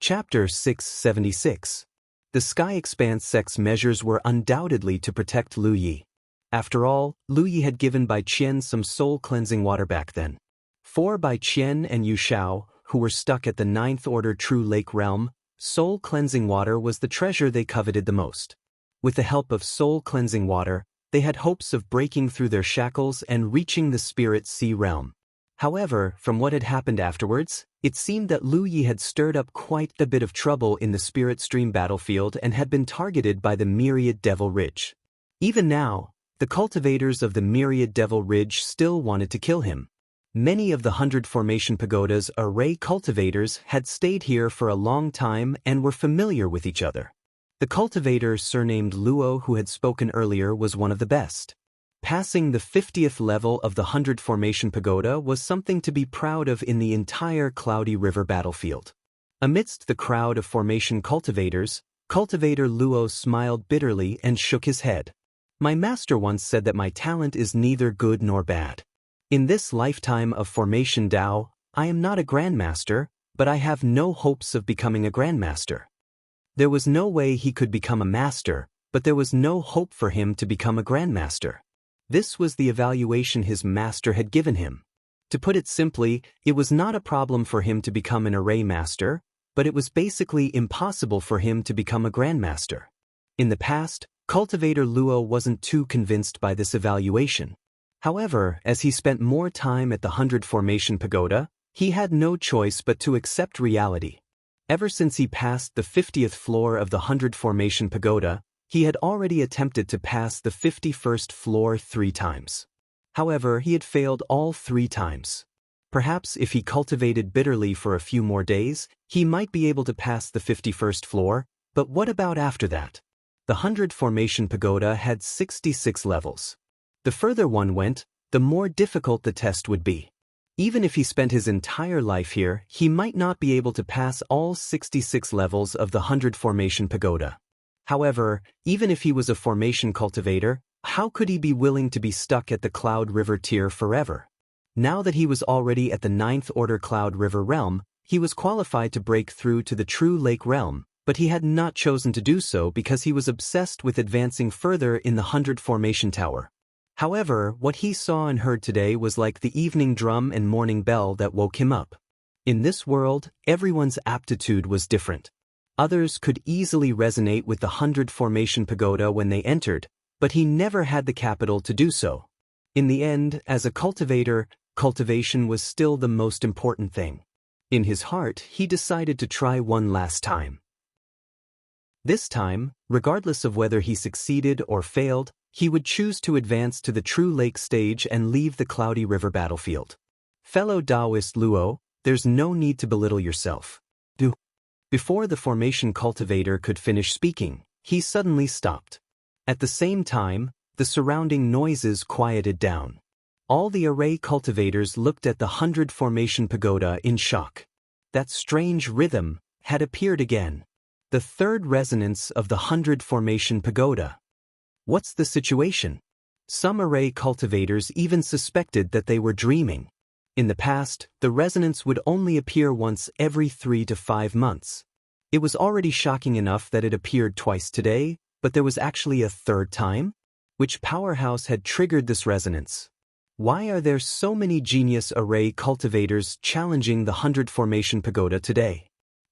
Chapter 676. The Sky Expanse sex measures were undoubtedly to protect Lu Yi. After all, Lu Yi had given Bai Qian some soul-cleansing water back then. For Bai Qian and Yu Shao, who were stuck at the Ninth Order True Lake Realm, soul-cleansing water was the treasure they coveted the most. With the help of soul-cleansing water, they had hopes of breaking through their shackles and reaching the Spirit Sea Realm. However, from what had happened afterwards, it seemed that Lu Yi had stirred up quite a bit of trouble in the Spirit Stream battlefield and had been targeted by the Myriad Devil Ridge. Even now, the cultivators of the Myriad Devil Ridge still wanted to kill him. Many of the 100 Formation Pagoda's array cultivators had stayed here for a long time and were familiar with each other. The cultivator surnamed Luo who had spoken earlier was one of the best. Passing the 50th level of the 100 Formation Pagoda was something to be proud of in the entire Cloudy River battlefield. Amidst the crowd of formation cultivators, Cultivator Luo smiled bitterly and shook his head. My master once said that my talent is neither good nor bad. In this lifetime of Formation Dao, I am not a grandmaster, but I have no hopes of becoming a grandmaster. There was no way he could become a master, but there was no hope for him to become a grandmaster. This was the evaluation his master had given him. To put it simply, it was not a problem for him to become an array master, but it was basically impossible for him to become a grandmaster. In the past, Cultivator Luo wasn't too convinced by this evaluation. However, as he spent more time at the 100 Formation Pagoda, he had no choice but to accept reality. Ever since he passed the 50th floor of the 100 Formation Pagoda, he had already attempted to pass the 51st floor 3 times. However, he had failed all 3 times. Perhaps if he cultivated bitterly for a few more days, he might be able to pass the 51st floor, but what about after that? The 100 Formation Pagoda had 66 levels. The further one went, the more difficult the test would be. Even if he spent his entire life here, he might not be able to pass all 66 levels of the 100 Formation Pagoda. However, even if he was a formation cultivator, how could he be willing to be stuck at the Cloud River tier forever? Now that he was already at the 9th Order Cloud River realm, he was qualified to break through to the True Lake realm, but he had not chosen to do so because he was obsessed with advancing further in the 100 Formation Tower. However, what he saw and heard today was like the evening drum and morning bell that woke him up. In this world, everyone's aptitude was different. Others could easily resonate with the 100 Formation Pagoda when they entered, but he never had the capital to do so. In the end, as a cultivator, cultivation was still the most important thing. In his heart, he decided to try one last time. This time, regardless of whether he succeeded or failed, he would choose to advance to the True Lake stage and leave the Cloudy River battlefield. Fellow Taoist Luo, there's no need to belittle yourself. Before the formation cultivator could finish speaking, he suddenly stopped. At the same time, the surrounding noises quieted down. All the array cultivators looked at the 100 Formation Pagoda in shock. That strange rhythm had appeared again. The third resonance of the 100 Formation Pagoda. What's the situation? Some array cultivators even suspected that they were dreaming. In the past, the resonance would only appear once every 3 to 5 months. It was already shocking enough that it appeared twice today, but there was actually a third time? Which powerhouse had triggered this resonance? Why are there so many genius array cultivators challenging the 100 Formation Pagoda today?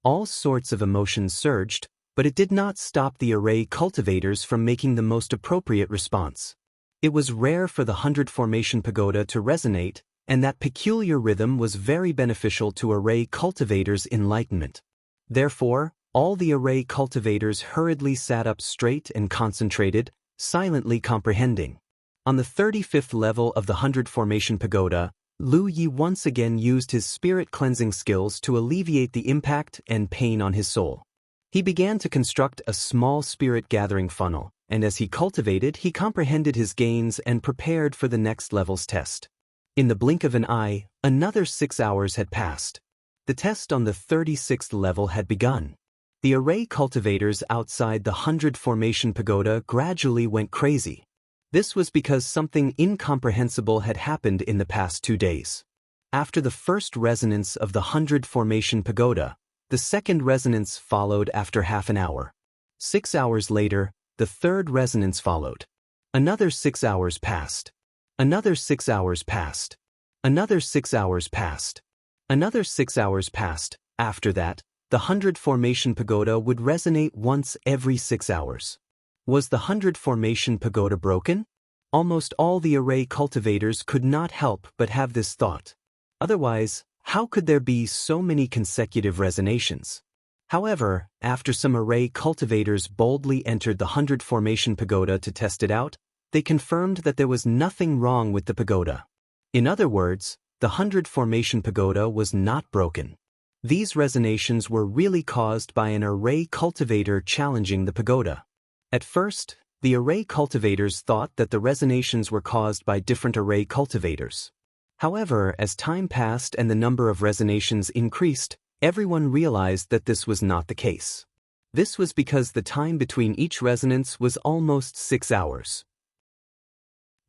All sorts of emotions surged, but it did not stop the array cultivators from making the most appropriate response. It was rare for the 100 Formation Pagoda to resonate, and that peculiar rhythm was very beneficial to array cultivators' enlightenment. Therefore, all the array cultivators hurriedly sat up straight and concentrated, silently comprehending. On the 35th level of the 100 Formation Pagoda, Lu Yi once again used his spirit cleansing skills to alleviate the impact and pain on his soul. He began to construct a small spirit gathering funnel, and as he cultivated, he comprehended his gains and prepared for the next level's test. In the blink of an eye, another 6 hours had passed. The test on the 36th level had begun. The array cultivators outside the 100 Formation Pagoda gradually went crazy. This was because something incomprehensible had happened in the past 2 days. After the first resonance of the 100 Formation Pagoda, The second resonance followed after half an hour. 6 hours later, the third resonance followed. Another 6 hours passed. Another 6 hours passed. Another 6 hours passed. Another 6 hours passed. After that, the 100 formation pagoda would resonate once every 6 hours. Was the 100 formation pagoda broken? Almost all the array cultivators could not help but have this thought. Otherwise, how could there be so many consecutive resonations? However, after some array cultivators boldly entered the 100 formation pagoda to test it out, they confirmed that there was nothing wrong with the pagoda. In other words, the 100 formation pagoda was not broken. These resonations were really caused by an array cultivator challenging the pagoda. At first, the array cultivators thought that the resonations were caused by different array cultivators. However, as time passed and the number of resonations increased, everyone realized that this was not the case. This was because the time between each resonance was almost 6 hours.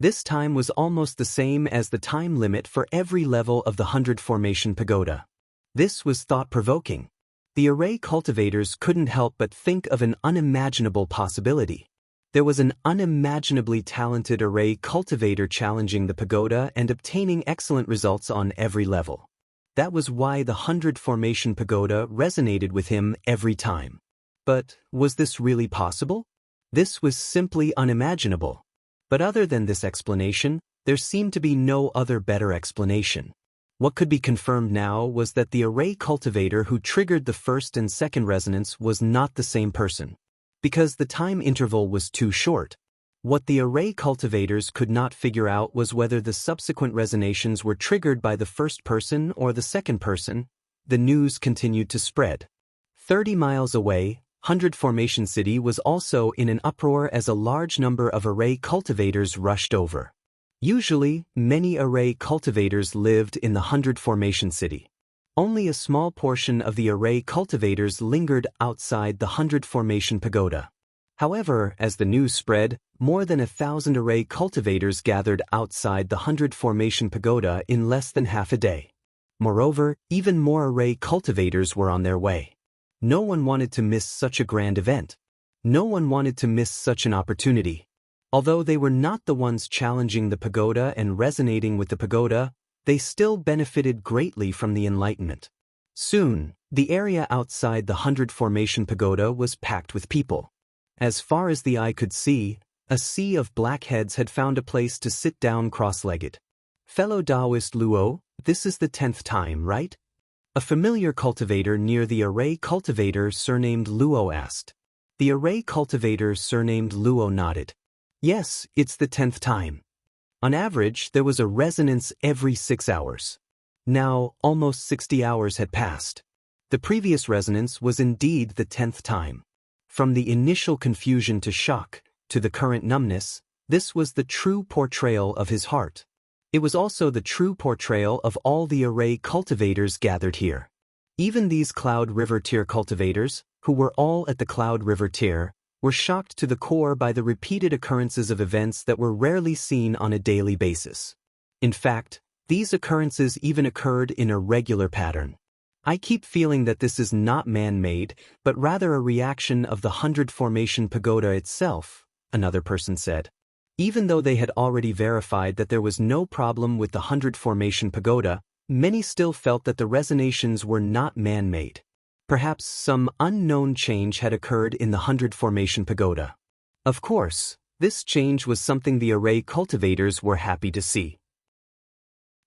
This time was almost the same as the time limit for every level of the 100 formation pagoda. This was thought-provoking. The array cultivators couldn't help but think of an unimaginable possibility. There was an unimaginably talented array cultivator challenging the pagoda and obtaining excellent results on every level. That was why the 100 formation pagoda resonated with him every time. But was this really possible? This was simply unimaginable. But other than this explanation, there seemed to be no other better explanation. What could be confirmed now was that the array cultivator who triggered the first and second resonance was not the same person. Because the time interval was too short. What the array cultivators could not figure out was whether the subsequent resonations were triggered by the first person or the second person. The news continued to spread. 30 miles away, 100 Formation City was also in an uproar as a large number of array cultivators rushed over. Usually, many array cultivators lived in the 100 Formation City. Only a small portion of the array cultivators lingered outside the 100 Formation Pagoda. However, as the news spread, more than 1,000 array cultivators gathered outside the 100 Formation Pagoda in less than half a day. Moreover, even more array cultivators were on their way. No one wanted to miss such a grand event. No one wanted to miss such an opportunity. Although they were not the ones challenging the pagoda and resonating with the pagoda, they still benefited greatly from the enlightenment. Soon, the area outside the 100 Formation Pagoda was packed with people. As far as the eye could see, a sea of blackheads had found a place to sit down cross-legged. Fellow Taoist Luo, this is the 10th time, right? A familiar cultivator near the array cultivator surnamed Luo asked. The array cultivator surnamed Luo nodded. Yes, it's the 10th time. On average, there was a resonance every 6 hours. Now, almost 60 hours had passed. The previous resonance was indeed the 10th time. From the initial confusion to shock, to the current numbness, this was the true portrayal of his heart. It was also the true portrayal of all the array cultivators gathered here. Even these Cloud River Tier cultivators, who were all at the Cloud River Tier, were shocked to the core by the repeated occurrences of events that were rarely seen on a daily basis. In fact, these occurrences even occurred in a regular pattern. I keep feeling that this is not man-made, but rather a reaction of the 100 Formation Pagoda itself, another person said. Even though they had already verified that there was no problem with the 100 Formation Pagoda, many still felt that the resonations were not man-made. Perhaps some unknown change had occurred in the 100 Formation Pagoda. Of course, this change was something the array cultivators were happy to see.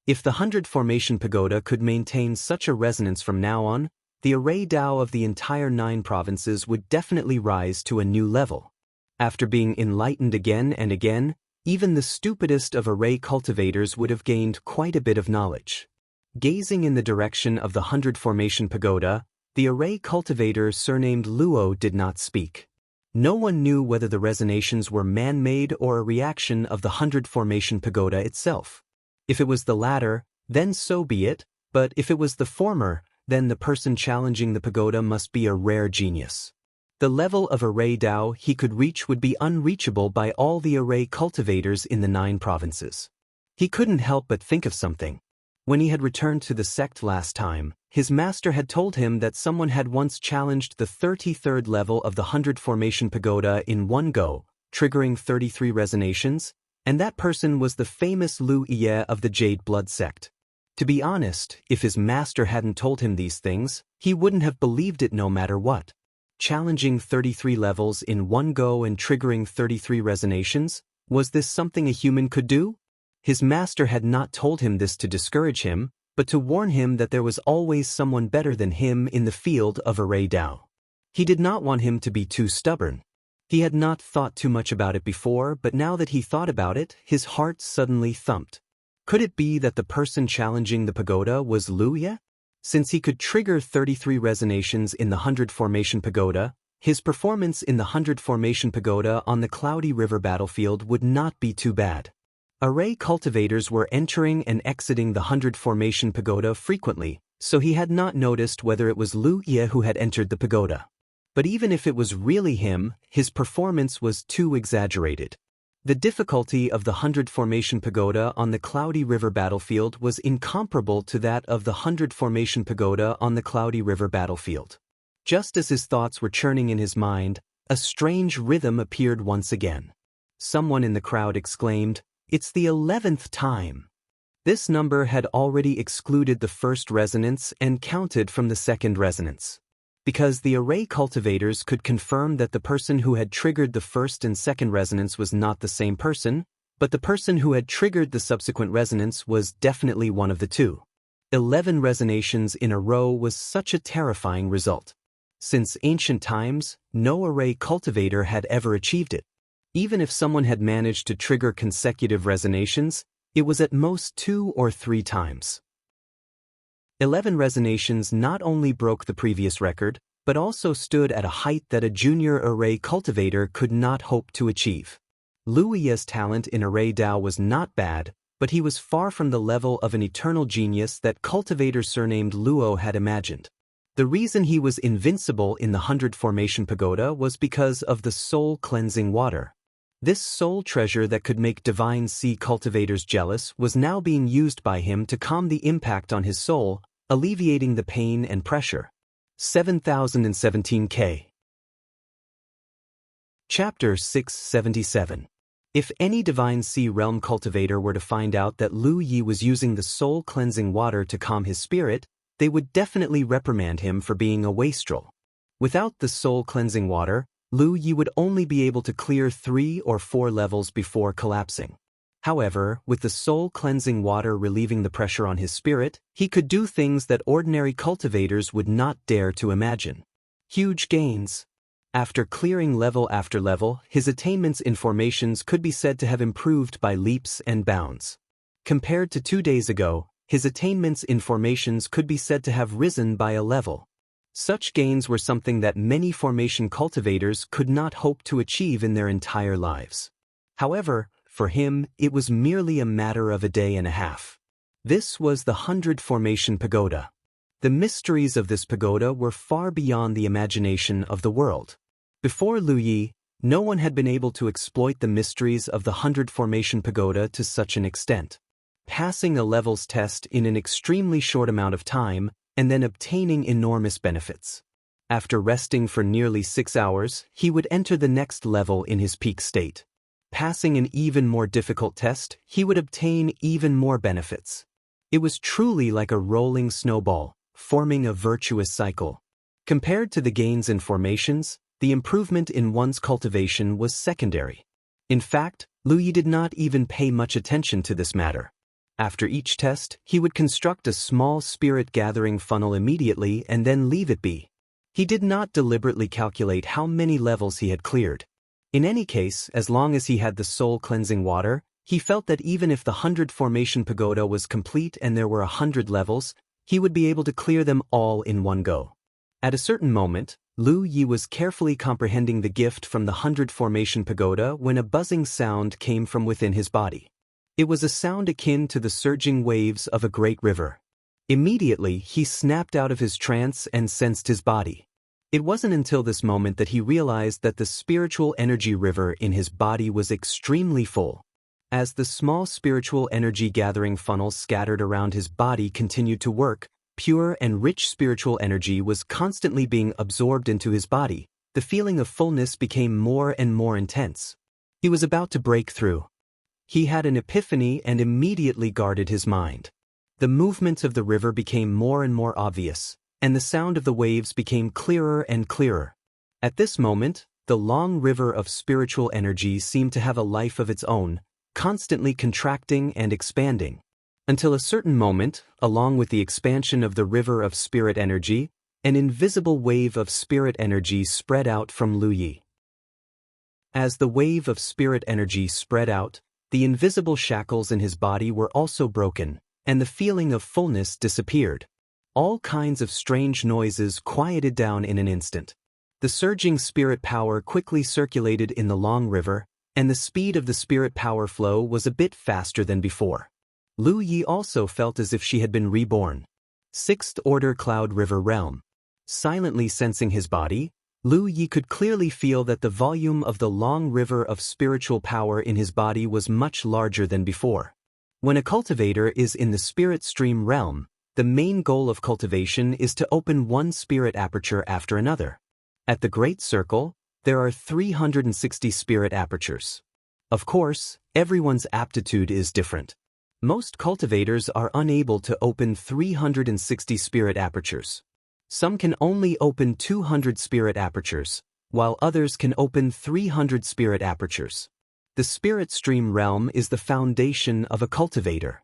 If the 100 Formation Pagoda could maintain such a resonance from now on, the array Dao of the entire 9 provinces would definitely rise to a new level. After being enlightened again and again, even the stupidest of array cultivators would have gained quite a bit of knowledge. Gazing in the direction of the 100 Formation Pagoda, the array cultivator surnamed Luo did not speak. No one knew whether the resonations were man-made or a reaction of the 100 Formation Pagoda itself. If it was the latter, then so be it, but if it was the former, then the person challenging the pagoda must be a rare genius. The level of array Dao he could reach would be unreachable by all the array cultivators in the 9 provinces. He couldn't help but think of something. When he had returned to the sect last time, his master had told him that someone had once challenged the 33rd level of the 100 Formation Pagoda in one go, triggering 33 resonations, and that person was the famous Lu Ye of the Jade Blood sect. To be honest, if his master hadn't told him these things, he wouldn't have believed it no matter what. Challenging 33 levels in one go and triggering 33 resonations, was this something a human could do? His master had not told him this to discourage him, but to warn him that there was always someone better than him in the field of array Dao. He did not want him to be too stubborn. He had not thought too much about it before, but now that he thought about it, his heart suddenly thumped. Could it be that the person challenging the pagoda was Lu Ye? Since he could trigger 33 resonations in the 100 Formation Pagoda, his performance in the 100 Formation Pagoda on the Cloudy River battlefield would not be too bad. Array cultivators were entering and exiting the 100 Formation Pagoda frequently, so he had not noticed whether it was Lu Ye who had entered the pagoda. But even if it was really him, his performance was too exaggerated. The difficulty of the 100 Formation Pagoda on the Cloudy River battlefield was incomparable to that of the 100 Formation Pagoda on the Cloudy River battlefield. Just as his thoughts were churning in his mind, a strange rhythm appeared once again. Someone in the crowd exclaimed, "It's the 11th time." This number had already excluded the first resonance and counted from the second resonance. Because the array cultivators could confirm that the person who had triggered the first and second resonance was not the same person, but the person who had triggered the subsequent resonance was definitely one of the two. 11 resonations in a row was such a terrifying result. Since ancient times, no array cultivator had ever achieved it. Even if someone had managed to trigger consecutive resonations, it was at most 2 or 3 times. 11 resonations not only broke the previous record, but also stood at a height that a junior array cultivator could not hope to achieve. Lu Ye's talent in array Dao was not bad, but he was far from the level of an eternal genius that cultivators surnamed Luo had imagined. The reason he was invincible in the 100 Formation Pagoda was because of the soul cleansing water. This soul treasure that could make divine sea cultivators jealous was now being used by him to calm the impact on his soul, alleviating the pain and pressure. 7017K. Chapter 677. If any divine sea realm cultivator were to find out that Lu Ye was using the soul cleansing water to calm his spirit, they would definitely reprimand him for being a wastrel. Without the soul cleansing water, Lu Ye would only be able to clear 3 or 4 levels before collapsing. However, with the soul-cleansing water relieving the pressure on his spirit, he could do things that ordinary cultivators would not dare to imagine. Huge gains. After clearing level after level, his attainments in formations could be said to have improved by leaps and bounds. Compared to 2 days ago, his attainments in formations could be said to have risen by a level. Such gains were something that many formation cultivators could not hope to achieve in their entire lives. However, for him, it was merely a matter of a day and a half. This was the 100 Formation Pagoda. The mysteries of this pagoda were far beyond the imagination of the world. Before Lu Ye, no one had been able to exploit the mysteries of the 100 Formation Pagoda to such an extent. Passing a levels test in an extremely short amount of time, and then obtaining enormous benefits. After resting for nearly 6 hours, he would enter the next level in his peak state. Passing an even more difficult test, he would obtain even more benefits. It was truly like a rolling snowball, forming a virtuous cycle. Compared to the gains in formations, the improvement in one's cultivation was secondary. In fact, Lu Ye did not even pay much attention to this matter. After each test, he would construct a small spirit-gathering funnel immediately and then leave it be. He did not deliberately calculate how many levels he had cleared. In any case, as long as he had the soul-cleansing water, he felt that even if the 100 Formation Pagoda was complete and there were 100 levels, he would be able to clear them all in one go. At a certain moment, Lu Ye was carefully comprehending the gift from the 100 Formation Pagoda when a buzzing sound came from within his body. It was a sound akin to the surging waves of a great river. Immediately, he snapped out of his trance and sensed his body. It wasn't until this moment that he realized that the spiritual energy river in his body was extremely full. As the small spiritual energy gathering funnels scattered around his body continued to work, pure and rich spiritual energy was constantly being absorbed into his body. The feeling of fullness became more and more intense. He was about to break through. He had an epiphany and immediately guarded his mind. The movement of the river became more and more obvious, and the sound of the waves became clearer and clearer. At this moment, the long river of spiritual energy seemed to have a life of its own, constantly contracting and expanding. Until a certain moment, along with the expansion of the river of spirit energy, an invisible wave of spirit energy spread out from Lu Yi. As the wave of spirit energy spread out, the invisible shackles in his body were also broken, and the feeling of fullness disappeared. All kinds of strange noises quieted down in an instant. The surging spirit power quickly circulated in the long river, and the speed of the spirit power flow was a bit faster than before. Lu Yi also felt as if she had been reborn. Sixth Order Cloud River Realm. Silently sensing his body, Lu Yi could clearly feel that the volume of the long river of spiritual power in his body was much larger than before. When a cultivator is in the spirit stream realm, the main goal of cultivation is to open one spirit aperture after another. At the Great Circle, there are 360 spirit apertures. Of course, everyone's aptitude is different. Most cultivators are unable to open 360 spirit apertures. Some can only open 200 spirit apertures, while others can open 300 spirit apertures. The spirit stream realm is the foundation of a cultivator.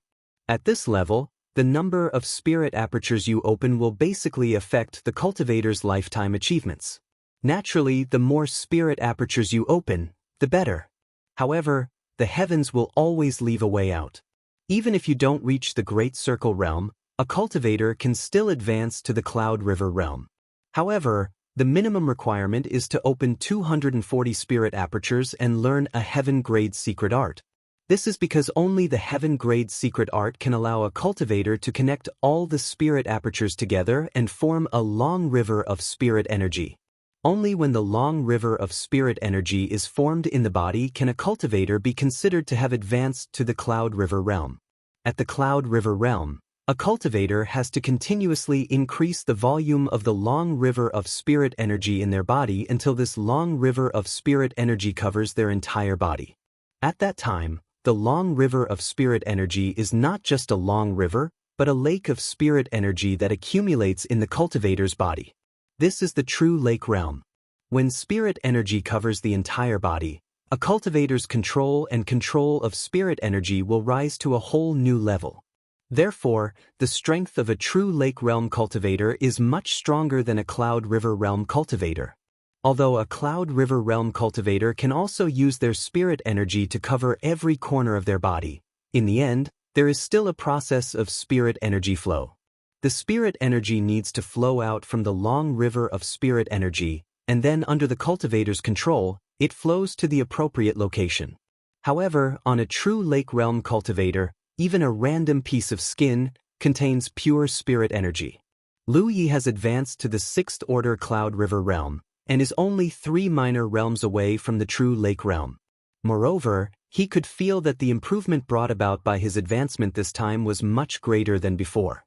At this level, the number of spirit apertures you open will basically affect the cultivator's lifetime achievements. Naturally, the more spirit apertures you open, the better. However, the heavens will always leave a way out. Even if you don't reach the Great Circle realm, a cultivator can still advance to the Cloud River realm. However, the minimum requirement is to open 240 spirit apertures and learn a heaven-grade secret art. This is because only the heaven-grade secret art can allow a cultivator to connect all the spirit apertures together and form a long river of spirit energy. Only when the long river of spirit energy is formed in the body can a cultivator be considered to have advanced to the Cloud River realm. At the Cloud River realm, a cultivator has to continuously increase the volume of the long river of spirit energy in their body until this long river of spirit energy covers their entire body. At that time, the long river of spirit energy is not just a long river, but a lake of spirit energy that accumulates in the cultivator's body. This is the true lake realm. When spirit energy covers the entire body, a cultivator's control of spirit energy will rise to a whole new level. Therefore, the strength of a true lake realm cultivator is much stronger than a cloud river realm cultivator. Although a cloud river realm cultivator can also use their spirit energy to cover every corner of their body, in the end, there is still a process of spirit energy flow. The spirit energy needs to flow out from the long river of spirit energy, and then under the cultivator's control, it flows to the appropriate location. However, on a true lake realm cultivator, even a random piece of skin contains pure spirit energy. Lu Yi has advanced to the Sixth Order Cloud River realm, and is only 3 minor realms away from the true lake realm. Moreover, he could feel that the improvement brought about by his advancement this time was much greater than before.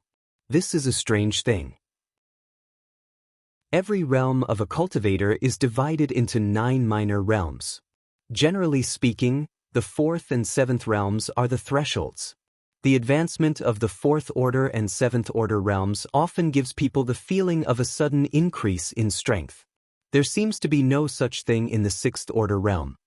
This is a strange thing. Every realm of a cultivator is divided into 9 minor realms. Generally speaking, the 4th and 7th realms are the thresholds. The advancement of the 4th order and 7th order realms often gives people the feeling of a sudden increase in strength. There seems to be no such thing in the 6th order realm.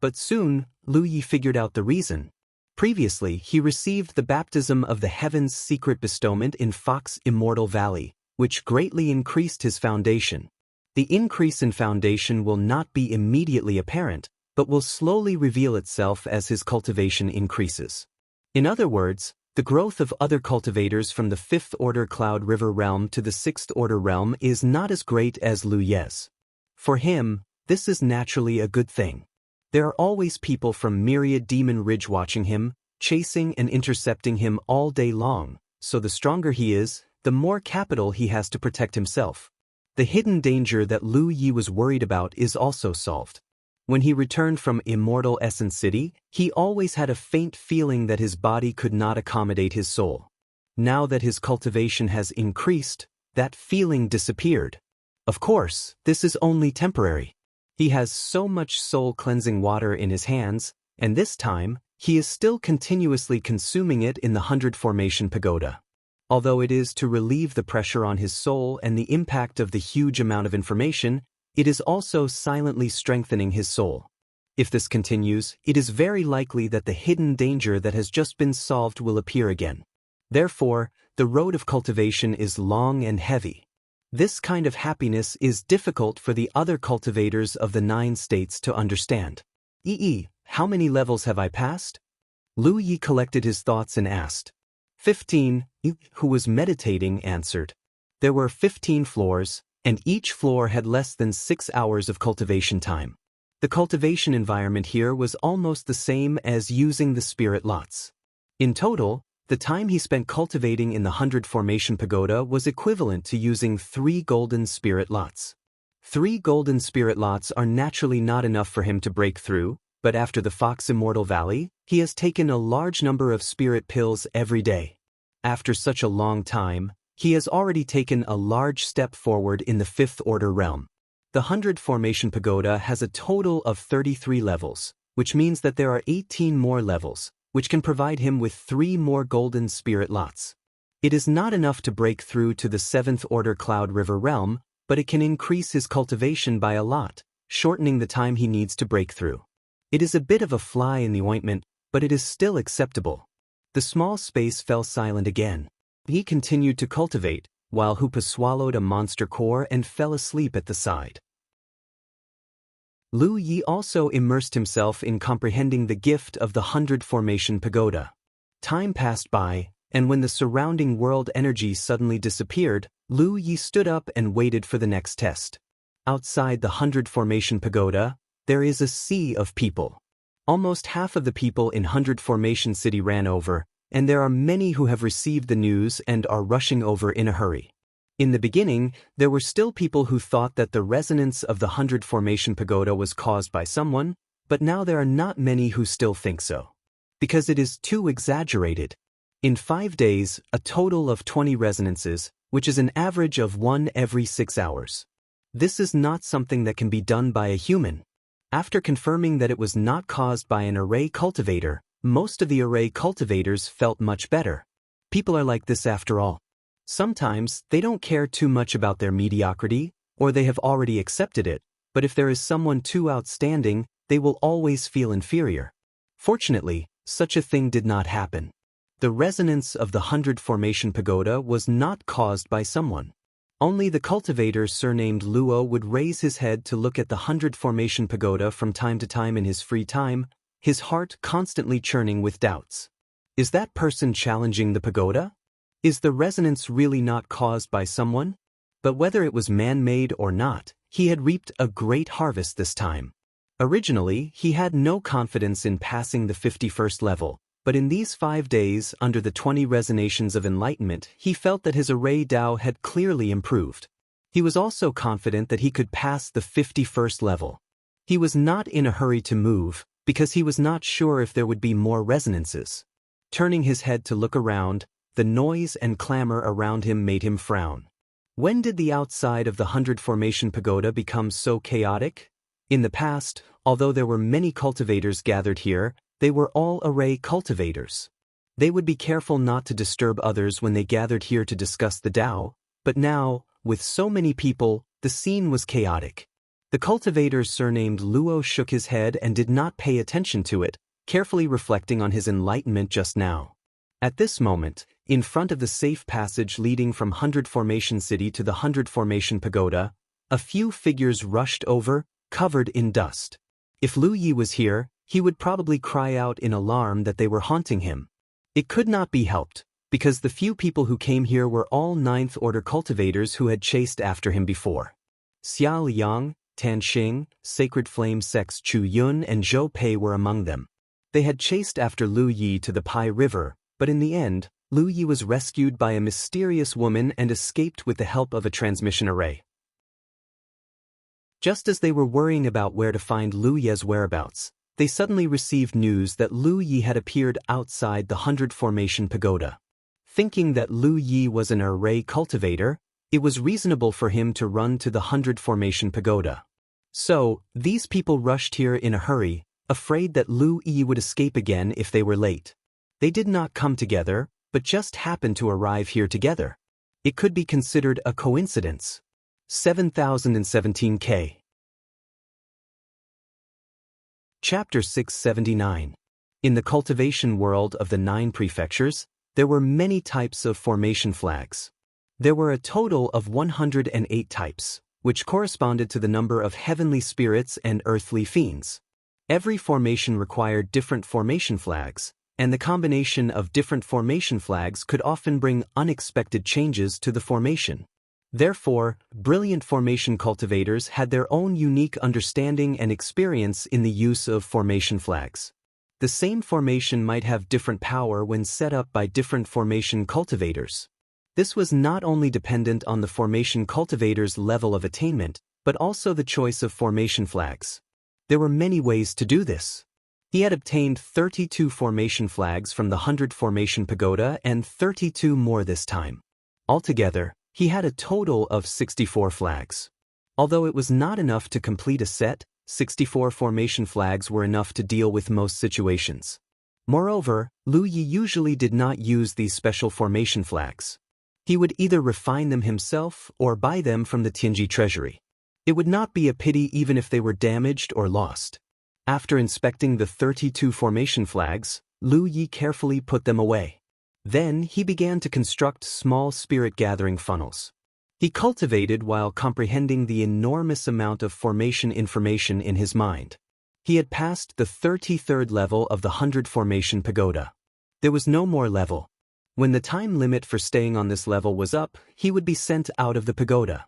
But soon, Lu Yi figured out the reason. Previously, he received the baptism of the heaven's secret bestowment in Fox Immortal Valley, which greatly increased his foundation. The increase in foundation will not be immediately apparent, but will slowly reveal itself as his cultivation increases. In other words, the growth of other cultivators from the 5th order Cloud River realm to the 6th order realm is not as great as Lu Yi's. For him, this is naturally a good thing. There are always people from Myriad Demon Ridge watching him, chasing and intercepting him all day long, so the stronger he is, the more capital he has to protect himself. The hidden danger that Lu Yi was worried about is also solved. When he returned from Immortal Essence City, he always had a faint feeling that his body could not accommodate his soul. Now that his cultivation has increased, that feeling disappeared. Of course, this is only temporary. He has so much soul-cleansing water in his hands, and this time, he is still continuously consuming it in the 100 Formation Pagoda. Although it is to relieve the pressure on his soul and the impact of the huge amount of information, it is also silently strengthening his soul. If this continues, it is very likely that the hidden danger that has just been solved will appear again. Therefore, the road of cultivation is long and heavy. This kind of happiness is difficult for the other cultivators of the 9 states to understand. How many levels have I passed? Lu Yi collected his thoughts and asked. 15, who was meditating, answered. There were 15 floors, and each floor had less than 6 hours of cultivation time. The cultivation environment here was almost the same as using the spirit lots. In total, the time he spent cultivating in the 100 Formation Pagoda was equivalent to using 3 golden spirit lots. 3 golden spirit lots are naturally not enough for him to break through, but after the Fox Immortal Valley, he has taken a large number of spirit pills every day. After such a long time, he has already taken a large step forward in the 5th Order realm. The 100 Formation Pagoda has a total of 33 levels, which means that there are 18 more levels, which can provide him with 3 more golden spirit lots. It is not enough to break through to the 7th Order Cloud River realm, but it can increase his cultivation by a lot, shortening the time he needs to break through. It is a bit of a fly in the ointment, but it is still acceptable. The small space fell silent again. He continued to cultivate, while Hoopa swallowed a monster core and fell asleep at the side. Lu Yi also immersed himself in comprehending the gift of the 100 Formation Pagoda. Time passed by, and when the surrounding world energy suddenly disappeared, Lu Yi stood up and waited for the next test. Outside the 100 Formation Pagoda, there is a sea of people. Almost half of the people in 100 Formation City ran over, and there are many who have received the news and are rushing over in a hurry. In the beginning, there were still people who thought that the resonance of the 100 Formation Pagoda was caused by someone, but now there are not many who still think so. Because it is too exaggerated. In 5 days, a total of 20 resonances, which is an average of 1 every 6 hours. This is not something that can be done by a human. After confirming that it was not caused by an array cultivator, most of the array cultivators felt much better. People are like this after all. Sometimes, they don't care too much about their mediocrity, or they have already accepted it, but if there is someone too outstanding, they will always feel inferior. Fortunately, such a thing did not happen. The resonance of the 100 Formation Pagoda was not caused by someone. Only the cultivator surnamed Luo would raise his head to look at the 100 Formation Pagoda from time to time in his free time, his heart constantly churning with doubts. Is that person challenging the pagoda? Is the resonance really not caused by someone? But whether it was man-made or not, he had reaped a great harvest this time. Originally, he had no confidence in passing the 51st level, but in these 5 days, under the 20 resonations of enlightenment, he felt that his array Dao had clearly improved. He was also confident that he could pass the 51st level. He was not in a hurry to move, because he was not sure if there would be more resonances. Turning his head to look around, the noise and clamor around him made him frown. When did the outside of the 100 Formation Pagoda become so chaotic? In the past, although there were many cultivators gathered here, they were all array cultivators. They would be careful not to disturb others when they gathered here to discuss the Tao, but now, with so many people, the scene was chaotic. The cultivator surnamed Luo shook his head and did not pay attention to it, carefully reflecting on his enlightenment just now. At this moment, in front of the safe passage leading from 100 Formation City to the 100 Formation Pagoda, a few figures rushed over, covered in dust. If Lu Yi was here, he would probably cry out in alarm that they were haunting him. It could not be helped, because the few people who came here were all 9th Order cultivators who had chased after him before. Xia Liang, Tan Xing, Sacred Flame Sects Chu Yun and Zhou Pei were among them. They had chased after Lu Yi to the Pai River, but in the end, Lu Yi was rescued by a mysterious woman and escaped with the help of a transmission array. Just as they were worrying about where to find Lu Ye's whereabouts, they suddenly received news that Lu Ye had appeared outside the 100 Formation Pagoda. Thinking that Lu Ye was an array cultivator, it was reasonable for him to run to the 100 Formation Pagoda. So, these people rushed here in a hurry, afraid that Lu Ye would escape again if they were late. They did not come together, but just happened to arrive here together. It could be considered a coincidence. 7017K. Chapter 679. In the cultivation world of the 9 prefectures, there were many types of formation flags. There were a total of 108 types, which corresponded to the number of heavenly spirits and earthly fiends. Every formation required different formation flags, and the combination of different formation flags could often bring unexpected changes to the formation. Therefore, brilliant formation cultivators had their own unique understanding and experience in the use of formation flags. The same formation might have different power when set up by different formation cultivators. This was not only dependent on the formation cultivator's level of attainment, but also the choice of formation flags. There were many ways to do this. He had obtained 32 formation flags from the 100 Formation Pagoda and 32 more this time. Altogether, he had a total of 64 flags. Although it was not enough to complete a set, 64 formation flags were enough to deal with most situations. Moreover, Lu Ye usually did not use these special formation flags. He would either refine them himself or buy them from the Tianji treasury. It would not be a pity even if they were damaged or lost. After inspecting the 32 formation flags, Lu Ye carefully put them away. Then he began to construct small spirit-gathering funnels. He cultivated while comprehending the enormous amount of formation information in his mind. He had passed the 33rd level of the 100 Formation Pagoda. There was no more level. When the time limit for staying on this level was up, he would be sent out of the pagoda.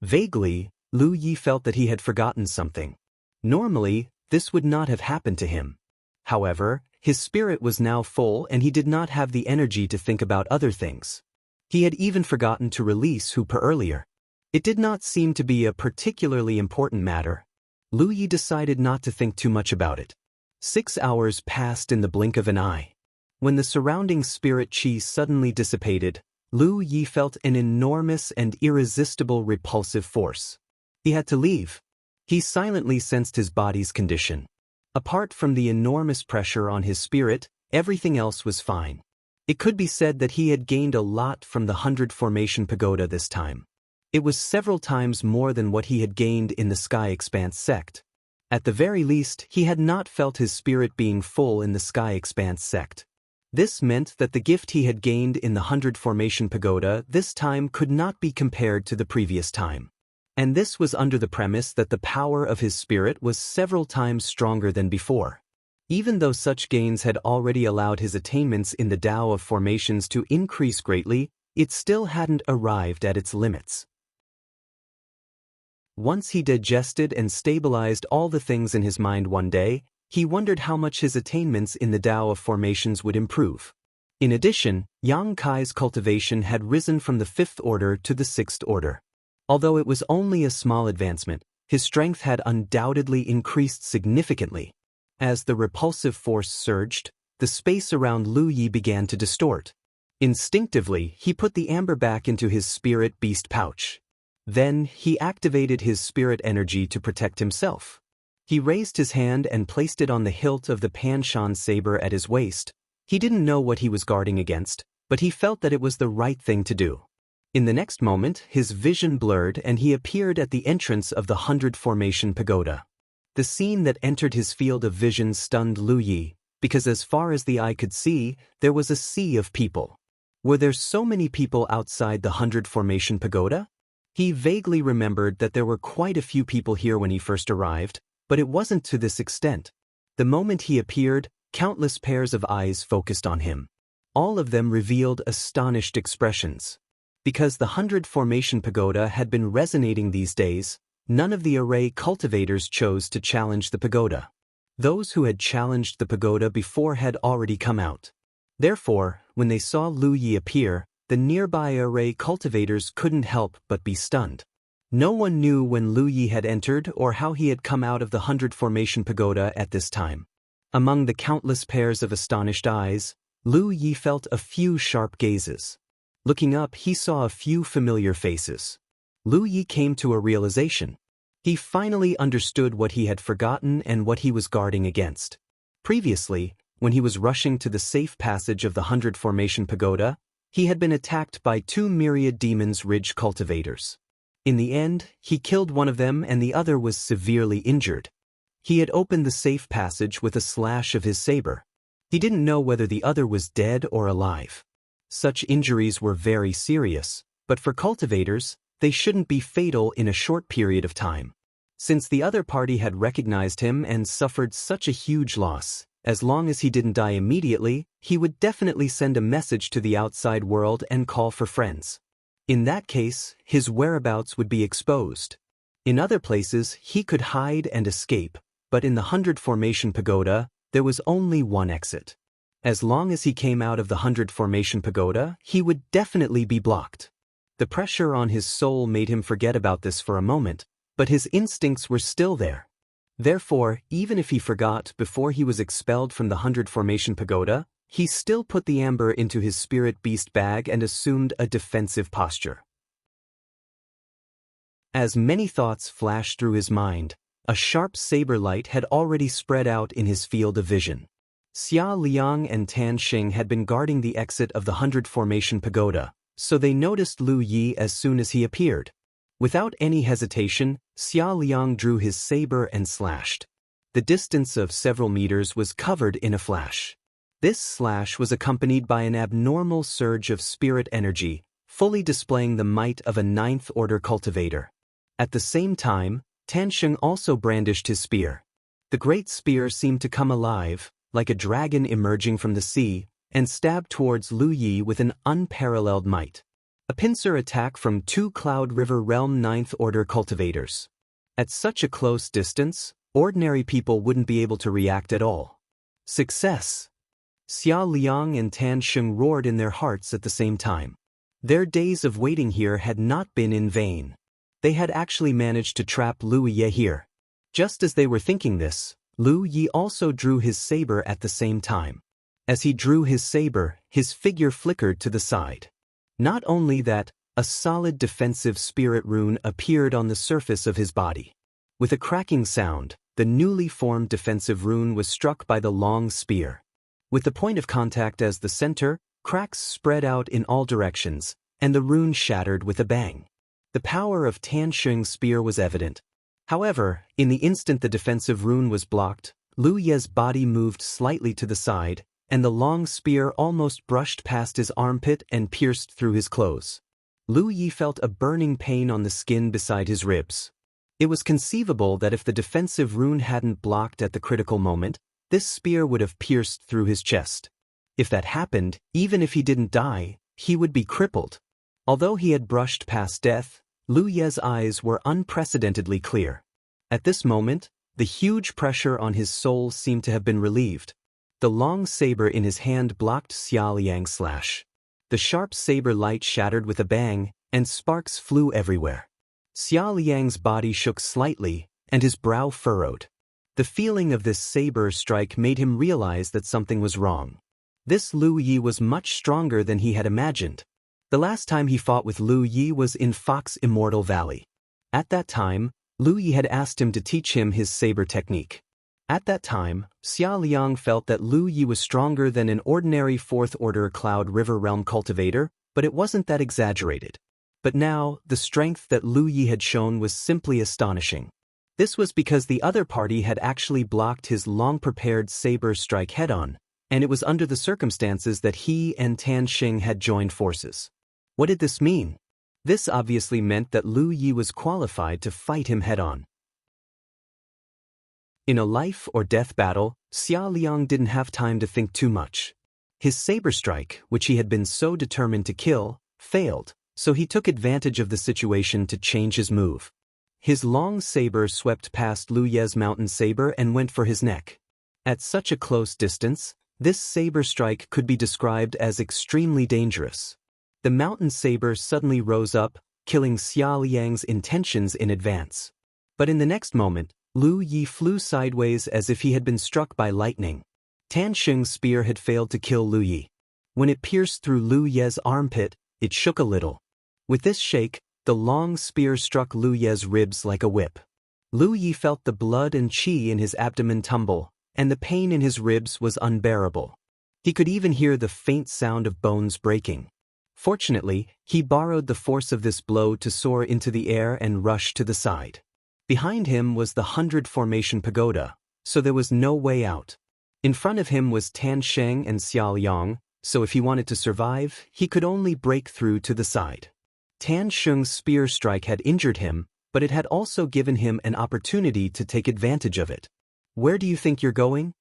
Vaguely, Lu Ye felt that he had forgotten something. Normally, this would not have happened to him. However, his spirit was now full and he did not have the energy to think about other things. He had even forgotten to release Hooper earlier. It did not seem to be a particularly important matter. Lu Ye decided not to think too much about it. 6 hours passed in the blink of an eye. When the surrounding spirit chi suddenly dissipated, Lu Ye felt an enormous and irresistible repulsive force. He had to leave. He silently sensed his body's condition. Apart from the enormous pressure on his spirit, everything else was fine. It could be said that he had gained a lot from the 100 Formation Pagoda this time. It was several times more than what he had gained in the Sky Expanse sect. At the very least, he had not felt his spirit being full in the Sky Expanse sect. This meant that the gift he had gained in the 100 Formation Pagoda this time could not be compared to the previous time. And this was under the premise that the power of his spirit was several times stronger than before. Even though such gains had already allowed his attainments in the Tao of formations to increase greatly, it still hadn't arrived at its limits. Once he digested and stabilized all the things in his mind one day, he wondered how much his attainments in the Tao of formations would improve. In addition, Yang Kai's cultivation had risen from the 5th order to the 6th order. Although it was only a small advancement, his strength had undoubtedly increased significantly. As the repulsive force surged, the space around Lu Ye began to distort. Instinctively, he put the amber back into his spirit beast pouch. Then, he activated his spirit energy to protect himself. He raised his hand and placed it on the hilt of the Panshan saber at his waist. He didn't know what he was guarding against, but he felt that it was the right thing to do. In the next moment, his vision blurred and he appeared at the entrance of the 100 Formation Pagoda. The scene that entered his field of vision stunned Lu Ye, because as far as the eye could see, there was a sea of people. Were there so many people outside the 100 Formation Pagoda? He vaguely remembered that there were quite a few people here when he first arrived, but it wasn't to this extent. The moment he appeared, countless pairs of eyes focused on him. All of them revealed astonished expressions. Because the 100 Formation Pagoda had been resonating these days, none of the array cultivators chose to challenge the pagoda. Those who had challenged the pagoda before had already come out. Therefore, when they saw Lu Ye appear, the nearby array cultivators couldn't help but be stunned. No one knew when Lu Yi had entered or how he had come out of the 100 Formation Pagoda at this time. Among the countless pairs of astonished eyes, Lu Yi felt a few sharp gazes. Looking up, he saw a few familiar faces. Lu Yi came to a realization. He finally understood what he had forgotten and what he was guarding against. Previously, when he was rushing to the safe passage of the 100 Formation Pagoda, he had been attacked by 2 myriad demons Ridge cultivators. In the end, he killed one of them and the other was severely injured. He had opened the safe passage with a slash of his saber. He didn't know whether the other was dead or alive. Such injuries were very serious, but for cultivators, they shouldn't be fatal in a short period of time. Since the other party had recognized him and suffered such a huge loss, as long as he didn't die immediately, he would definitely send a message to the outside world and call for friends. In that case, his whereabouts would be exposed. In other places, he could hide and escape, but in the 100 Formation Pagoda, there was only one exit. As long as he came out of the 100 Formation Pagoda, he would definitely be blocked. The pressure on his soul made him forget about this for a moment, but his instincts were still there. Therefore, even if he forgot before he was expelled from the 100 Formation Pagoda, he still put the amber into his spirit beast bag and assumed a defensive posture. As many thoughts flashed through his mind, a sharp saber light had already spread out in his field of vision. Xia Liang and Tan Xing had been guarding the exit of the 100 Formation Pagoda, so they noticed Lu Yi as soon as he appeared. Without any hesitation, Xia Liang drew his saber and slashed. The distance of several meters was covered in a flash. This slash was accompanied by an abnormal surge of spirit energy, fully displaying the might of a 9th order cultivator. At the same time, Tan Xing also brandished his spear. The great spear seemed to come alive, like a dragon emerging from the sea, and stabbed towards Lu Yi with an unparalleled might. A pincer attack from 2 Cloud River Realm 9th Order cultivators. At such a close distance, ordinary people wouldn't be able to react at all. Success! Xia Liang and Tan Xing roared in their hearts at the same time. Their days of waiting here had not been in vain. They had actually managed to trap Lu Yi here. Just as they were thinking this, Lu Yi also drew his saber at the same time. As he drew his saber, his figure flickered to the side. Not only that, a solid defensive spirit rune appeared on the surface of his body. With a cracking sound, the newly formed defensive rune was struck by the long spear. With the point of contact as the center, cracks spread out in all directions, and the rune shattered with a bang. The power of Tan Xing's spear was evident. However, in the instant the defensive rune was blocked, Lu Yi's body moved slightly to the side, and the long spear almost brushed past his armpit and pierced through his clothes. Lu Yi felt a burning pain on the skin beside his ribs. It was conceivable that if the defensive rune hadn't blocked at the critical moment, this spear would have pierced through his chest. If that happened, even if he didn't die, he would be crippled. Although he had brushed past death, Lu Yi's eyes were unprecedentedly clear. At this moment, the huge pressure on his soul seemed to have been relieved. The long saber in his hand blocked Xia Liang's slash. The sharp saber light shattered with a bang, and sparks flew everywhere. Xia Liang's body shook slightly, and his brow furrowed. The feeling of this saber strike made him realize that something was wrong. This Lu Yi was much stronger than he had imagined. The last time he fought with Lu Yi was in Fox Immortal Valley. At that time, Lu Yi had asked him to teach him his saber technique. At that time, Xia Liang felt that Lu Yi was stronger than an ordinary 4th Order Cloud River Realm cultivator, but it wasn't that exaggerated. But now, the strength that Lu Yi had shown was simply astonishing. This was because the other party had actually blocked his long-prepared saber strike head-on, and it was under the circumstances that he and Tan Xing had joined forces. What did this mean? This obviously meant that Lu Yi was qualified to fight him head-on. In a life-or-death battle, Xia Liang didn't have time to think too much. His saber strike, which he had been so determined to kill, failed, so he took advantage of the situation to change his move. His long saber swept past Lu Yi's mountain saber and went for his neck. At such a close distance, this saber strike could be described as extremely dangerous. The mountain saber suddenly rose up, killing Xia Liang's intentions in advance. But in the next moment, Lu Yi flew sideways as if he had been struck by lightning. Tan Sheng's spear had failed to kill Lu Yi. When it pierced through Lu Ye's armpit, it shook a little. With this shake, the long spear struck Lu Ye's ribs like a whip. Lu Yi felt the blood and qi in his abdomen tumble, and the pain in his ribs was unbearable. He could even hear the faint sound of bones breaking. Fortunately, he borrowed the force of this blow to soar into the air and rush to the side. Behind him was the 100 Formation Pagoda, so there was no way out. In front of him was Tan Sheng and Xia Liang, so if he wanted to survive, he could only break through to the side. Tan Sheng's spear strike had injured him, but it had also given him an opportunity to take advantage of it. "Where do you think you're going?"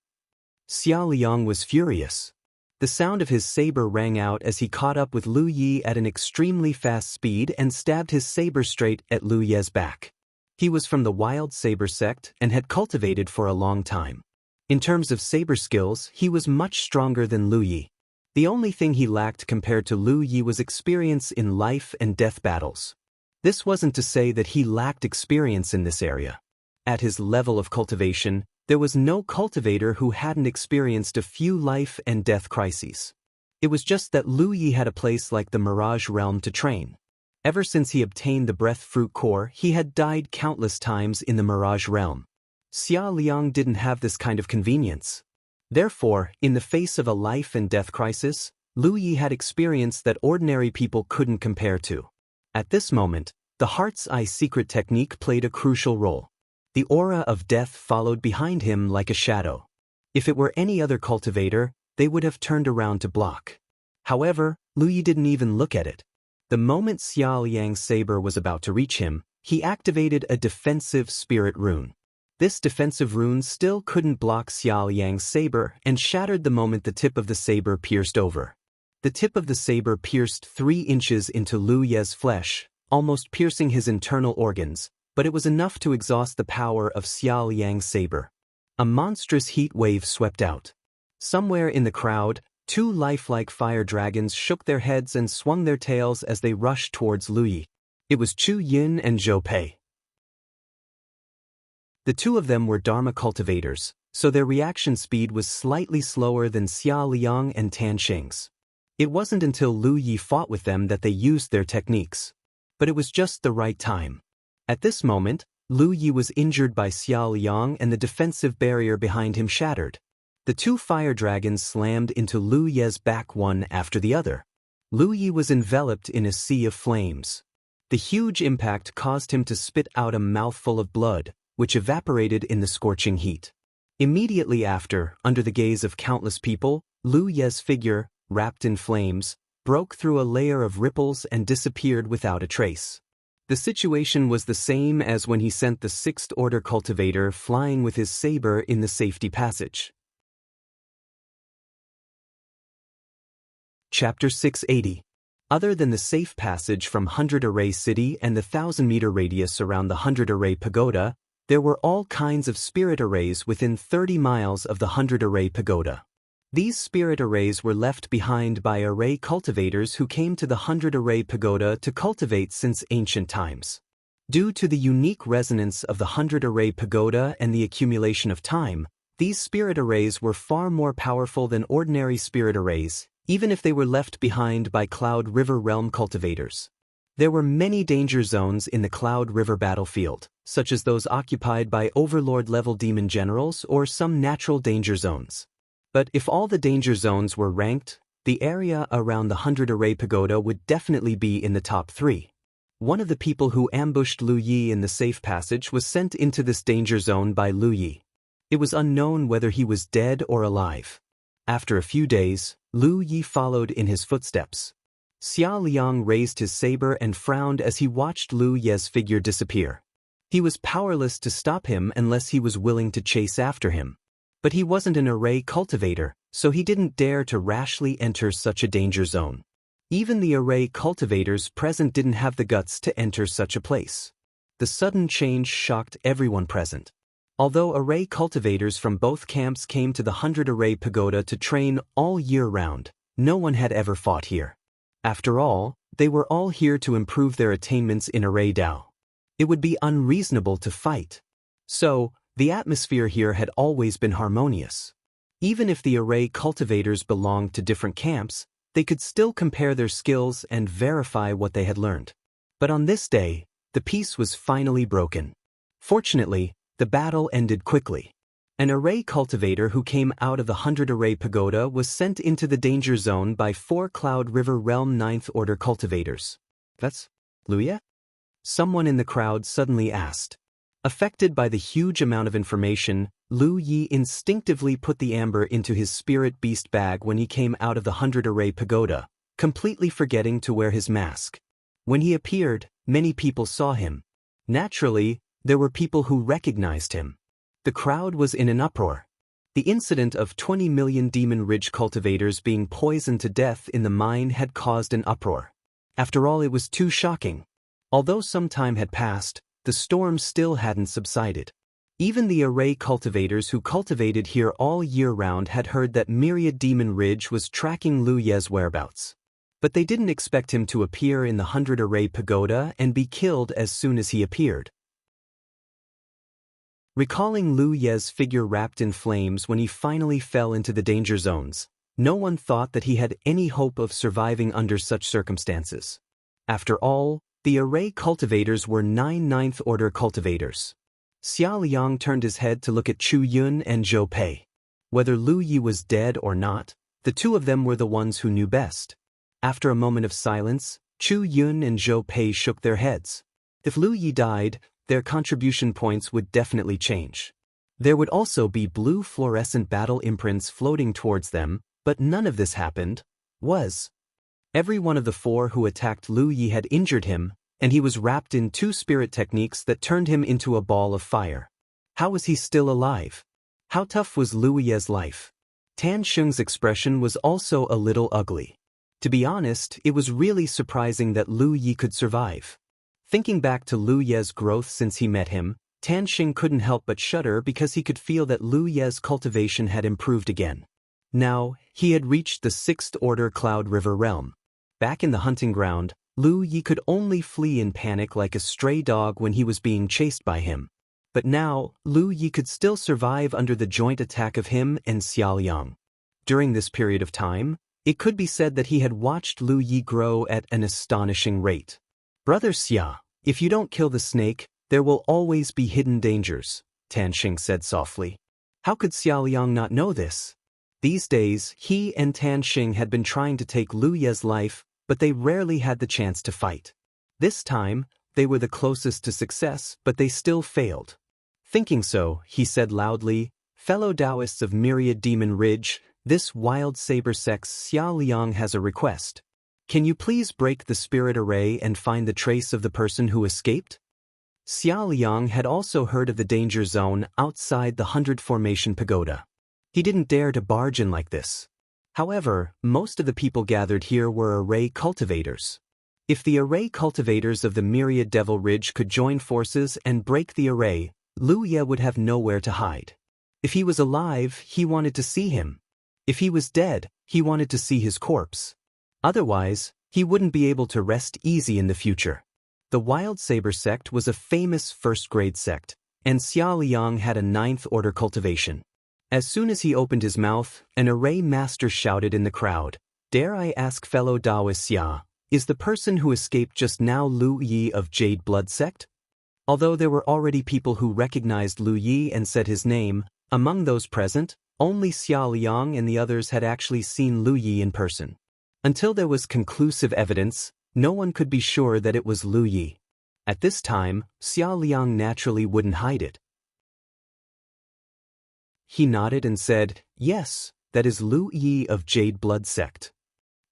Xia Liang was furious. The sound of his saber rang out as he caught up with Lu Yi at an extremely fast speed and stabbed his saber straight at Lu Ye's back. He was from the Wild Saber sect and had cultivated for a long time. In terms of saber skills, he was much stronger than Lu Yi. The only thing he lacked compared to Lu Yi was experience in life and death battles. This wasn't to say that he lacked experience in this area. At his level of cultivation, there was no cultivator who hadn't experienced a few life and death crises. It was just that Lu Yi had a place like the Mirage Realm to train. Ever since he obtained the Breath Fruit Core, he had died countless times in the Mirage Realm. Xia Liang didn't have this kind of convenience. Therefore, in the face of a life and death crisis, Lu Yi had experience that ordinary people couldn't compare to. At this moment, the Heart's Eye secret technique played a crucial role. The aura of death followed behind him like a shadow. If it were any other cultivator, they would have turned around to block. However, Lu Yi didn't even look at it. The moment Xia Liang's saber was about to reach him, he activated a defensive spirit rune. This defensive rune still couldn't block Xia Liang's saber and shattered the moment the tip of the saber pierced over. The tip of the saber pierced 3 inches into Lu Ye's flesh, almost piercing his internal organs, but it was enough to exhaust the power of Xia Liang's saber. A monstrous heat wave swept out. Somewhere in the crowd, 2 lifelike fire dragons shook their heads and swung their tails as they rushed towards Lu Yi. It was Chu Yin and Zhou Pei. The 2 of them were Dharma cultivators, so their reaction speed was slightly slower than Xia Liang and Tan Sheng's. It wasn't until Lu Yi fought with them that they used their techniques. But it was just the right time. At this moment, Lu Yi was injured by Xia Liang and the defensive barrier behind him shattered. The 2 fire dragons slammed into Lu Ye's back one after the other. Lu Yi was enveloped in a sea of flames. The huge impact caused him to spit out a mouthful of blood, which evaporated in the scorching heat. Immediately after, under the gaze of countless people, Lu Ye's figure, wrapped in flames, broke through a layer of ripples and disappeared without a trace. The situation was the same as when he sent the 6th Order cultivator flying with his saber in the safety passage. Chapter 680. Other than the safe passage from 100 Array City and the 1,000-meter radius around the 100 Array Pagoda, there were all kinds of spirit arrays within 30 miles of the 100 Array Pagoda. These spirit arrays were left behind by array cultivators who came to the 100 Array Pagoda to cultivate since ancient times. Due to the unique resonance of the 100 Array Pagoda and the accumulation of time, these spirit arrays were far more powerful than ordinary spirit arrays, even if they were left behind by Cloud River Realm cultivators. There were many danger zones in the Cloud River battlefield, such as those occupied by Overlord-level demon generals or some natural danger zones. But if all the danger zones were ranked, the area around the 100 Array Pagoda would definitely be in the top 3. One of the people who ambushed Lu Yi in the safe passage was sent into this danger zone by Lu Yi. It was unknown whether he was dead or alive. After a few days, Lu Yi followed in his footsteps. Xia Liang raised his saber and frowned as he watched Lu Ye's figure disappear. He was powerless to stop him unless he was willing to chase after him. But he wasn't an array cultivator, so he didn't dare to rashly enter such a danger zone. Even the array cultivators present didn't have the guts to enter such a place. The sudden change shocked everyone present. Although array cultivators from both camps came to the 100 Array Pagoda to train all year round, no one had ever fought here. After all, they were all here to improve their attainments in array Dao. It would be unreasonable to fight. So, the atmosphere here had always been harmonious. Even if the array cultivators belonged to different camps, they could still compare their skills and verify what they had learned. But on this day, the peace was finally broken. Fortunately, the battle ended quickly. An array cultivator who came out of the 100 Array Pagoda was sent into the danger zone by 4 Cloud River Realm 9th Order cultivators. That's Luya? Someone in the crowd suddenly asked. Affected by the huge amount of information, Lu Yi instinctively put the amber into his spirit beast bag when he came out of the 100 Array Pagoda, completely forgetting to wear his mask. When he appeared, many people saw him. Naturally, there were people who recognized him. The crowd was in an uproar. The incident of 20 million Demon Ridge cultivators being poisoned to death in the mine had caused an uproar. After all, it was too shocking. Although some time had passed, the storm still hadn't subsided. Even the array cultivators who cultivated here all year round had heard that Myriad Demon Ridge was tracking Lu Ye's whereabouts. But they didn't expect him to appear in the 100 Array Pagoda and be killed as soon as he appeared. Recalling Lu Ye's figure wrapped in flames when he finally fell into the danger zones, no one thought that he had any hope of surviving under such circumstances. After all, the array cultivators were 9 9th Order cultivators. Xia Liang turned his head to look at Chu Yun and Zhou Pei. Whether Lu Yi was dead or not, the two of them were the ones who knew best. After a moment of silence, Chu Yun and Zhou Pei shook their heads. If Lu Yi died, their contribution points would definitely change. There would also be blue fluorescent battle imprints floating towards them, but none of this happened. Every one of the 4 who attacked Lu Yi had injured him, and he was wrapped in 2 spirit techniques that turned him into a ball of fire. How was he still alive? How tough was Lu Yi's life? Tan Sheng's expression was also a little ugly. To be honest, it was really surprising that Lu Yi could survive. Thinking back to Lu Ye's growth since he met him, Tan Sheng couldn't help but shudder because he could feel that Lu Ye's cultivation had improved again. Now, he had reached the 6th Order Cloud River realm. Back in the hunting ground, Lu Yi could only flee in panic like a stray dog when he was being chased by him. But now, Lu Yi could still survive under the joint attack of him and Xia Liang. During this period of time, it could be said that he had watched Lu Yi grow at an astonishing rate. Brother Xia, if you don't kill the snake, there will always be hidden dangers, Tan Sheng said softly. How could Xia Liang not know this? These days, he and Tan Sheng had been trying to take Lu Ye's life, but they rarely had the chance to fight. This time, they were the closest to success, but they still failed. Thinking so, he said loudly, "Fellow Taoists of Myriad Demon Ridge, this wild saber sex Xia Liang has a request. Can you please break the spirit array and find the trace of the person who escaped?" Xia Liang had also heard of the danger zone outside the 100 Formation Pagoda. He didn't dare to barge in like this. However, most of the people gathered here were array cultivators. If the array cultivators of the Myriad Devil Ridge could join forces and break the array, Lu Ye would have nowhere to hide. If he was alive, he wanted to see him. If he was dead, he wanted to see his corpse. Otherwise, he wouldn't be able to rest easy in the future. The Wild Saber sect was a famous first-grade sect, and Xia Liang had a 9th Order cultivation. As soon as he opened his mouth, an array master shouted in the crowd, "Dare I ask fellow Taoist Xia, is the person who escaped just now Lu Yi of Jade Blood sect?" Although there were already people who recognized Lu Yi and said his name, among those present, only Xia Liang and the others had actually seen Lu Yi in person. Until there was conclusive evidence, no one could be sure that it was Lu Yi. At this time, Xia Liang naturally wouldn't hide it. He nodded and said, "Yes, that is Lu Yi of Jade Blood sect.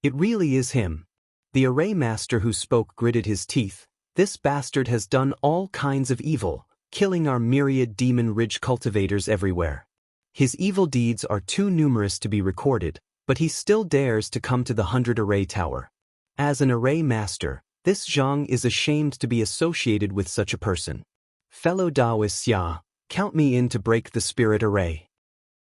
It really is him." The array master who spoke gritted his teeth. "This bastard has done all kinds of evil, killing our Myriad Demon Ridge cultivators everywhere. His evil deeds are too numerous to be recorded, but he still dares to come to the 100 Array Tower. As an array master, this Zhang is ashamed to be associated with such a person. Fellow Taoist Xia, count me in to break the spirit array."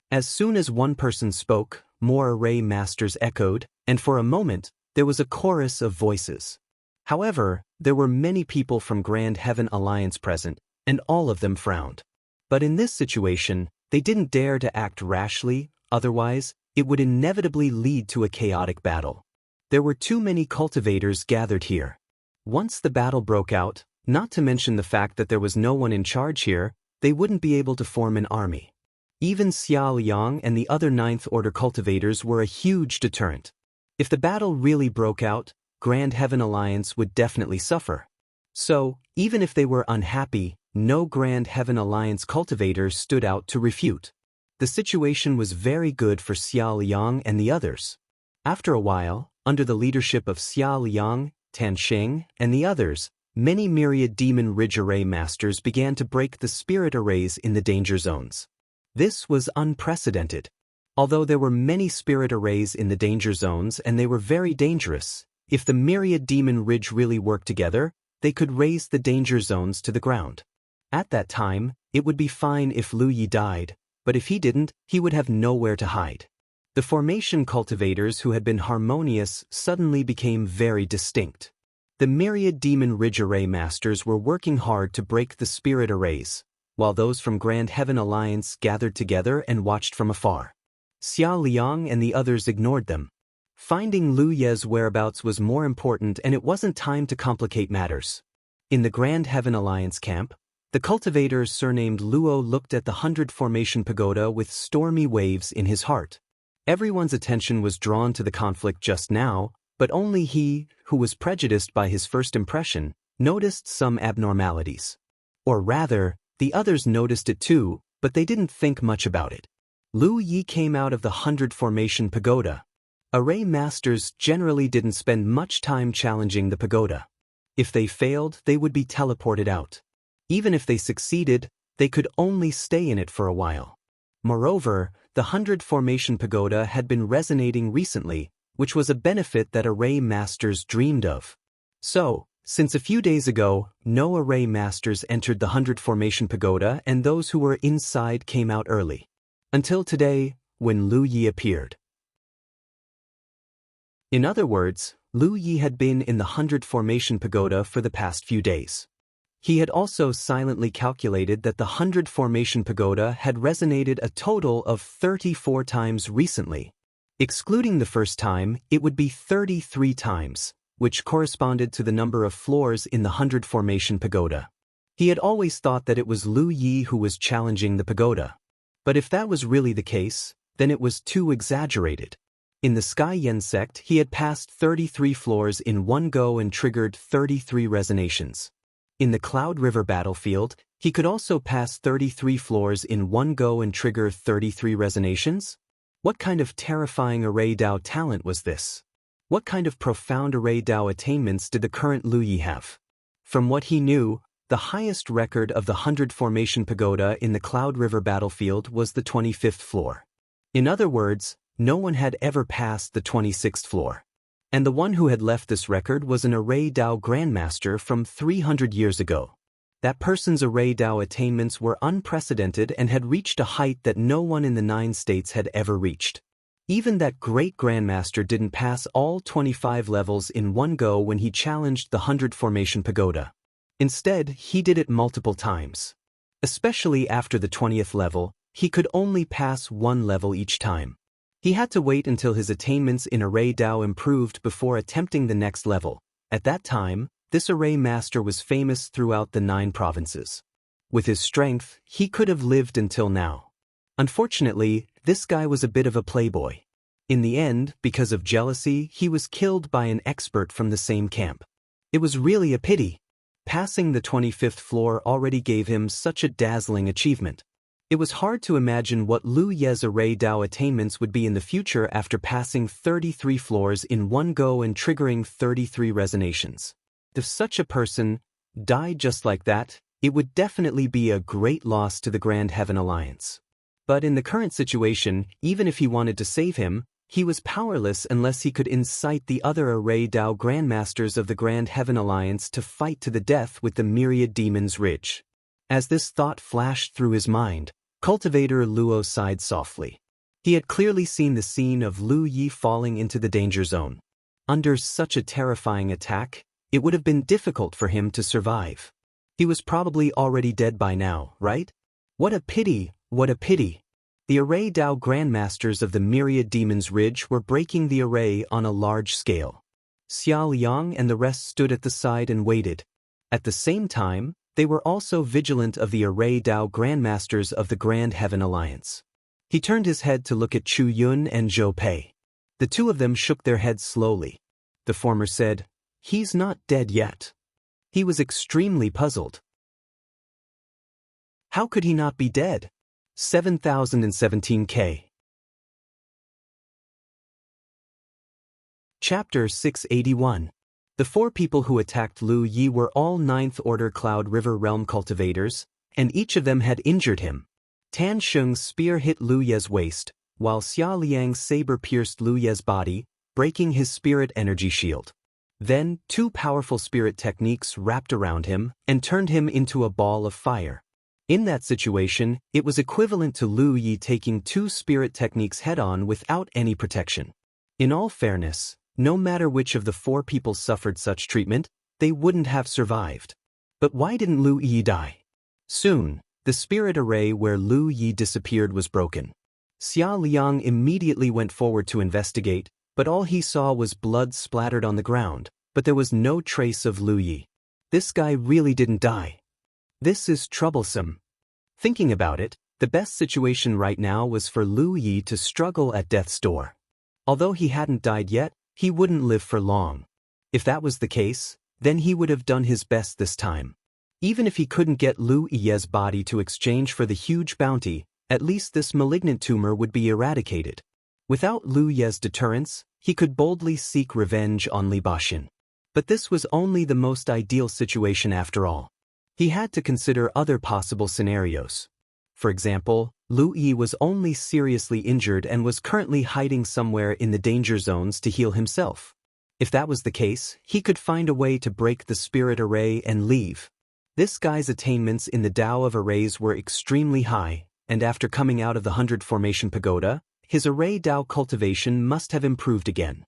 As soon as one person spoke, more array masters echoed, and for a moment, there was a chorus of voices. However, there were many people from Grand Heaven Alliance present, and all of them frowned. But in this situation, they didn't dare to act rashly, otherwise, it would inevitably lead to a chaotic battle. There were too many cultivators gathered here. Once the battle broke out, not to mention the fact that there was no one in charge here, they wouldn't be able to form an army. Even Xia Liang and the other Ninth Order cultivators were a huge deterrent. If the battle really broke out, Grand Heaven Alliance would definitely suffer. So, even if they were unhappy, no Grand Heaven Alliance cultivator stood out to refute. The situation was very good for Xia Liang and the others. After a while, under the leadership of Xia Liang, Tan Sheng, and the others, many myriad demon ridge array masters began to break the spirit arrays in the danger zones. This was unprecedented. Although there were many spirit arrays in the danger zones and they were very dangerous, if the myriad demon ridge really worked together, they could raise the danger zones to the ground. At that time, it would be fine if Lu Yi died, but if he didn't, he would have nowhere to hide. The formation cultivators who had been harmonious suddenly became very distinct. The myriad demon ridge array masters were working hard to break the spirit arrays, while those from Grand Heaven Alliance gathered together and watched from afar. Xia Liang and the others ignored them. Finding Lu Ye's whereabouts was more important, and it wasn't time to complicate matters. In the Grand Heaven Alliance camp, the cultivator surnamed Luo looked at the 100 Formation Pagoda with stormy waves in his heart. Everyone's attention was drawn to the conflict just now, but only he, who was prejudiced by his first impression, noticed some abnormalities. Or rather, the others noticed it too, but they didn't think much about it. Lu Yi came out of the 100 Formation Pagoda. Array masters generally didn't spend much time challenging the pagoda. If they failed, they would be teleported out. Even if they succeeded, they could only stay in it for a while. Moreover, the 100 Formation Pagoda had been resonating recently, which was a benefit that array masters dreamed of. So, since a few days ago, no array masters entered the 100 Formation Pagoda and those who were inside came out early. Until today, when Lu Yi appeared. In other words, Lu Yi had been in the 100 Formation Pagoda for the past few days. He had also silently calculated that the 100 Formation Pagoda had resonated a total of 34 times recently. Excluding the first time, it would be 33 times, which corresponded to the number of floors in the 100 Formation Pagoda. He had always thought that it was Lu Yi who was challenging the pagoda. But if that was really the case, then it was too exaggerated. In the Sky Yen sect, he had passed 33 floors in one go and triggered 33 resonations. In the Cloud River battlefield, he could also pass 33 floors in one go and trigger 33 resonations? What kind of terrifying array Dao talent was this? What kind of profound array Dao attainments did the current Lu Yi have? From what he knew, the highest record of the 100 Formation Pagoda in the Cloud River battlefield was the 25th floor. In other words, no one had ever passed the 26th floor. And the one who had left this record was an Array Dao Grandmaster from 300 years ago. That person's Array Dao attainments were unprecedented and had reached a height that no one in the 9 states had ever reached. Even that great Grandmaster didn't pass all 25 levels in one go when he challenged the 100 Formation Pagoda. Instead, he did it multiple times. Especially after the 20th level, he could only pass one level each time. He had to wait until his attainments in Array Dao improved before attempting the next level. At that time, this Array Master was famous throughout the 9 provinces. With his strength, he could have lived until now. Unfortunately, this guy was a bit of a playboy. In the end, because of jealousy, he was killed by an expert from the same camp. It was really a pity. Passing the 25th floor already gave him such a dazzling achievement. It was hard to imagine what Lu Ye's Array Dao attainments would be in the future after passing 33 floors in one go and triggering 33 resonations. If such a person died just like that, it would definitely be a great loss to the Grand Heaven Alliance. But in the current situation, even if he wanted to save him, he was powerless unless he could incite the other Array Dao Grandmasters of the Grand Heaven Alliance to fight to the death with the Myriad Demons Ridge. As this thought flashed through his mind, Cultivator Luo sighed softly. He had clearly seen the scene of Lu Yi falling into the danger zone. Under such a terrifying attack, it would have been difficult for him to survive. He was probably already dead by now, right? What a pity, what a pity. The array Dao grandmasters of the Myriad Demons Ridge were breaking the array on a large scale. Xia Liang and the rest stood at the side and waited. At the same time, they were also vigilant of the array Dao grandmasters of the Grand Heaven Alliance. He turned his head to look at Chu Yun and Zhou Pei. The two of them shook their heads slowly. The former said, "He's not dead yet." He was extremely puzzled. How could he not be dead? 7017K. Chapter 681. The four people who attacked Lu Yi were all 9th Order Cloud River Realm cultivators, and each of them had injured him. Tan Sheng's spear hit Lu Ye's waist, while Xia Liang's saber pierced Lu Ye's body, breaking his spirit energy shield. Then, two powerful spirit techniques wrapped around him and turned him into a ball of fire. In that situation, it was equivalent to Lu Yi taking two spirit techniques head-on without any protection. In all fairness, no matter which of the four people suffered such treatment, they wouldn't have survived. But why didn't Lu Yi die? Soon, the spirit array where Lu Yi disappeared was broken. Xia Liang immediately went forward to investigate, but all he saw was blood splattered on the ground, but there was no trace of Lu Yi. This guy really didn't die. This is troublesome. Thinking about it, the best situation right now was for Lu Yi to struggle at death's door. Although he hadn't died yet, he wouldn't live for long. If that was the case, then he would have done his best this time. Even if he couldn't get Lu Yi's body to exchange for the huge bounty, at least this malignant tumor would be eradicated. Without Lu Yi's deterrence, he could boldly seek revenge on Li Baxin. But this was only the most ideal situation after all. He had to consider other possible scenarios. For example, Lu Yi was only seriously injured and was currently hiding somewhere in the danger zones to heal himself. If that was the case, he could find a way to break the spirit array and leave. This guy's attainments in the Tao of arrays were extremely high, and after coming out of the 100 Formation Pagoda, his array Tao cultivation must have improved again.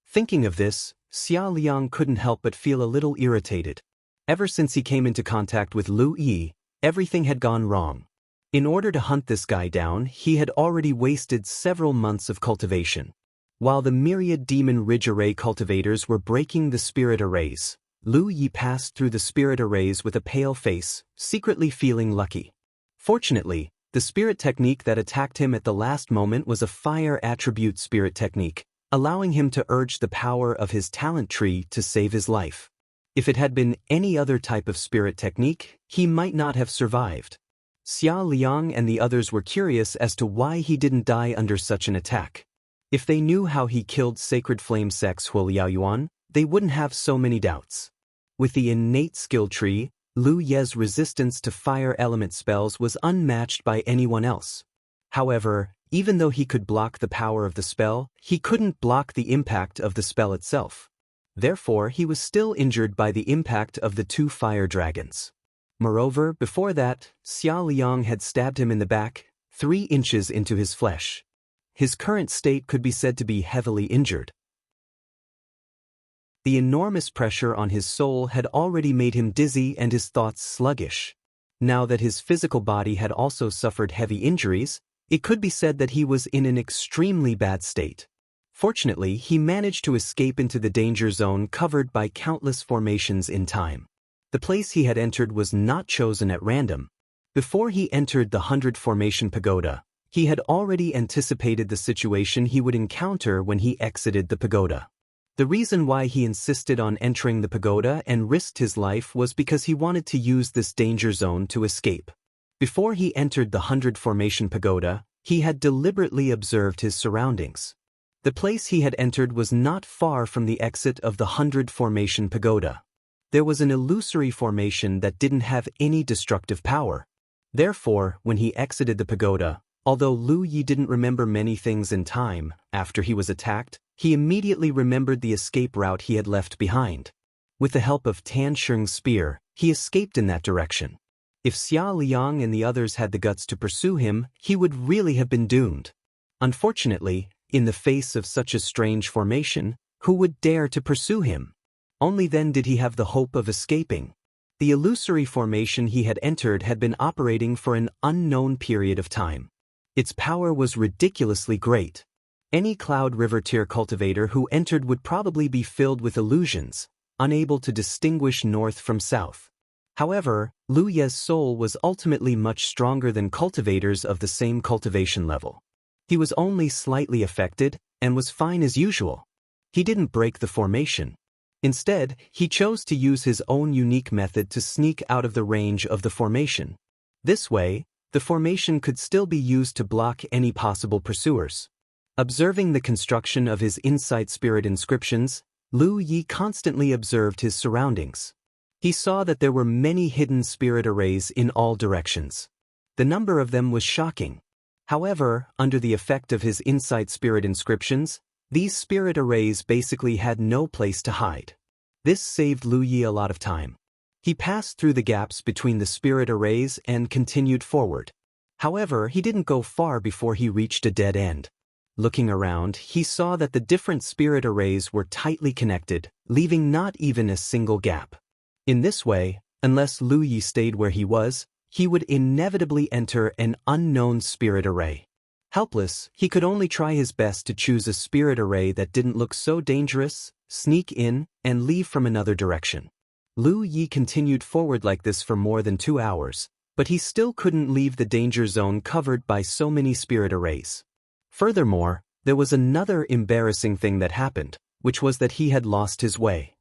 Thinking of this, Xia Liang couldn't help but feel a little irritated. Ever since he came into contact with Lu Yi, everything had gone wrong. In order to hunt this guy down, he had already wasted several months of cultivation. While the Myriad Demon Ridge Array cultivators were breaking the spirit arrays, Lu Yi passed through the spirit arrays with a pale face, secretly feeling lucky. Fortunately, the spirit technique that attacked him at the last moment was a fire attribute spirit technique, allowing him to urge the power of his talent tree to save his life. If it had been any other type of spirit technique, he might not have survived. Xia Liang and the others were curious as to why he didn't die under such an attack. If they knew how he killed Sacred Flame Sex Hu Liaoyuan, they wouldn't have so many doubts. With the innate skill tree, Lu Ye's resistance to fire element spells was unmatched by anyone else. However, even though he could block the power of the spell, he couldn't block the impact of the spell itself. Therefore, he was still injured by the impact of the two fire dragons. Moreover, before that, Xia Liang had stabbed him in the back, 3 inches into his flesh. His current state could be said to be heavily injured. The enormous pressure on his soul had already made him dizzy and his thoughts sluggish. Now that his physical body had also suffered heavy injuries, it could be said that he was in an extremely bad state. Fortunately, he managed to escape into the danger zone covered by countless formations in time. The place he had entered was not chosen at random. Before he entered the 100 Formation Pagoda, he had already anticipated the situation he would encounter when he exited the pagoda. The reason why he insisted on entering the pagoda and risked his life was because he wanted to use this danger zone to escape. Before he entered the 100 Formation Pagoda, he had deliberately observed his surroundings. The place he had entered was not far from the exit of the 100 Formation Pagoda. There was an illusory formation that didn't have any destructive power. Therefore, when he exited the pagoda, although Lu Yi didn't remember many things in time, after he was attacked, he immediately remembered the escape route he had left behind. With the help of Tan Sheng's spear, he escaped in that direction. If Xia Liang and the others had the guts to pursue him, he would really have been doomed. Unfortunately, in the face of such a strange formation, who would dare to pursue him? Only then did he have the hope of escaping. The illusory formation he had entered had been operating for an unknown period of time. Its power was ridiculously great. Any Cloud River tier cultivator who entered would probably be filled with illusions, unable to distinguish north from south. However, Lu Ye's soul was ultimately much stronger than cultivators of the same cultivation level. He was only slightly affected, and was fine as usual. He didn't break the formation. Instead, he chose to use his own unique method to sneak out of the range of the formation. This way, the formation could still be used to block any possible pursuers. Observing the construction of his insight spirit inscriptions, Lu Yi constantly observed his surroundings. He saw that there were many hidden spirit arrays in all directions. The number of them was shocking. However, under the effect of his insight spirit inscriptions, these spirit arrays basically had no place to hide. This saved Lu Yi a lot of time. He passed through the gaps between the spirit arrays and continued forward. However, he didn't go far before he reached a dead end. Looking around, he saw that the different spirit arrays were tightly connected, leaving not even a single gap. In this way, unless Lu Yi stayed where he was, he would inevitably enter an unknown spirit array. Helpless, he could only try his best to choose a spirit array that didn't look so dangerous, sneak in, and leave from another direction. Lu Yi continued forward like this for more than 2 hours, but he still couldn't leave the danger zone covered by so many spirit arrays. Furthermore, there was another embarrassing thing that happened, which was that he had lost his way.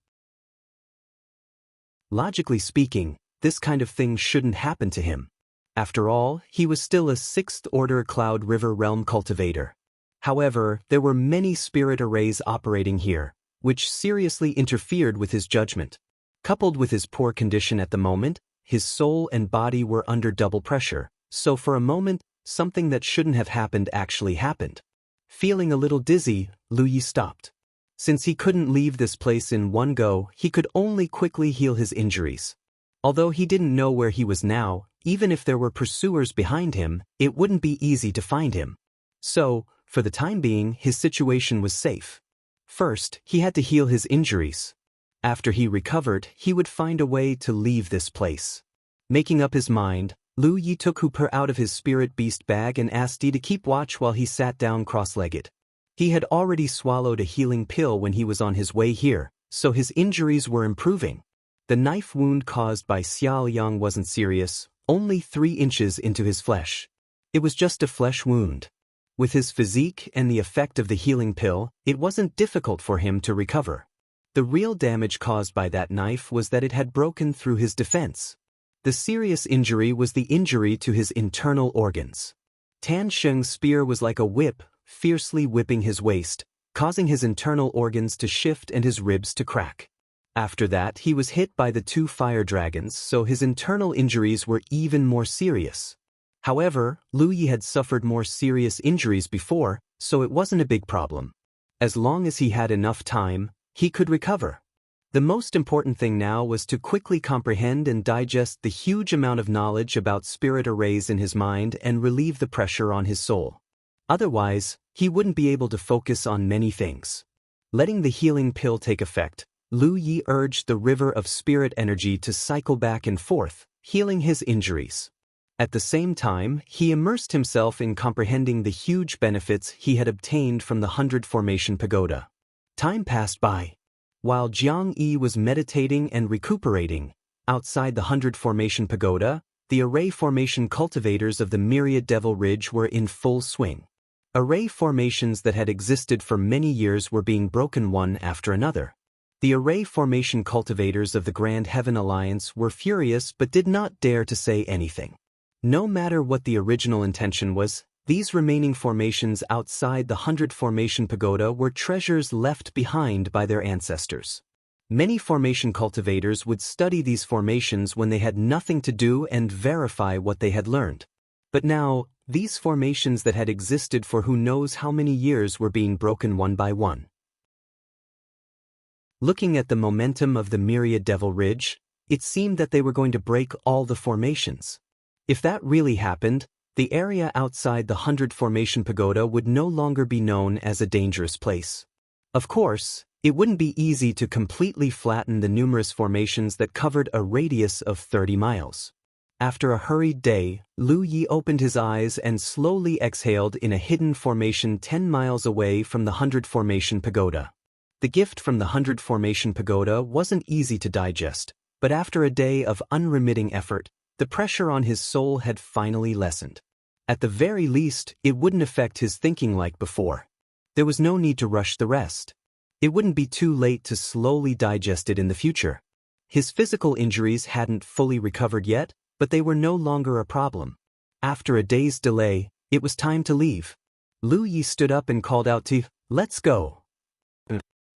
Logically speaking, this kind of thing shouldn't happen to him. After all, he was still a 6th-order Cloud River Realm cultivator. However, there were many spirit arrays operating here, which seriously interfered with his judgment. Coupled with his poor condition at the moment, his soul and body were under double pressure, so for a moment, something that shouldn't have happened actually happened. Feeling a little dizzy, Lu Yi stopped. Since he couldn't leave this place in one go, he could only quickly heal his injuries. Although he didn't know where he was now, even if there were pursuers behind him, it wouldn't be easy to find him. So, for the time being, his situation was safe. First, he had to heal his injuries. After he recovered, he would find a way to leave this place. Making up his mind, Lu Yi took Hooper out of his spirit beast bag and asked Dee to keep watch while he sat down cross-legged. He had already swallowed a healing pill when he was on his way here, so his injuries were improving. The knife wound caused by Xiao Yang wasn't serious, only 3 inches into his flesh. It was just a flesh wound. With his physique and the effect of the healing pill, it wasn't difficult for him to recover. The real damage caused by that knife was that it had broken through his defense. The serious injury was the injury to his internal organs. Tan Sheng's spear was like a whip, fiercely whipping his waist, causing his internal organs to shift and his ribs to crack. After that, he was hit by the 2 fire dragons, so his internal injuries were even more serious. However, Lu Yi had suffered more serious injuries before, so it wasn't a big problem. As long as he had enough time, he could recover. The most important thing now was to quickly comprehend and digest the huge amount of knowledge about spirit arrays in his mind and relieve the pressure on his soul. Otherwise, he wouldn't be able to focus on many things. Letting the healing pill take effect, Lu Yi urged the river of spirit energy to cycle back and forth, healing his injuries. At the same time, he immersed himself in comprehending the huge benefits he had obtained from the 100 Formation Pagoda. Time passed by. While Jianghu was meditating and recuperating, outside the 100 Formation Pagoda, the array formation cultivators of the Myriad Devil Ridge were in full swing. Array formations that had existed for many years were being broken one after another. The array formation cultivators of the Grand Heaven Alliance were furious but did not dare to say anything. No matter what the original intention was, these remaining formations outside the 100 Formation Pagoda were treasures left behind by their ancestors. Many formation cultivators would study these formations when they had nothing to do and verify what they had learned. But now, these formations that had existed for who knows how many years were being broken one by one. Looking at the momentum of the Myriad Devil Ridge, it seemed that they were going to break all the formations. If that really happened, the area outside the 100 Formation Pagoda would no longer be known as a dangerous place. Of course, It wouldn't be easy to completely flatten the numerous formations that covered a radius of 30 miles. After a hurried day, Lu Yi opened his eyes and slowly exhaled in a hidden formation 10 miles away from the 100 Formation Pagoda. The gift from the 100 Formation Pagoda wasn't easy to digest, but after a day of unremitting effort, the pressure on his soul had finally lessened. At the very least, it wouldn't affect his thinking like before. There was no need to rush the rest. It wouldn't be too late to slowly digest it in the future. His physical injuries hadn't fully recovered yet, but they were no longer a problem. After a day's delay, it was time to leave. Lu Yi stood up and called out to, "Let's go."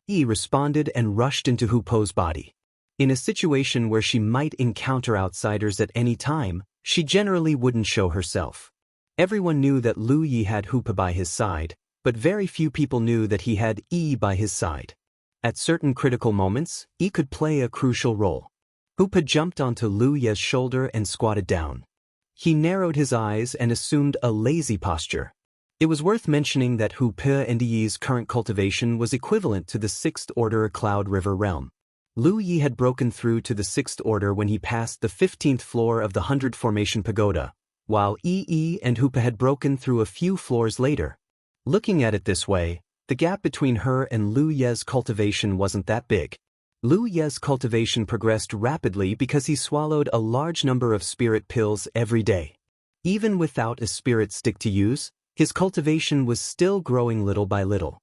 Yi responded and rushed into Hu Po's body. In a situation where she might encounter outsiders at any time, she generally wouldn't show herself. Everyone knew that Lu Yi had Hu Po by his side, but very few people knew that he had Yi by his side. At certain critical moments, Yi could play a crucial role. Hu Po jumped onto Lu Yi's shoulder and squatted down. He narrowed his eyes and assumed a lazy posture. It was worth mentioning that Hu Po and Yi's current cultivation was equivalent to the 6th Order Cloud River realm. Lu Yi had broken through to the 6th Order when he passed the 15th floor of the 100 Formation Pagoda, while Yi and Hu Po had broken through a few floors later. Looking at it this way, the gap between her and Lu Yi's cultivation wasn't that big. Lu Yi's cultivation progressed rapidly because he swallowed a large number of spirit pills every day. Even without a spirit stick to use, his cultivation was still growing little by little.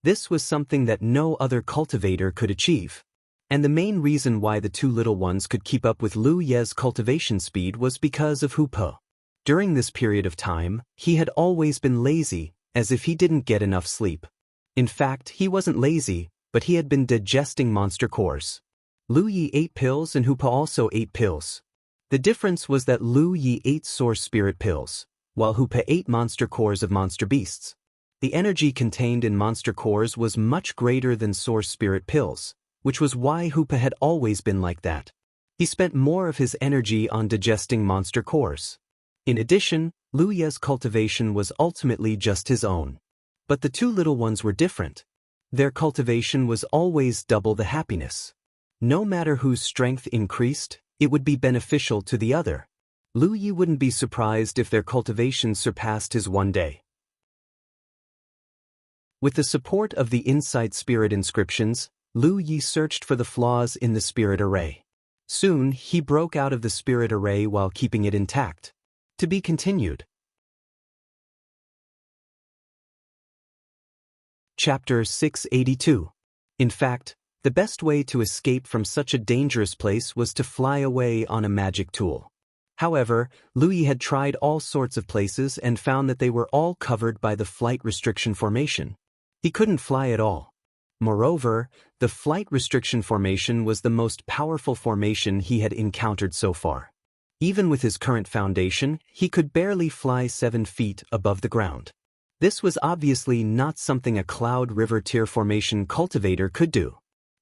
This was something that no other cultivator could achieve. And the main reason why the two little ones could keep up with Lu Yi's cultivation speed was because of Hu Po. During this period of time, he had always been lazy, as if he didn't get enough sleep. In fact, he wasn't lazy, but he had been digesting monster cores. Lu Yi ate pills and Hu Po also ate pills. The difference was that Lu Yi ate source spirit pills, while Hu Po ate monster cores of monster beasts. The energy contained in monster cores was much greater than source spirit pills, which was why Hu Po had always been like that. He spent more of his energy on digesting monster cores. In addition, Lu Yi's cultivation was ultimately just his own. But the two little ones were different. Their cultivation was always double the happiness. No matter whose strength increased, it would be beneficial to the other. Lu Yi wouldn't be surprised if their cultivation surpassed his one day. With the support of the Insight Spirit inscriptions, Lu Yi searched for the flaws in the spirit array. Soon, he broke out of the spirit array while keeping it intact. To be continued. Chapter 682. In fact, the best way to escape from such a dangerous place was to fly away on a magic tool. However, Lu Yi had tried all sorts of places and found that they were all covered by the flight restriction formation. He couldn't fly at all. Moreover, the flight restriction formation was the most powerful formation he had encountered so far. Even with his current foundation, he could barely fly 7 feet above the ground. This was obviously not something a Cloud River tier formation cultivator could do.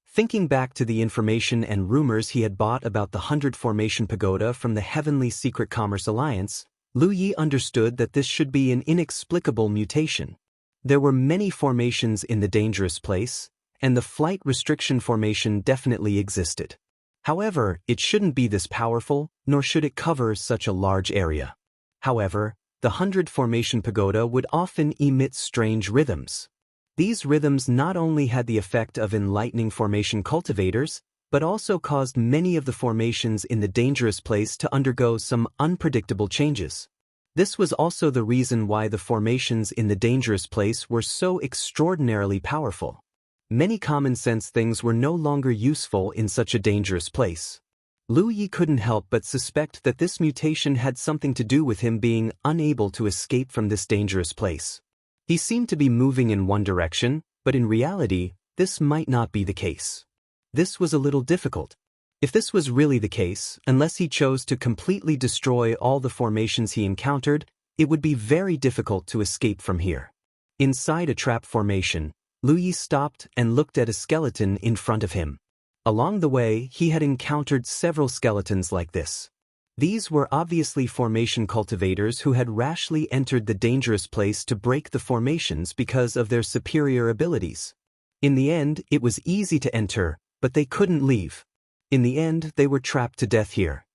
Thinking back to the information and rumors he had bought about the 100 Formation Pagoda from the Heavenly Secret Commerce Alliance, Lu Yi understood that this should be an inexplicable mutation. There were many formations in the dangerous place, and the flight restriction formation definitely existed. However, it shouldn't be this powerful, nor should it cover such a large area. However, the 100 Formation Pagoda would often emit strange rhythms. These rhythms not only had the effect of enlightening formation cultivators, but also caused many of the formations in the dangerous place to undergo some unpredictable changes. This was also the reason why the formations in the dangerous place were so extraordinarily powerful. Many common-sense things were no longer useful in such a dangerous place. Lu Yi couldn't help but suspect that this mutation had something to do with him being unable to escape from this dangerous place. He seemed to be moving in one direction, but in reality, this might not be the case. This was a little difficult. If this was really the case, unless he chose to completely destroy all the formations he encountered, it would be very difficult to escape from here. Inside a trap formation, Lu Yi stopped and looked at a skeleton in front of him. Along the way, he had encountered several skeletons like this. These were obviously formation cultivators who had rashly entered the dangerous place to break the formations because of their superior abilities. In the end, it was easy to enter, but they couldn't leave. In the end, they were trapped to death here.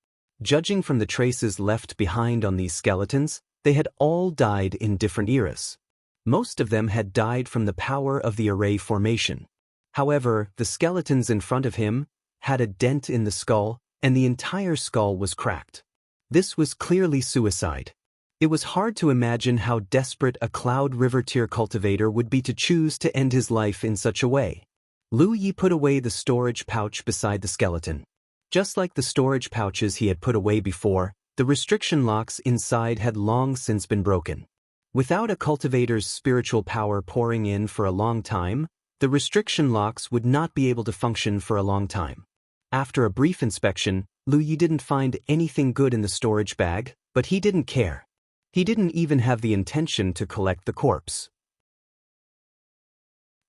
Judging from the traces left behind on these skeletons, they had all died in different eras. Most of them had died from the power of the array formation. However, the skeletons in front of him had a dent in the skull, and the entire skull was cracked. This was clearly suicide. It was hard to imagine how desperate a Cloud River tier cultivator would be to choose to end his life in such a way. Lu Yi put away the storage pouch beside the skeleton. Just like the storage pouches he had put away before, the restriction locks inside had long since been broken. Without a cultivator's spiritual power pouring in for a long time, the restriction locks would not be able to function for a long time. After a brief inspection, Lu Yi didn't find anything good in the storage bag, but he didn't care. He didn't even have the intention to collect the corpse.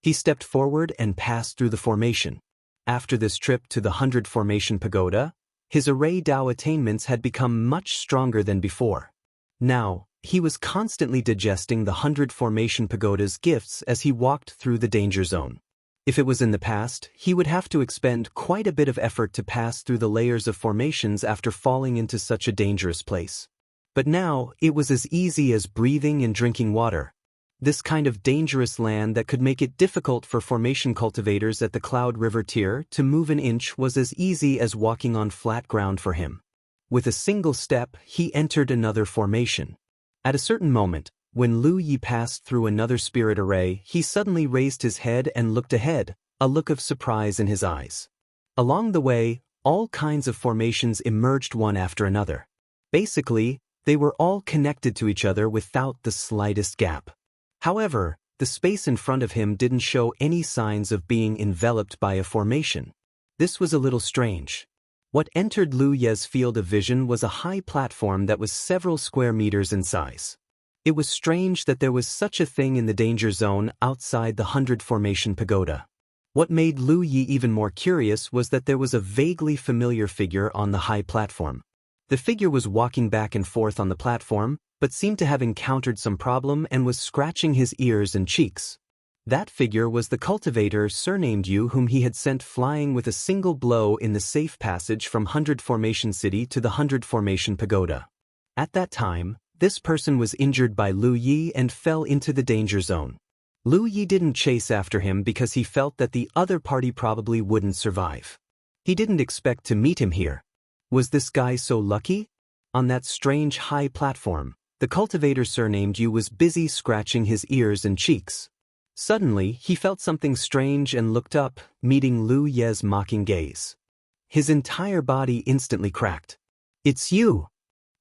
He stepped forward and passed through the formation. After this trip to the 100 Formation Pagoda, his array Dao attainments had become much stronger than before. Now, he was constantly digesting the 100 Formation Pagoda's gifts as he walked through the danger zone. If it was in the past, he would have to expend quite a bit of effort to pass through the layers of formations after falling into such a dangerous place. But now, it was as easy as breathing and drinking water. This kind of dangerous land that could make it difficult for formation cultivators at the Cloud River tier to move an inch was as easy as walking on flat ground for him. With a single step, he entered another formation. At a certain moment, when Lu Yi passed through another spirit array, he suddenly raised his head and looked ahead, a look of surprise in his eyes. Along the way, all kinds of formations emerged one after another. Basically, they were all connected to each other without the slightest gap. However, the space in front of him didn't show any signs of being enveloped by a formation. This was a little strange. What entered Lu Ye's field of vision was a high platform that was several square meters in size. It was strange that there was such a thing in the danger zone outside the 100 Formation Pagoda. What made Lu Yi even more curious was that there was a vaguely familiar figure on the high platform. The figure was walking back and forth on the platform, but seemed to have encountered some problem and was scratching his ears and cheeks. That figure was the cultivator surnamed Yu, whom he had sent flying with a single blow in the safe passage from 100 Formation City to the 100 Formation Pagoda. At that time, this person was injured by Lu Yi and fell into the danger zone. Lu Yi didn't chase after him because he felt that the other party probably wouldn't survive. He didn't expect to meet him here. Was this guy so lucky? On that strange high platform, the cultivator surnamed Yu was busy scratching his ears and cheeks. Suddenly, he felt something strange and looked up, meeting Lu Ye's mocking gaze. His entire body instantly cracked. "It's you!"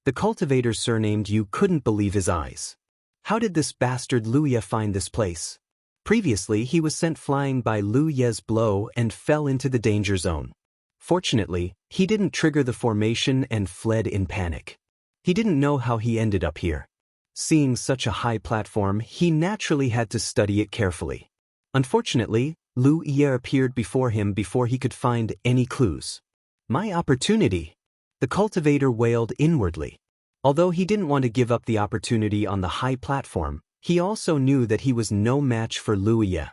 The cultivator surnamed Yu couldn't believe his eyes. How did this bastard Lu Ye find this place? Previously, he was sent flying by Lu Ye's blow and fell into the danger zone. Fortunately, he didn't trigger the formation and fled in panic. He didn't know how he ended up here. Seeing such a high platform, he naturally had to study it carefully. Unfortunately, Lu Ye appeared before him before he could find any clues. "My opportunity!" The cultivator wailed inwardly. Although he didn't want to give up the opportunity on the high platform, he also knew that he was no match for Lu Ye.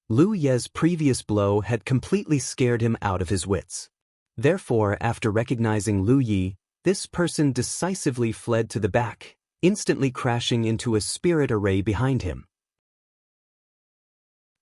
Lu Ye's previous blow had completely scared him out of his wits. Therefore, after recognizing Lu Yi, this person decisively fled to the back, instantly crashing into a spirit array behind him.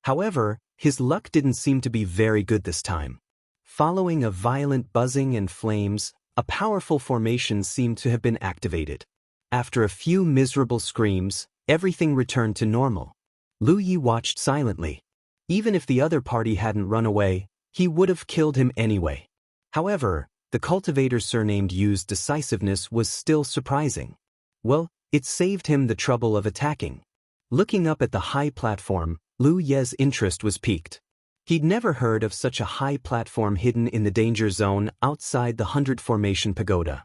However, his luck didn't seem to be very good this time. Following a violent buzzing and flames, a powerful formation seemed to have been activated. After a few miserable screams, everything returned to normal. Lu Yi watched silently. Even if the other party hadn't run away, he would have killed him anyway. However, the cultivator surnamed Yu's decisiveness was still surprising. Well, it saved him the trouble of attacking. Looking up at the high platform, Lu Ye's interest was piqued. He'd never heard of such a high platform hidden in the danger zone outside the 100 Formation Pagoda.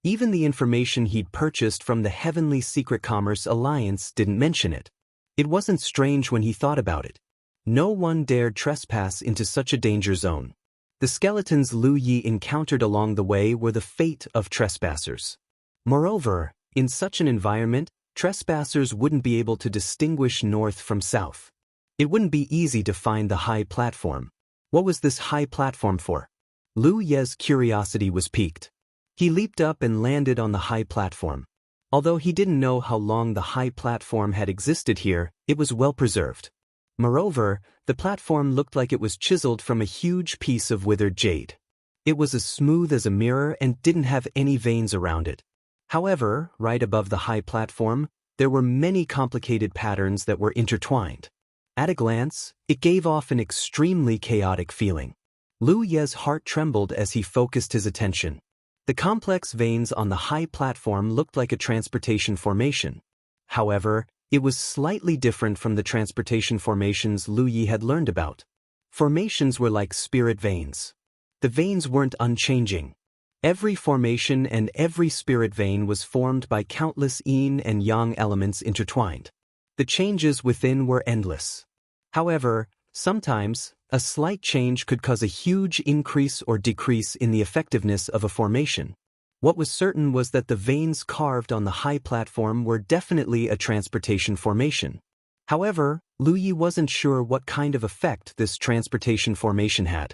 Even the information he'd purchased from the Heavenly Secret Commerce Alliance didn't mention it. It wasn't strange when he thought about it. No one dared trespass into such a danger zone. The skeletons Lu Yi encountered along the way were the fate of trespassers. Moreover, in such an environment, trespassers wouldn't be able to distinguish north from south. It wouldn't be easy to find the high platform. What was this high platform for? Lu Ye's curiosity was piqued. He leaped up and landed on the high platform. Although he didn't know how long the high platform had existed here, it was well preserved. Moreover, the platform looked like it was chiseled from a huge piece of withered jade. It was as smooth as a mirror and didn't have any veins around it. However, right above the high platform, there were many complicated patterns that were intertwined. At a glance, it gave off an extremely chaotic feeling. Lu Ye's heart trembled as he focused his attention. The complex veins on the high platform looked like a transportation formation. However, it was slightly different from the transportation formations Lu Ye had learned about. Formations were like spirit veins. The veins weren't unchanging. Every formation and every spirit vein was formed by countless yin and yang elements intertwined. The changes within were endless. However, sometimes, a slight change could cause a huge increase or decrease in the effectiveness of a formation. What was certain was that the veins carved on the high platform were definitely a transportation formation. However, Lu Ye wasn't sure what kind of effect this transportation formation had.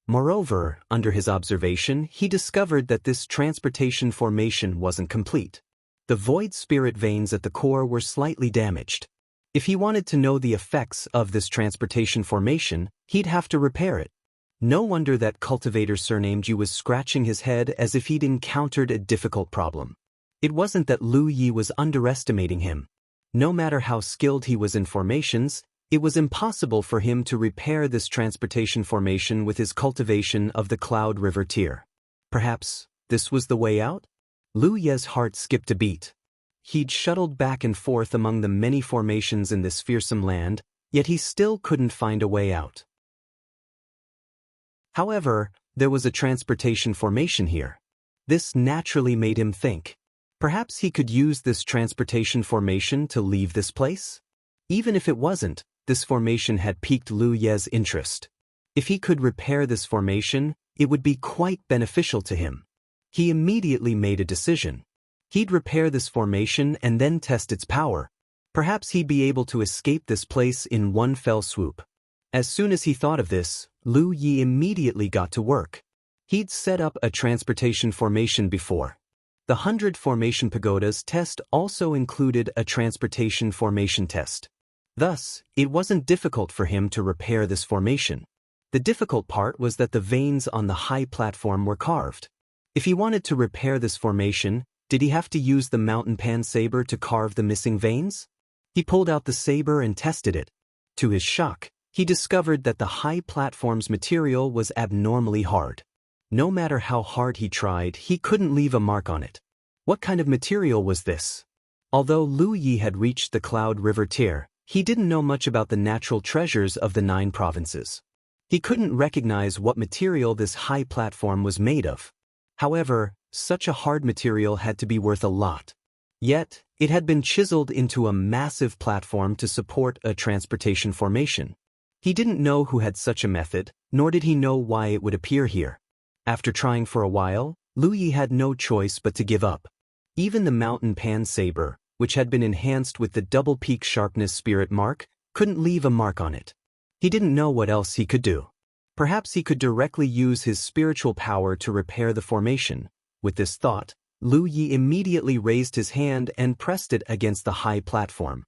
Moreover, under his observation, he discovered that this transportation formation wasn't complete. The void spirit veins at the core were slightly damaged. If he wanted to know the effects of this transportation formation, he'd have to repair it. No wonder that cultivator surnamed Yu was scratching his head as if he'd encountered a difficult problem. It wasn't that Lu Ye was underestimating him. No matter how skilled he was in formations, it was impossible for him to repair this transportation formation with his cultivation of the Cloud River tier. Perhaps this was the way out? Lu Ye's heart skipped a beat. He'd shuttled back and forth among the many formations in this fearsome land, yet he still couldn't find a way out. However, there was a transportation formation here. This naturally made him think. Perhaps he could use this transportation formation to leave this place? Even if it wasn't, this formation had piqued Lu Ye's interest. If he could repair this formation, it would be quite beneficial to him. He immediately made a decision. He'd repair this formation and then test its power. Perhaps he'd be able to escape this place in one fell swoop. As soon as he thought of this, Lu Ye immediately got to work. He'd set up a transportation formation before. The 100 Formation Pagodas test also included a transportation formation test. Thus, it wasn't difficult for him to repair this formation. The difficult part was that the veins on the high platform were carved. If he wanted to repair this formation, did he have to use the mountain pan saber to carve the missing veins? He pulled out the saber and tested it. To his shock, he discovered that the high platform's material was abnormally hard. No matter how hard he tried, he couldn't leave a mark on it. What kind of material was this? Although Lu Ye had reached the Cloud River tier, he didn't know much about the natural treasures of the 9 provinces. He couldn't recognize what material this high platform was made of. However, such a hard material had to be worth a lot. Yet, it had been chiseled into a massive platform to support a transportation formation. He didn't know who had such a method, nor did he know why it would appear here. After trying for a while, Lu Ye had no choice but to give up. Even the mountain pan saber, which had been enhanced with the double peak sharpness spirit mark, couldn't leave a mark on it. He didn't know what else he could do. Perhaps he could directly use his spiritual power to repair the formation. With this thought, Lu Ye immediately raised his hand and pressed it against the high platform.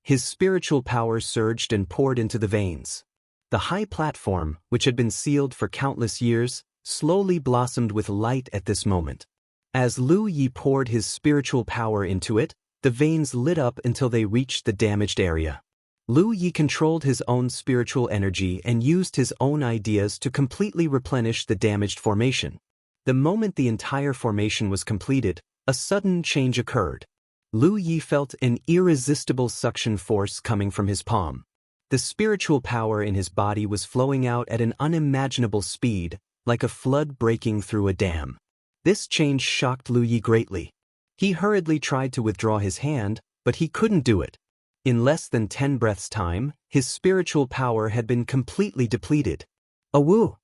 His spiritual power surged and poured into the veins. The high platform, which had been sealed for countless years, slowly blossomed with light at this moment. As Lu Ye poured his spiritual power into it, the veins lit up until they reached the damaged area. Lu Ye controlled his own spiritual energy and used his own ideas to completely replenish the damaged formation. The moment the entire formation was completed, a sudden change occurred. Lu Ye felt an irresistible suction force coming from his palm. The spiritual power in his body was flowing out at an unimaginable speed, like a flood breaking through a dam. This change shocked Lu Ye greatly. He hurriedly tried to withdraw his hand, but he couldn't do it. In less than 10 breaths' time, his spiritual power had been completely depleted. Awu!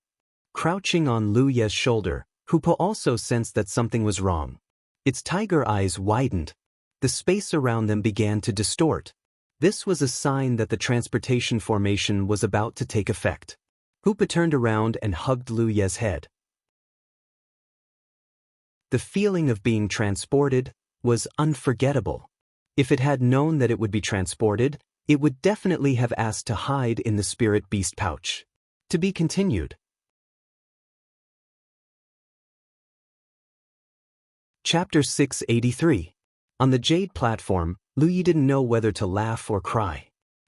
Crouching on Lu Ye's shoulder, Hupo also sensed that something was wrong. Its tiger eyes widened. The space around them began to distort. This was a sign that the transportation formation was about to take effect. Hoopa turned around and hugged Lu Ye's head. The feeling of being transported was unforgettable. If it had known that it would be transported, it would definitely have asked to hide in the spirit beast pouch. To be continued. Chapter 683. On the jade platform, Lu Yi didn't know whether to laugh or cry.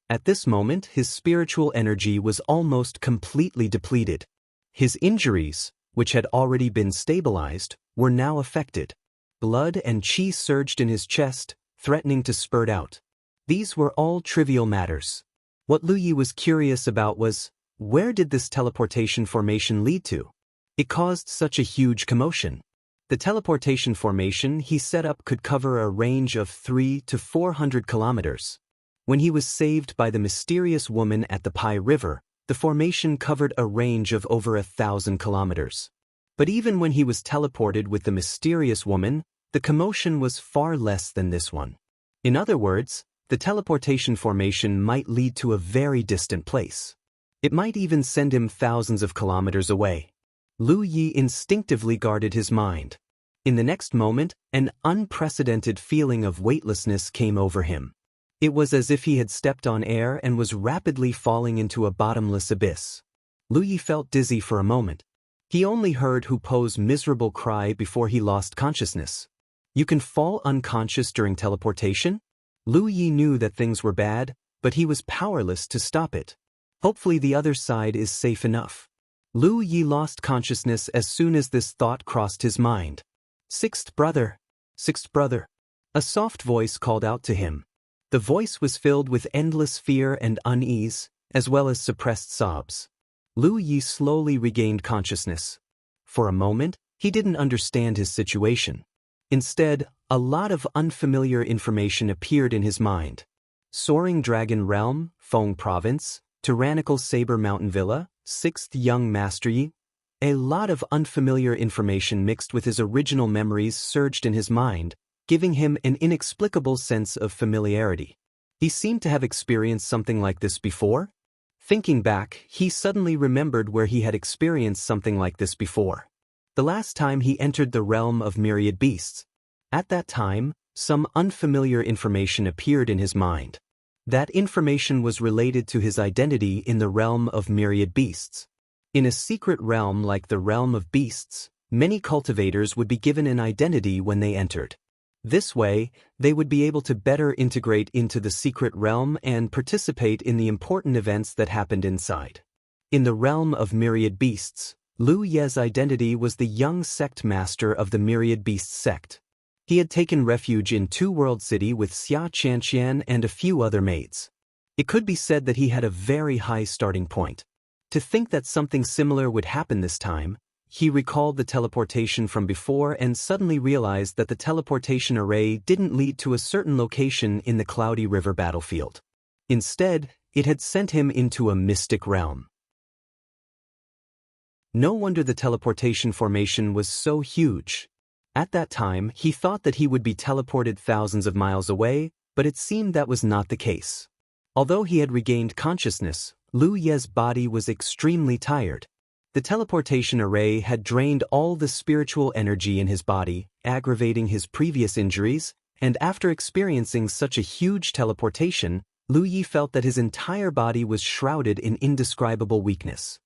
At this moment, his spiritual energy was almost completely depleted. His injuries, which had already been stabilized, were now affected. Blood and qi surged in his chest, threatening to spurt out. These were all trivial matters. What Lu Yi was curious about was, where did this teleportation formation lead to? It caused such a huge commotion. The teleportation formation he set up could cover a range of 300 to 400 kilometers. When he was saved by the mysterious woman at the Pai River, the formation covered a range of over 1,000 kilometers. But even when he was teleported with the mysterious woman, the commotion was far less than this one. In other words, the teleportation formation might lead to a very distant place. It might even send him thousands of kilometers away. Lu Yi instinctively guarded his mind. In the next moment, an unprecedented feeling of weightlessness came over him. It was as if he had stepped on air and was rapidly falling into a bottomless abyss. Lu Yi felt dizzy for a moment. He only heard Hu Po's miserable cry before he lost consciousness. You can fall unconscious during teleportation? Lu Yi knew that things were bad, but he was powerless to stop it. Hopefully the other side is safe enough. Lu Yi lost consciousness as soon as this thought crossed his mind. Sixth brother. Sixth brother. A soft voice called out to him. The voice was filled with endless fear and unease, as well as suppressed sobs. Lu Yi slowly regained consciousness. For a moment, he didn't understand his situation. Instead, a lot of unfamiliar information appeared in his mind. Soaring Dragon Realm, Feng Province, Tyrannical Saber Mountain Villa, 6th Young Master Yi. A lot of unfamiliar information mixed with his original memories surged in his mind, giving him an inexplicable sense of familiarity. He seemed to have experienced something like this before. Thinking back, he suddenly remembered where he had experienced something like this before. The last time he entered the realm of myriad beasts. At that time, some unfamiliar information appeared in his mind. That information was related to his identity in the realm of myriad beasts. In a secret realm like the realm of beasts, many cultivators would be given an identity when they entered. This way, they would be able to better integrate into the secret realm and participate in the important events that happened inside. In the realm of myriad beasts, Lu Ye's identity was the young sect master of the myriad beasts sect. He had taken refuge in Two World City with Xia Qianqian and a few other maids. It could be said that he had a very high starting point. To think that something similar would happen this time, he recalled the teleportation from before and suddenly realized that the teleportation array didn't lead to a certain location in the Cloudy River battlefield. Instead, it had sent him into a mystic realm. No wonder the teleportation formation was so huge. At that time, he thought that he would be teleported thousands of miles away, but it seemed that was not the case. Although he had regained consciousness, Lu Ye's body was extremely tired. The teleportation array had drained all the spiritual energy in his body, aggravating his previous injuries, and after experiencing such a huge teleportation, Lu Yi felt that his entire body was shrouded in indescribable weakness.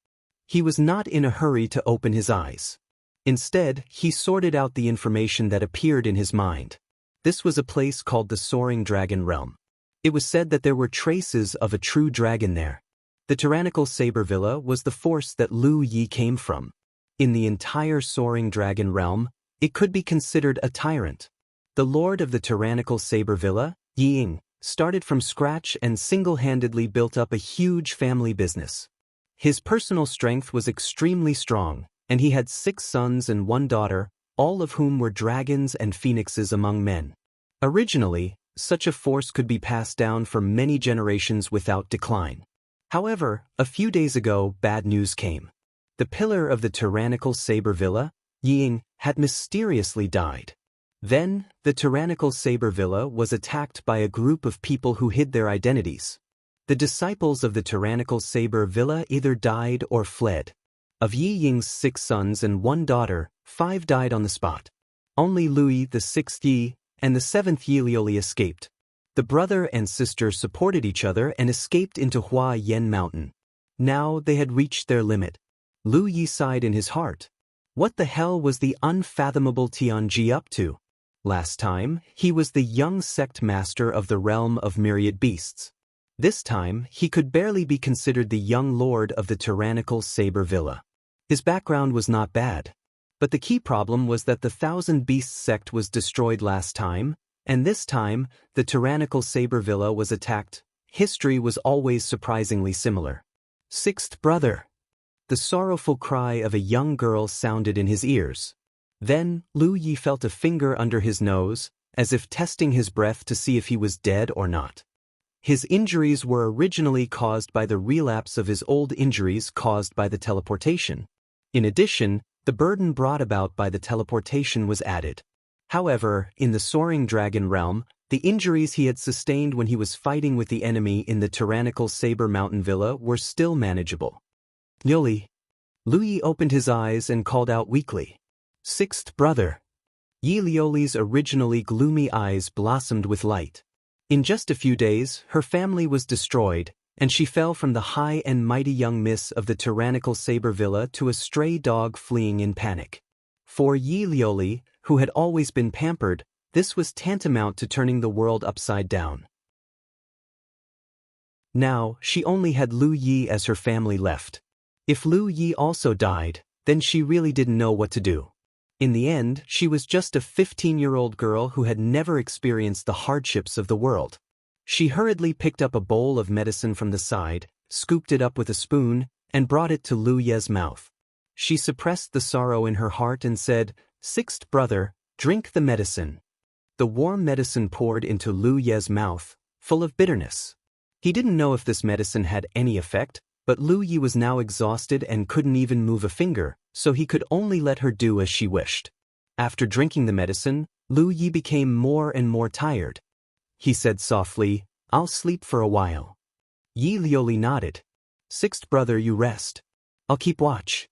He was not in a hurry to open his eyes. Instead, he sorted out the information that appeared in his mind. This was a place called the Soaring Dragon Realm. It was said that there were traces of a true dragon there. The Tyrannical Saber Villa was the force that Lu Yi came from. In the entire Soaring Dragon Realm, it could be considered a tyrant. The lord of the Tyrannical Saber Villa, Ying, started from scratch and single-handedly built up a huge family business. His personal strength was extremely strong, and he had 6 sons and 1 daughter, all of whom were dragons and phoenixes among men. Originally, such a force could be passed down for many generations without decline. However, a few days ago, bad news came. The pillar of the Tyrannical Saber Villa, Ying, had mysteriously died. Then, the tyrannical Saber Villa was attacked by a group of people who hid their identities. The disciples of the tyrannical Saber Villa either died or fled. Of Yi Ying's 6 sons and 1 daughter, 5 died on the spot. Only Louis, the 6th Yi, and the 7th Yi Lioli escaped. The brother and sister supported each other and escaped into Hua Yen Mountain. Now they had reached their limit. Lu Yi sighed in his heart. What the hell was the unfathomable Tianji up to? Last time, he was the young sect master of the realm of myriad beasts. This time, he could barely be considered the young lord of the tyrannical Saber Villa. His background was not bad. But the key problem was that the Thousand Beasts sect was destroyed last time, and this time, the tyrannical Saber Villa was attacked. History was always surprisingly similar. 6th brother. The sorrowful cry of a young girl sounded in his ears. Then, Lu Yi felt a finger under his nose, as if testing his breath to see if he was dead or not. His injuries were originally caused by the relapse of his old injuries caused by the teleportation. In addition, the burden brought about by the teleportation was added. However, in the Soaring Dragon realm, the injuries he had sustained when he was fighting with the enemy in the tyrannical Saber Mountain Villa were still manageable. Lioli. Lu Yi opened his eyes and called out weakly. 6th brother. Yi Lioli's originally gloomy eyes blossomed with light. In just a few days, her family was destroyed, and she fell from the high and mighty young miss of the tyrannical Saber Villa to a stray dog fleeing in panic. For Yi Lioli, who had always been pampered, this was tantamount to turning the world upside down. Now, she only had Lu Yi as her family left. If Lu Yi also died, then she really didn't know what to do. In the end, she was just a 15-year-old girl who had never experienced the hardships of the world. She hurriedly picked up a bowl of medicine from the side, scooped it up with a spoon, and brought it to Lu Ye's mouth. She suppressed the sorrow in her heart and said, 6th brother, drink the medicine. The warm medicine poured into Lu Ye's mouth, full of bitterness. He didn't know if this medicine had any effect, but Lu Yi was now exhausted and couldn't even move a finger, so he could only let her do as she wished. After drinking the medicine, Lu Yi became more and more tired. He said softly, I'll sleep for a while. Yi Lioli nodded. 6th brother, you rest. I'll keep watch.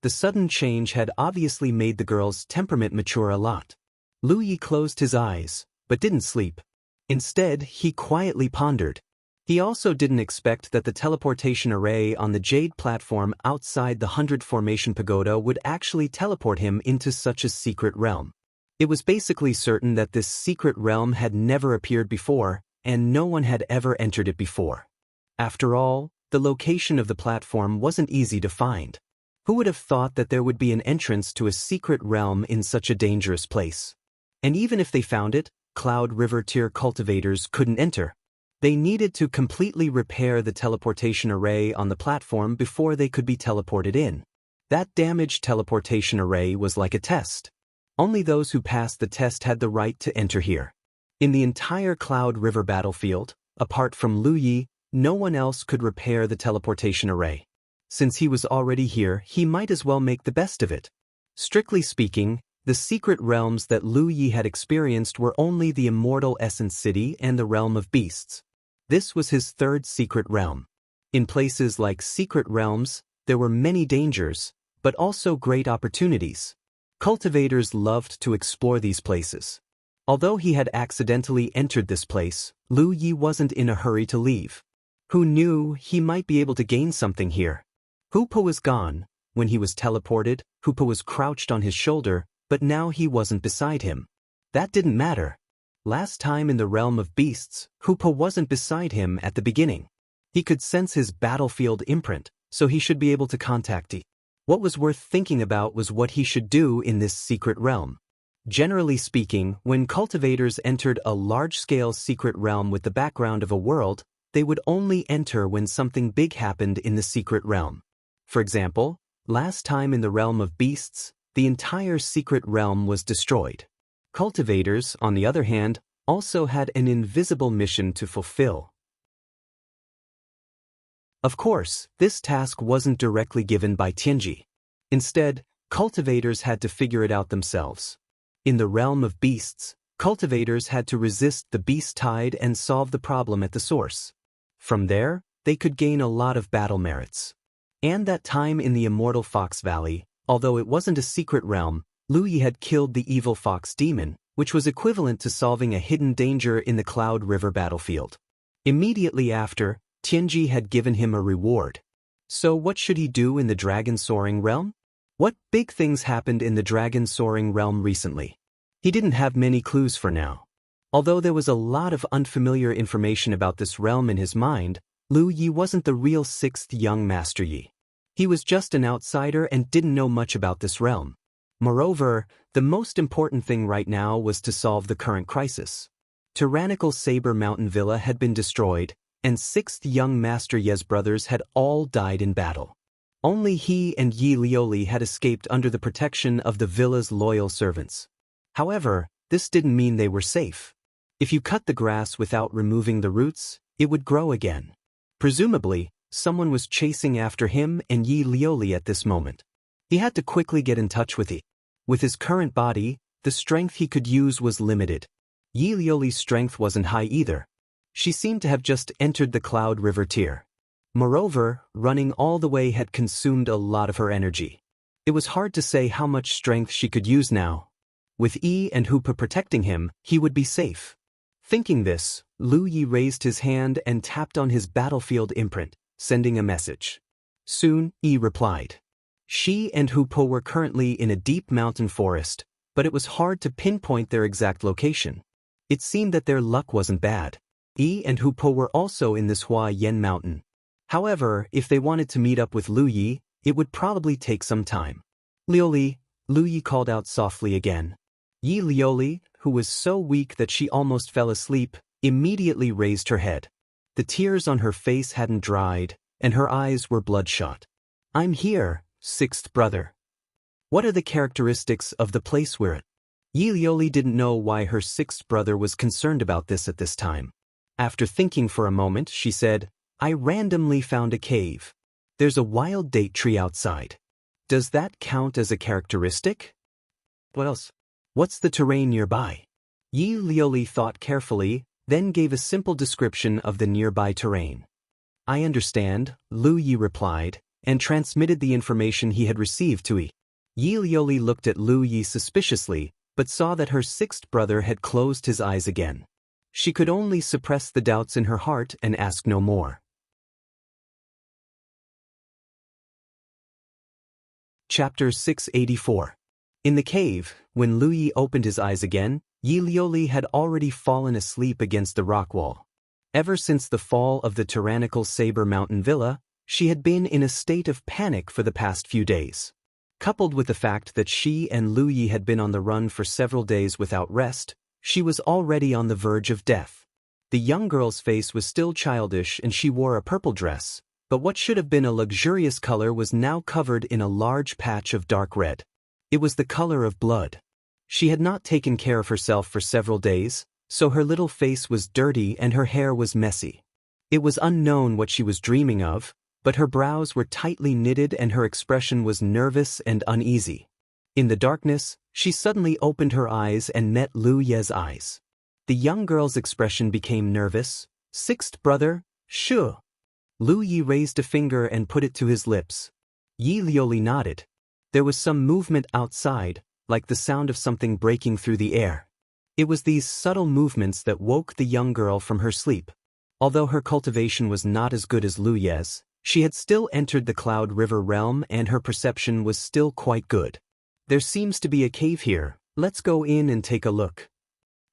The sudden change had obviously made the girl's temperament mature a lot. Lu Yi closed his eyes, but didn't sleep. Instead, he quietly pondered. He also didn't expect that the teleportation array on the jade platform outside the 100 Formation Pagoda would actually teleport him into such a secret realm. It was basically certain that this secret realm had never appeared before, and no one had ever entered it before. After all, the location of the platform wasn't easy to find. Who would have thought that there would be an entrance to a secret realm in such a dangerous place? And even if they found it, Cloud River tier cultivators couldn't enter. They needed to completely repair the teleportation array on the platform before they could be teleported in. That damaged teleportation array was like a test. Only those who passed the test had the right to enter here. In the entire Cloud River battlefield, apart from Lu Yi, no one else could repair the teleportation array. Since he was already here, he might as well make the best of it. Strictly speaking, the secret realms that Lu Yi had experienced were only the Immortal Essence City and the Realm of Beasts. This was his 3rd secret realm. In places like secret realms, there were many dangers, but also great opportunities. Cultivators loved to explore these places. Although he had accidentally entered this place, Lu Yi wasn't in a hurry to leave. Who knew he might be able to gain something here? Hoopa was gone. When he was teleported, Hoopa was crouched on his shoulder, but now he wasn't beside him. That didn't matter. Last time in the Realm of Beasts, Hoopa wasn't beside him at the beginning. He could sense his battlefield imprint, so he should be able to contact it. What was worth thinking about was what he should do in this secret realm. Generally speaking, when cultivators entered a large-scale secret realm with the background of a world, they would only enter when something big happened in the secret realm. For example, last time in the Realm of Beasts, the entire secret realm was destroyed. Cultivators, on the other hand, also had an invisible mission to fulfill. Of course, this task wasn't directly given by Tianji. Instead, cultivators had to figure it out themselves. In the realm of beasts, cultivators had to resist the beast tide and solve the problem at the source. From there, they could gain a lot of battle merits. And that time in the Immortal Fox Valley, although it wasn't a secret realm, Lu Yi had killed the evil fox demon, which was equivalent to solving a hidden danger in the Cloud River battlefield. Immediately after, Tianji had given him a reward. So what should he do in the Dragon Soaring Realm? What big things happened in the Dragon Soaring Realm recently? He didn't have many clues for now. Although there was a lot of unfamiliar information about this realm in his mind, Lu Yi wasn't the real sixth young Master Yi. He was just an outsider and didn't know much about this realm. Moreover, the most important thing right now was to solve the current crisis. Tyrannical Saber Mountain Villa had been destroyed, and sixth young Master Ye's brothers had all died in battle. Only he and Yi Lioli had escaped under the protection of the villa's loyal servants. However, this didn't mean they were safe. If you cut the grass without removing the roots, it would grow again. Presumably, someone was chasing after him and Yi Lioli at this moment. He had to quickly get in touch with Yi. With his current body, the strength he could use was limited. Yi Lioli's strength wasn't high either. She seemed to have just entered the Cloud River tier. Moreover, running all the way had consumed a lot of her energy. It was hard to say how much strength she could use now. With Yi and Hoopa protecting him, he would be safe. Thinking this, Lu Yi raised his hand and tapped on his battlefield imprint, sending a message. Soon, Yi replied. She and Hoopa were currently in a deep mountain forest, but it was hard to pinpoint their exact location. It seemed that their luck wasn't bad. Yi and Hoopa were also in this Hua Yen mountain. However, if they wanted to meet up with Lu Yi, it would probably take some time. Lioli, Lu Yi called out softly again. Yi Lioli, who was so weak that she almost fell asleep, immediately raised her head. The tears on her face hadn't dried, and her eyes were bloodshot. I'm here, sixth brother. What are the characteristics of the place we're at? Yi Lioli didn't know why her sixth brother was concerned about this at this time. After thinking for a moment, she said, I randomly found a cave. There's a wild date tree outside. Does that count as a characteristic? What else? What's the terrain nearby? Yi Lioli thought carefully, then gave a simple description of the nearby terrain. I understand, Lu Yi replied, and transmitted the information he had received to Yi. Yi Lioli looked at Lu Yi suspiciously, but saw that her sixth brother had closed his eyes again. She could only suppress the doubts in her heart and ask no more. Chapter 684. In the cave, when Lu Yi opened his eyes again, Yi Lioli had already fallen asleep against the rock wall. Ever since the fall of the tyrannical Saber Mountain Villa, she had been in a state of panic for the past few days. Coupled with the fact that she and Lu Yi had been on the run for several days without rest, she was already on the verge of death. The young girl's face was still childish and she wore a purple dress, but what should have been a luxurious color was now covered in a large patch of dark red. It was the color of blood. She had not taken care of herself for several days, so her little face was dirty and her hair was messy. It was unknown what she was dreaming of, but her brows were tightly knitted and her expression was nervous and uneasy. In the darkness, she suddenly opened her eyes and met Lu Ye's eyes. The young girl's expression became nervous. Sixth brother, Shu. Lu Yi raised a finger and put it to his lips. Yi Lioli nodded. There was some movement outside, like the sound of something breaking through the air. It was these subtle movements that woke the young girl from her sleep. Although her cultivation was not as good as Lu Ye's, she had still entered the Cloud River realm and her perception was still quite good. There seems to be a cave here, let's go in and take a look.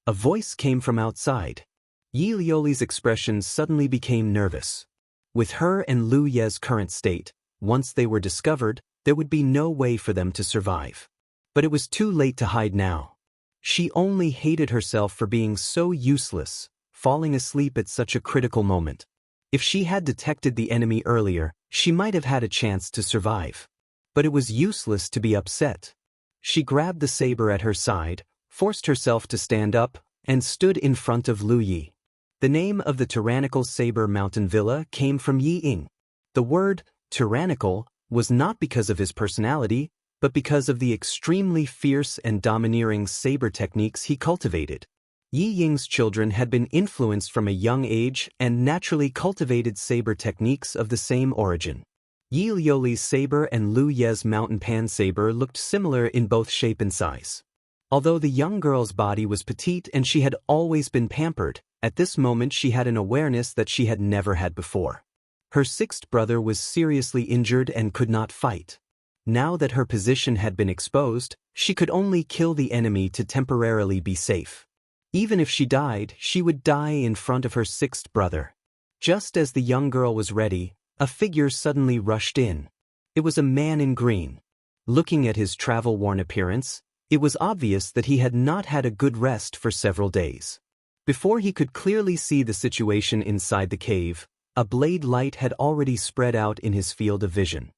A voice came from outside. Yi Lioli's expression suddenly became nervous. With her and Lu Ye's current state, once they were discovered, there would be no way for them to survive. But it was too late to hide now. She only hated herself for being so useless, falling asleep at such a critical moment. If she had detected the enemy earlier, she might have had a chance to survive. But it was useless to be upset. She grabbed the saber at her side, forced herself to stand up, and stood in front of Lu Yi. The name of the tyrannical Saber Mountain Villa came from Yi Ying. The word, tyrannical, was not because of his personality, but because of the extremely fierce and domineering saber techniques he cultivated. Yi Ying's children had been influenced from a young age and naturally cultivated saber techniques of the same origin. Yi Liuli's saber and Lu Ye's mountain pan saber looked similar in both shape and size. Although the young girl's body was petite and she had always been pampered, at this moment she had an awareness that she had never had before. Her sixth brother was seriously injured and could not fight. Now that her position had been exposed, she could only kill the enemy to temporarily be safe. Even if she died, she would die in front of her sixth brother. Just as the young girl was ready, a figure suddenly rushed in. It was a man in green. Looking at his travel-worn appearance, it was obvious that he had not had a good rest for several days. Before he could clearly see the situation inside the cave, a blade light had already spread out in his field of vision.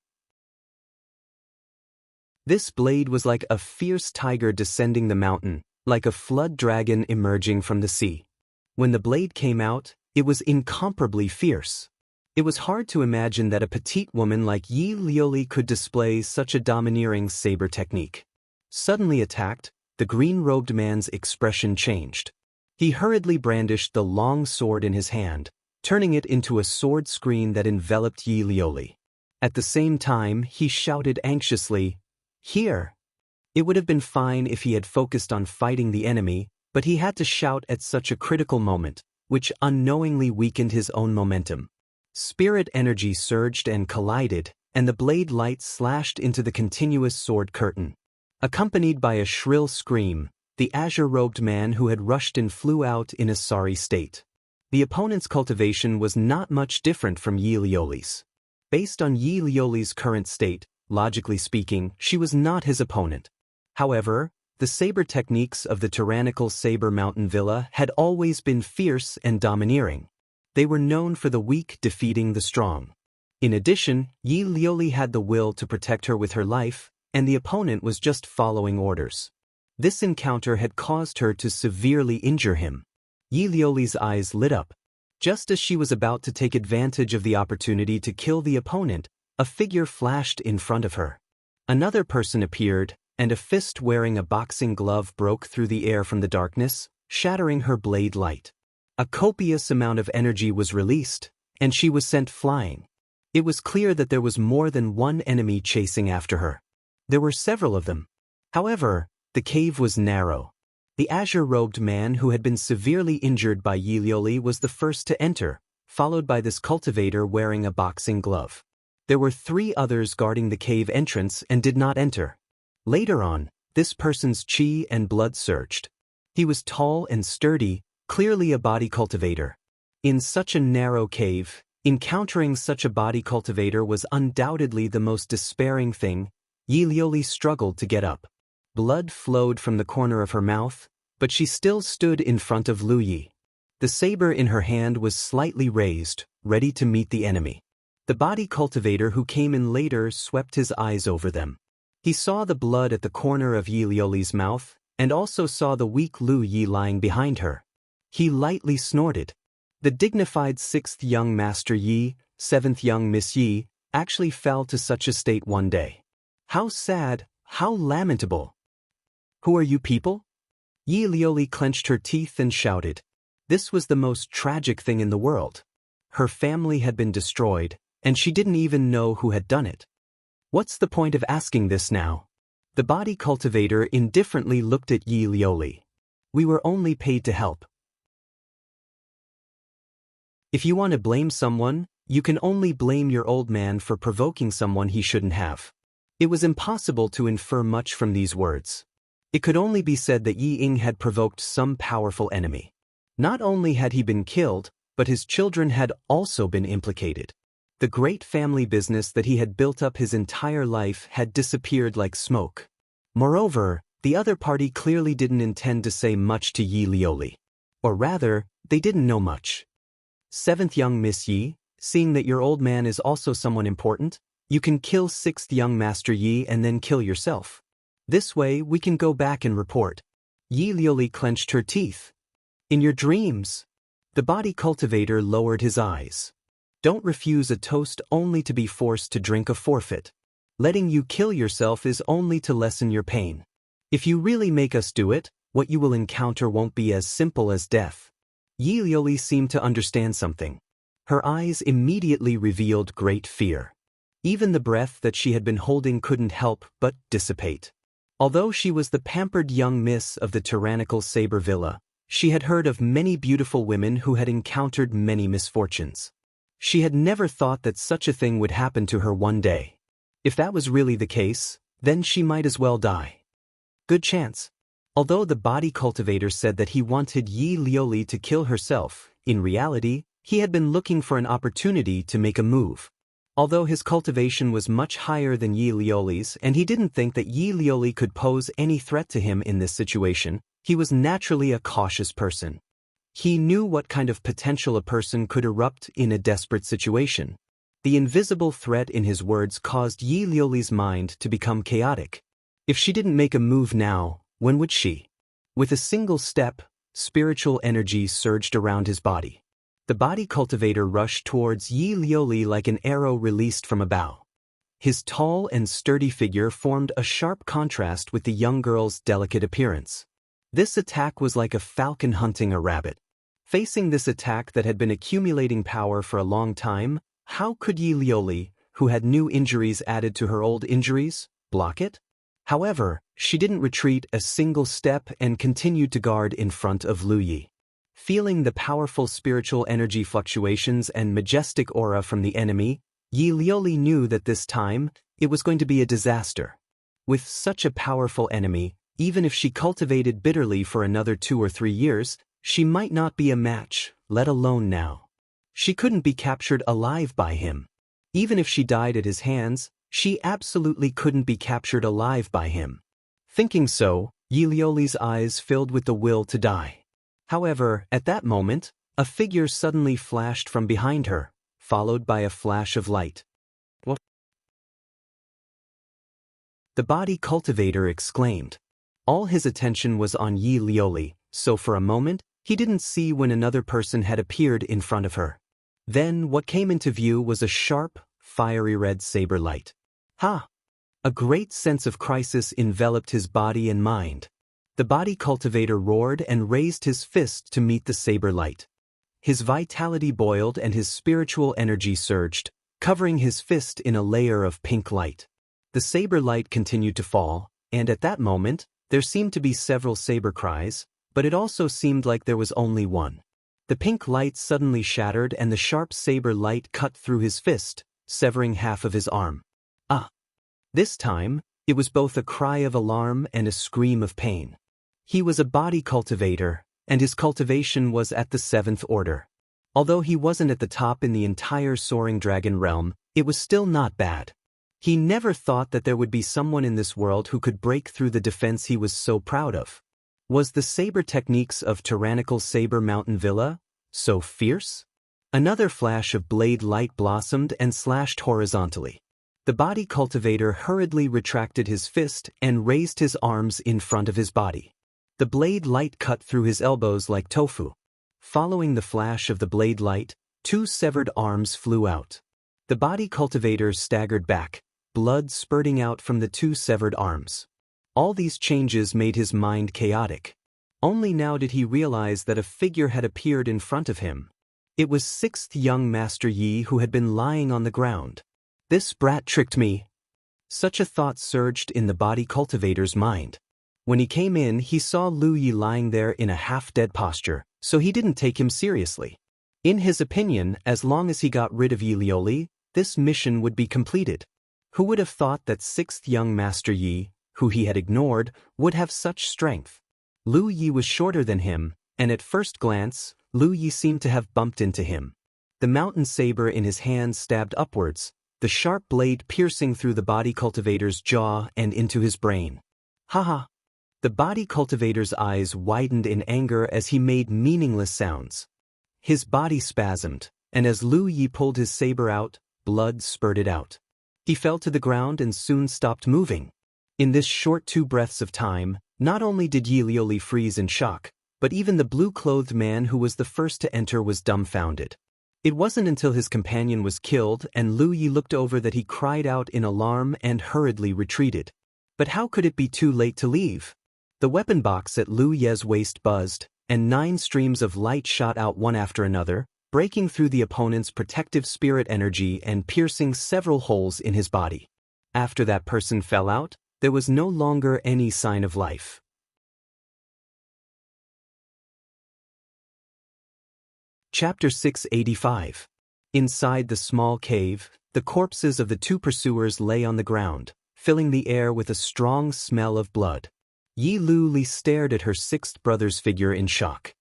This blade was like a fierce tiger descending the mountain, like a flood dragon emerging from the sea. When the blade came out, it was incomparably fierce. It was hard to imagine that a petite woman like Yi Liuli could display such a domineering saber technique. Suddenly attacked, the green-robed man's expression changed. He hurriedly brandished the long sword in his hand, turning it into a sword screen that enveloped Yi Liuli. At the same time, he shouted anxiously, "Here!" It would have been fine if he had focused on fighting the enemy, but he had to shout at such a critical moment, which unknowingly weakened his own momentum. Spirit energy surged and collided, and the blade light slashed into the continuous sword curtain. Accompanied by a shrill scream, the azure-robed man who had rushed in flew out in a sorry state. The opponent's cultivation was not much different from Yi Liuli's. Based on Yi Liuli's current state, logically speaking, she was not his opponent. However, the saber techniques of the tyrannical Saber Mountain Villa had always been fierce and domineering. They were known for the weak defeating the strong. In addition, Yi Liuli had the will to protect her with her life, and the opponent was just following orders. This encounter had caused her to severely injure him. Yi Liuli's eyes lit up. Just as she was about to take advantage of the opportunity to kill the opponent, a figure flashed in front of her. Another person appeared, and a fist wearing a boxing glove broke through the air from the darkness, shattering her blade light. A copious amount of energy was released, and she was sent flying. It was clear that there was more than one enemy chasing after her. There were several of them. However, the cave was narrow. The azure-robed man who had been severely injured by Yi Liuli was the first to enter, followed by this cultivator wearing a boxing glove. There were 3 others guarding the cave entrance and did not enter. Later on, this person's chi and blood surged. He was tall and sturdy, clearly a body cultivator. In such a narrow cave, encountering such a body cultivator was undoubtedly the most despairing thing. Yi Liuli struggled to get up. Blood flowed from the corner of her mouth, but she still stood in front of Lu Yi. The saber in her hand was slightly raised, ready to meet the enemy. The body cultivator who came in later swept his eyes over them. He saw the blood at the corner of Yi Liuli's mouth, and also saw the weak Lu Yi lying behind her. He lightly snorted. The dignified 6th young Master Yi, 7th young Miss Yi, actually fell to such a state one day. How sad, how lamentable. Who are you people? Yi Liuli clenched her teeth and shouted. This was the most tragic thing in the world. Her family had been destroyed, and she didn't even know who had done it. What's the point of asking this now? The body cultivator indifferently looked at Yi Liuli. We were only paid to help. If you want to blame someone, you can only blame your old man for provoking someone he shouldn't have. It was impossible to infer much from these words. It could only be said that Yi Ying had provoked some powerful enemy. Not only had he been killed, but his children had also been implicated. The great family business that he had built up his entire life had disappeared like smoke. Moreover, the other party clearly didn't intend to say much to Yi Liuli. Or rather, they didn't know much. 7th young Miss Yi, seeing that your old man is also someone important, you can kill 6th young Master Yi and then kill yourself. This way we can go back and report. Yi Liuli clenched her teeth. In your dreams. The body cultivator lowered his eyes. Don't refuse a toast only to be forced to drink a forfeit. Letting you kill yourself is only to lessen your pain. If you really make us do it, what you will encounter won't be as simple as death. Yi Liuli seemed to understand something. Her eyes immediately revealed great fear. Even the breath that she had been holding couldn't help but dissipate. Although she was the pampered young miss of the tyrannical Saber Villa, she had heard of many beautiful women who had encountered many misfortunes. She had never thought that such a thing would happen to her one day. If that was really the case, then she might as well die. Good chance. Although the body cultivator said that he wanted Yi Liuli to kill herself, in reality, he had been looking for an opportunity to make a move. Although his cultivation was much higher than Yi Liuli's and he didn't think that Yi Liuli could pose any threat to him in this situation, he was naturally a cautious person. He knew what kind of potential a person could erupt in a desperate situation. The invisible threat in his words caused Yi Liuli's mind to become chaotic. If she didn't make a move now, when would she? With a single step, spiritual energy surged around his body. The body cultivator rushed towards Yi Liuli like an arrow released from a bow. His tall and sturdy figure formed a sharp contrast with the young girl's delicate appearance. This attack was like a falcon hunting a rabbit. Facing this attack that had been accumulating power for a long time, how could Yi Liuli, who had new injuries added to her old injuries, block it? However, she didn't retreat a single step and continued to guard in front of Lu Yi. Feeling the powerful spiritual energy fluctuations and majestic aura from the enemy, Yi Liuli knew that this time, it was going to be a disaster. With such a powerful enemy, even if she cultivated bitterly for another 2 or 3 years, she might not be a match, let alone now. She couldn't be captured alive by him. Even if she died at his hands, she absolutely couldn't be captured alive by him. Thinking so, Yi Liuli's eyes filled with the will to die. However, at that moment, a figure suddenly flashed from behind her, followed by a flash of light. What? The body cultivator exclaimed. All his attention was on Yi Liuli, so for a moment, he didn't see when another person had appeared in front of her. Then what came into view was a sharp, fiery red saber light. Ha! A great sense of crisis enveloped his body and mind. The body cultivator roared and raised his fist to meet the saber light. His vitality boiled and his spiritual energy surged, covering his fist in a layer of pink light. The saber light continued to fall, and at that moment, there seemed to be several saber cries, but it also seemed like there was only one. The pink light suddenly shattered and the sharp saber light cut through his fist, severing half of his arm. Ah! This time, it was both a cry of alarm and a scream of pain. He was a body cultivator, and his cultivation was at the 7th order. Although he wasn't at the top in the entire soaring dragon realm, it was still not bad. He never thought that there would be someone in this world who could break through the defense he was so proud of. Was the saber techniques of tyrannical Saber Mountain Villa so fierce? Another flash of blade light blossomed and slashed horizontally. The body cultivator hurriedly retracted his fist and raised his arms in front of his body. The blade light cut through his elbows like tofu. Following the flash of the blade light, 2 severed arms flew out. The body cultivator staggered back, blood spurting out from the 2 severed arms. All these changes made his mind chaotic. Only now did he realize that a figure had appeared in front of him. It was 6th young Master Yi who had been lying on the ground. This brat tricked me. Such a thought surged in the body cultivator's mind. When he came in, he saw Lu Yi lying there in a half-dead posture, so he didn't take him seriously. In his opinion, as long as he got rid of Yi Liuli, this mission would be completed. Who would have thought that 6th young Master Yi, who he had ignored, would have such strength? Lu Yi was shorter than him, and at first glance, Lu Yi seemed to have bumped into him. The mountain saber in his hand stabbed upwards, the sharp blade piercing through the body cultivator's jaw and into his brain. Haha! The body cultivator's eyes widened in anger as he made meaningless sounds. His body spasmed, and as Lu Yi pulled his saber out, blood spurted out. He fell to the ground and soon stopped moving. In this short 2 breaths of time, not only did Yi Liuli freeze in shock, but even the blue-clothed man who was the first to enter was dumbfounded. It wasn't until his companion was killed and Lu Yi looked over that he cried out in alarm and hurriedly retreated. But how could it be too late to leave? The weapon box at Lu Ye's waist buzzed, and 9 streams of light shot out one after another, breaking through the opponent's protective spirit energy and piercing several holes in his body. After that person fell out, there was no longer any sign of life. Chapter 685. Inside the small cave, the corpses of the 2 pursuers lay on the ground, filling the air with a strong smell of blood. Yi Lu Li stared at her 6th brother's figure in shock.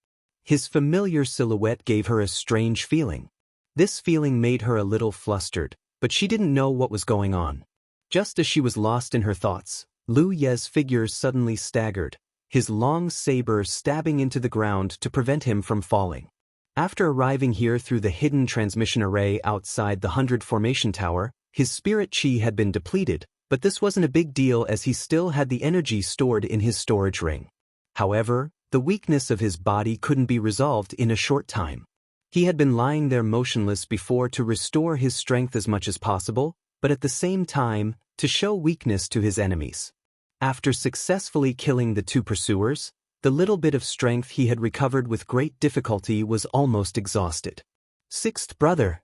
His familiar silhouette gave her a strange feeling. This feeling made her a little flustered, but she didn't know what was going on. Just as she was lost in her thoughts, Lu Ye's figure suddenly staggered, his long saber stabbing into the ground to prevent him from falling. After arriving here through the hidden transmission array outside the 100 Formation Tower, his spirit chi had been depleted, but this wasn't a big deal as he still had the energy stored in his storage ring. However, the weakness of his body couldn't be resolved in a short time. He had been lying there motionless before to restore his strength as much as possible, but at the same time, to show weakness to his enemies. After successfully killing the 2 pursuers, the little bit of strength he had recovered with great difficulty was almost exhausted. 6th brother.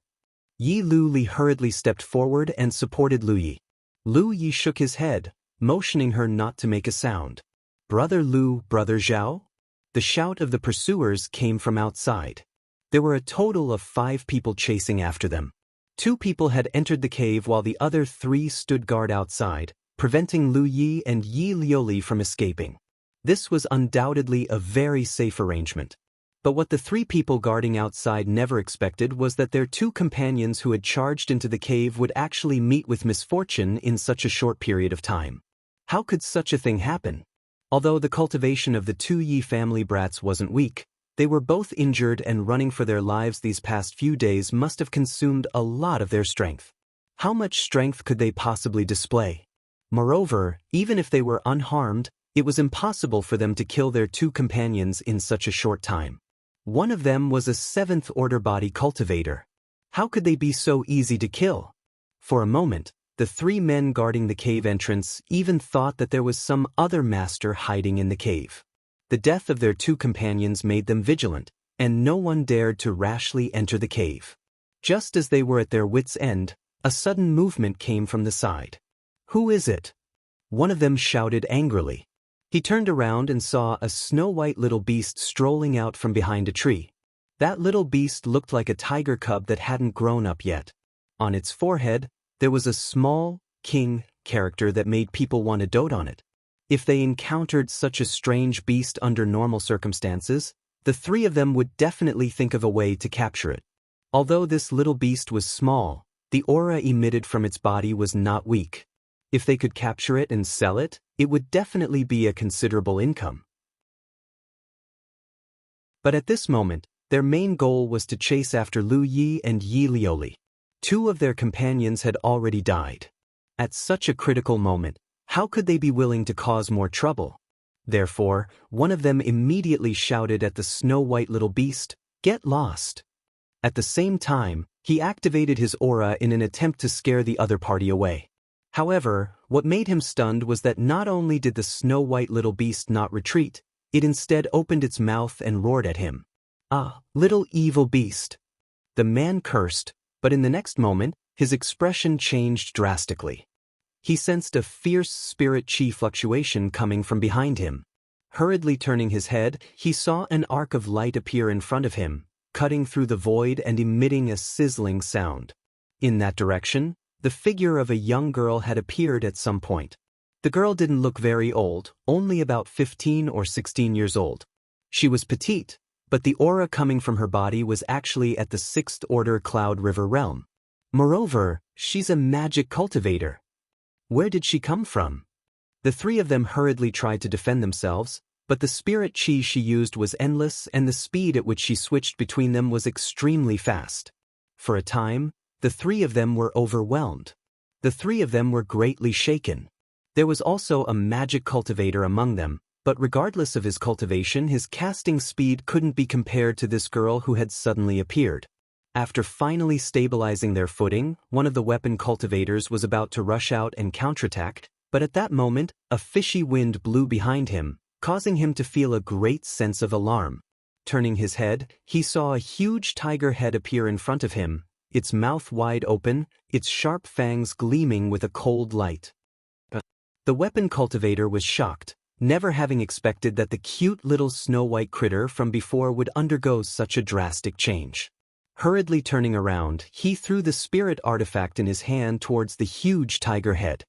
Yi Lu Li hurriedly stepped forward and supported Lu Yi. Lu Yi shook his head, motioning her not to make a sound. Brother Lu, Brother Zhao? The shout of the pursuers came from outside. There were a total of 5 people chasing after them. 2 people had entered the cave while the other 3 stood guard outside, preventing Lu Yi and Yi Liuli from escaping. This was undoubtedly a very safe arrangement. But what the 3 people guarding outside never expected was that their 2 companions who had charged into the cave would actually meet with misfortune in such a short period of time. How could such a thing happen? Although the cultivation of the 2 Yi family brats wasn't weak, they were both injured and running for their lives these past few days must have consumed a lot of their strength. How much strength could they possibly display? Moreover, even if they were unharmed, it was impossible for them to kill their 2 companions in such a short time. One of them was a 7th order body cultivator. How could they be so easy to kill? For a moment, the 3 men guarding the cave entrance even thought that there was some other master hiding in the cave. The death of their 2 companions made them vigilant, and no one dared to rashly enter the cave. Just as they were at their wits' end, a sudden movement came from the side. "Who is it?" One of them shouted angrily. He turned around and saw a snow-white little beast strolling out from behind a tree. That little beast looked like a tiger cub that hadn't grown up yet. On its forehead, there was a small, king character that made people want to dote on it. If they encountered such a strange beast under normal circumstances, the 3 of them would definitely think of a way to capture it. Although this little beast was small, the aura emitted from its body was not weak. If they could capture it and sell it, it would definitely be a considerable income. But at this moment, their main goal was to chase after Lu Yi and Yi Liuli. 2 of their companions had already died. At such a critical moment, how could they be willing to cause more trouble? Therefore, one of them immediately shouted at the snow-white little beast, "Get lost!" At the same time, he activated his aura in an attempt to scare the other party away. However, what made him stunned was that not only did the snow-white little beast not retreat, it instead opened its mouth and roared at him. "Ah, little evil beast!" The man cursed, but in the next moment, his expression changed drastically. He sensed a fierce spirit chi fluctuation coming from behind him. Hurriedly turning his head, he saw an arc of light appear in front of him, cutting through the void and emitting a sizzling sound. In that direction, the figure of a young girl had appeared at some point. The girl didn't look very old, only about 15 or 16 years old. She was petite, but the aura coming from her body was actually at the 6th order Cloud River realm. Moreover, she's a magic cultivator. Where did she come from? The 3 of them hurriedly tried to defend themselves, but the spirit chi she used was endless and the speed at which she switched between them was extremely fast. For a time, the 3 of them were overwhelmed. The 3 of them were greatly shaken. There was also a magic cultivator among them, but regardless of his cultivation, his casting speed couldn't be compared to this girl who had suddenly appeared. After finally stabilizing their footing, one of the weapon cultivators was about to rush out and counterattack, but at that moment, a fishy wind blew behind him, causing him to feel a great sense of alarm. Turning his head, he saw a huge tiger head appear in front of him, its mouth wide open, its sharp fangs gleaming with a cold light. The weapon cultivator was shocked, never having expected that the cute little snow-white critter from before would undergo such a drastic change. Hurriedly turning around, he threw the spirit artifact in his hand towards the huge tiger head.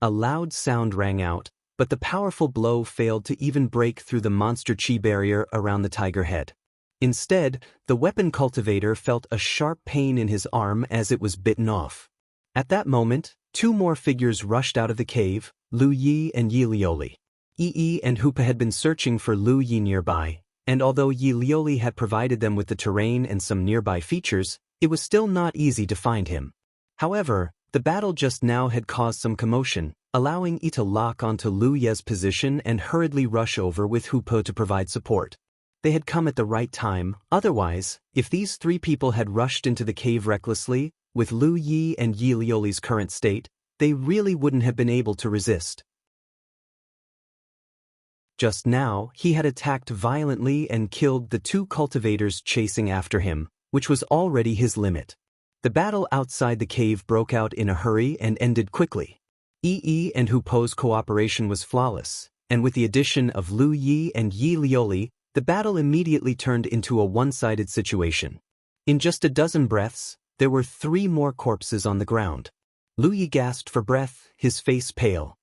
A loud sound rang out, but the powerful blow failed to even break through the monster chi barrier around the tiger head. Instead, the weapon cultivator felt a sharp pain in his arm as it was bitten off. At that moment, two more figures rushed out of the cave, Lu Yi and Yi Lioli. Yi and Hoopa had been searching for Lu Yi nearby, and although Yi Lioli had provided them with the terrain and some nearby features, it was still not easy to find him. However, the battle just now had caused some commotion, allowing Yi to lock onto Lu Ye's position and hurriedly rush over with Hoopa to provide support. They had come at the right time, otherwise, if these three people had rushed into the cave recklessly, with Lu Yi and Yi Lioli's current state, they really wouldn't have been able to resist. Just now, he had attacked violently and killed the two cultivators chasing after him, which was already his limit. The battle outside the cave broke out in a hurry and ended quickly. Yi and Hoopa's cooperation was flawless, and with the addition of Lu Yi and Yi Lioli, the battle immediately turned into a one-sided situation. In just a dozen breaths, there were 3 more corpses on the ground. Lu Yi gasped for breath, his face pale.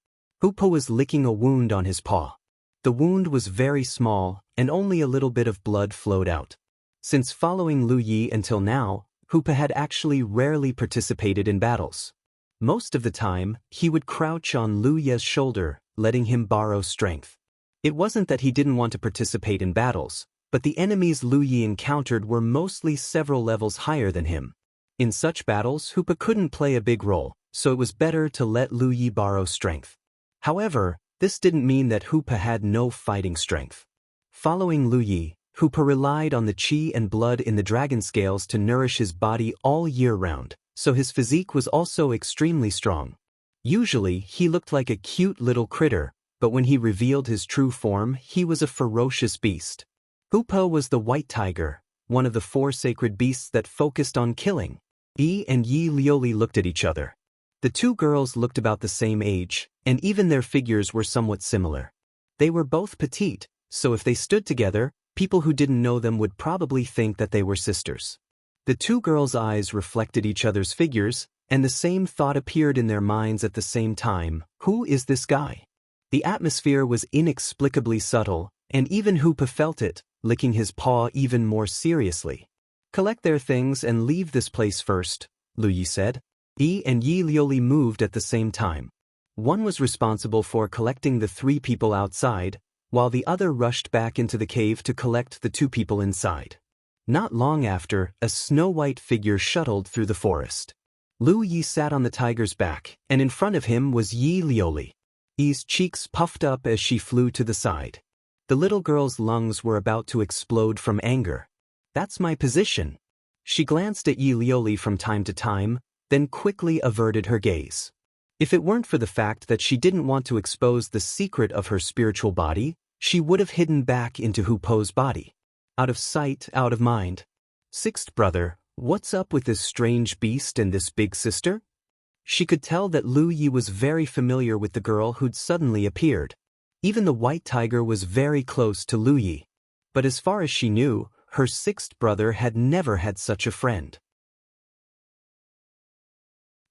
Hoopa was licking a wound on his paw. The wound was very small, and only a little bit of blood flowed out. Since following Lu Yi until now, Hoopa had actually rarely participated in battles. Most of the time, he would crouch on Lu Ye's shoulder, letting him borrow strength. It wasn't that he didn't want to participate in battles, but the enemies Lu Yi encountered were mostly several levels higher than him. In such battles, Hoopa couldn't play a big role, so it was better to let Lu Yi borrow strength. However, this didn't mean that Hoopa had no fighting strength. Following Lu Yi, Hoopa relied on the chi and blood in the dragon scales to nourish his body all year round, so his physique was also extremely strong. Usually, he looked like a cute little critter, but when he revealed his true form, he was a ferocious beast. Hoopa was the white tiger, one of the 4 sacred beasts that focused on killing. Yi and Yi Lioli looked at each other. The 2 girls looked about the same age, and even their figures were somewhat similar. They were both petite, so if they stood together, people who didn't know them would probably think that they were sisters. The 2 girls' eyes reflected each other's figures, and the same thought appeared in their minds at the same time: who is this guy? The atmosphere was inexplicably subtle, and even Hoopa felt it, licking his paw even more seriously. "Collect their things and leave this place first," Lu Yi said. Yi and Yi Lioli moved at the same time. One was responsible for collecting the 3 people outside, while the other rushed back into the cave to collect the 2 people inside. Not long after, a snow-white figure shuttled through the forest. Lu Yi sat on the tiger's back, and in front of him was Yi Lioli. Yi's cheeks puffed up as she flew to the side. The little girl's lungs were about to explode from anger. "That's my position." She glanced at Yi Lioli from time to time, then quickly averted her gaze. If it weren't for the fact that she didn't want to expose the secret of her spiritual body, she would have hidden back into Hoopa's body. Out of sight, out of mind. "Sixth brother, what's up with this strange beast and this big sister?" She could tell that Lu Yi was very familiar with the girl who'd suddenly appeared. Even the white tiger was very close to Lu Yi. But as far as she knew, her 6th brother had never had such a friend.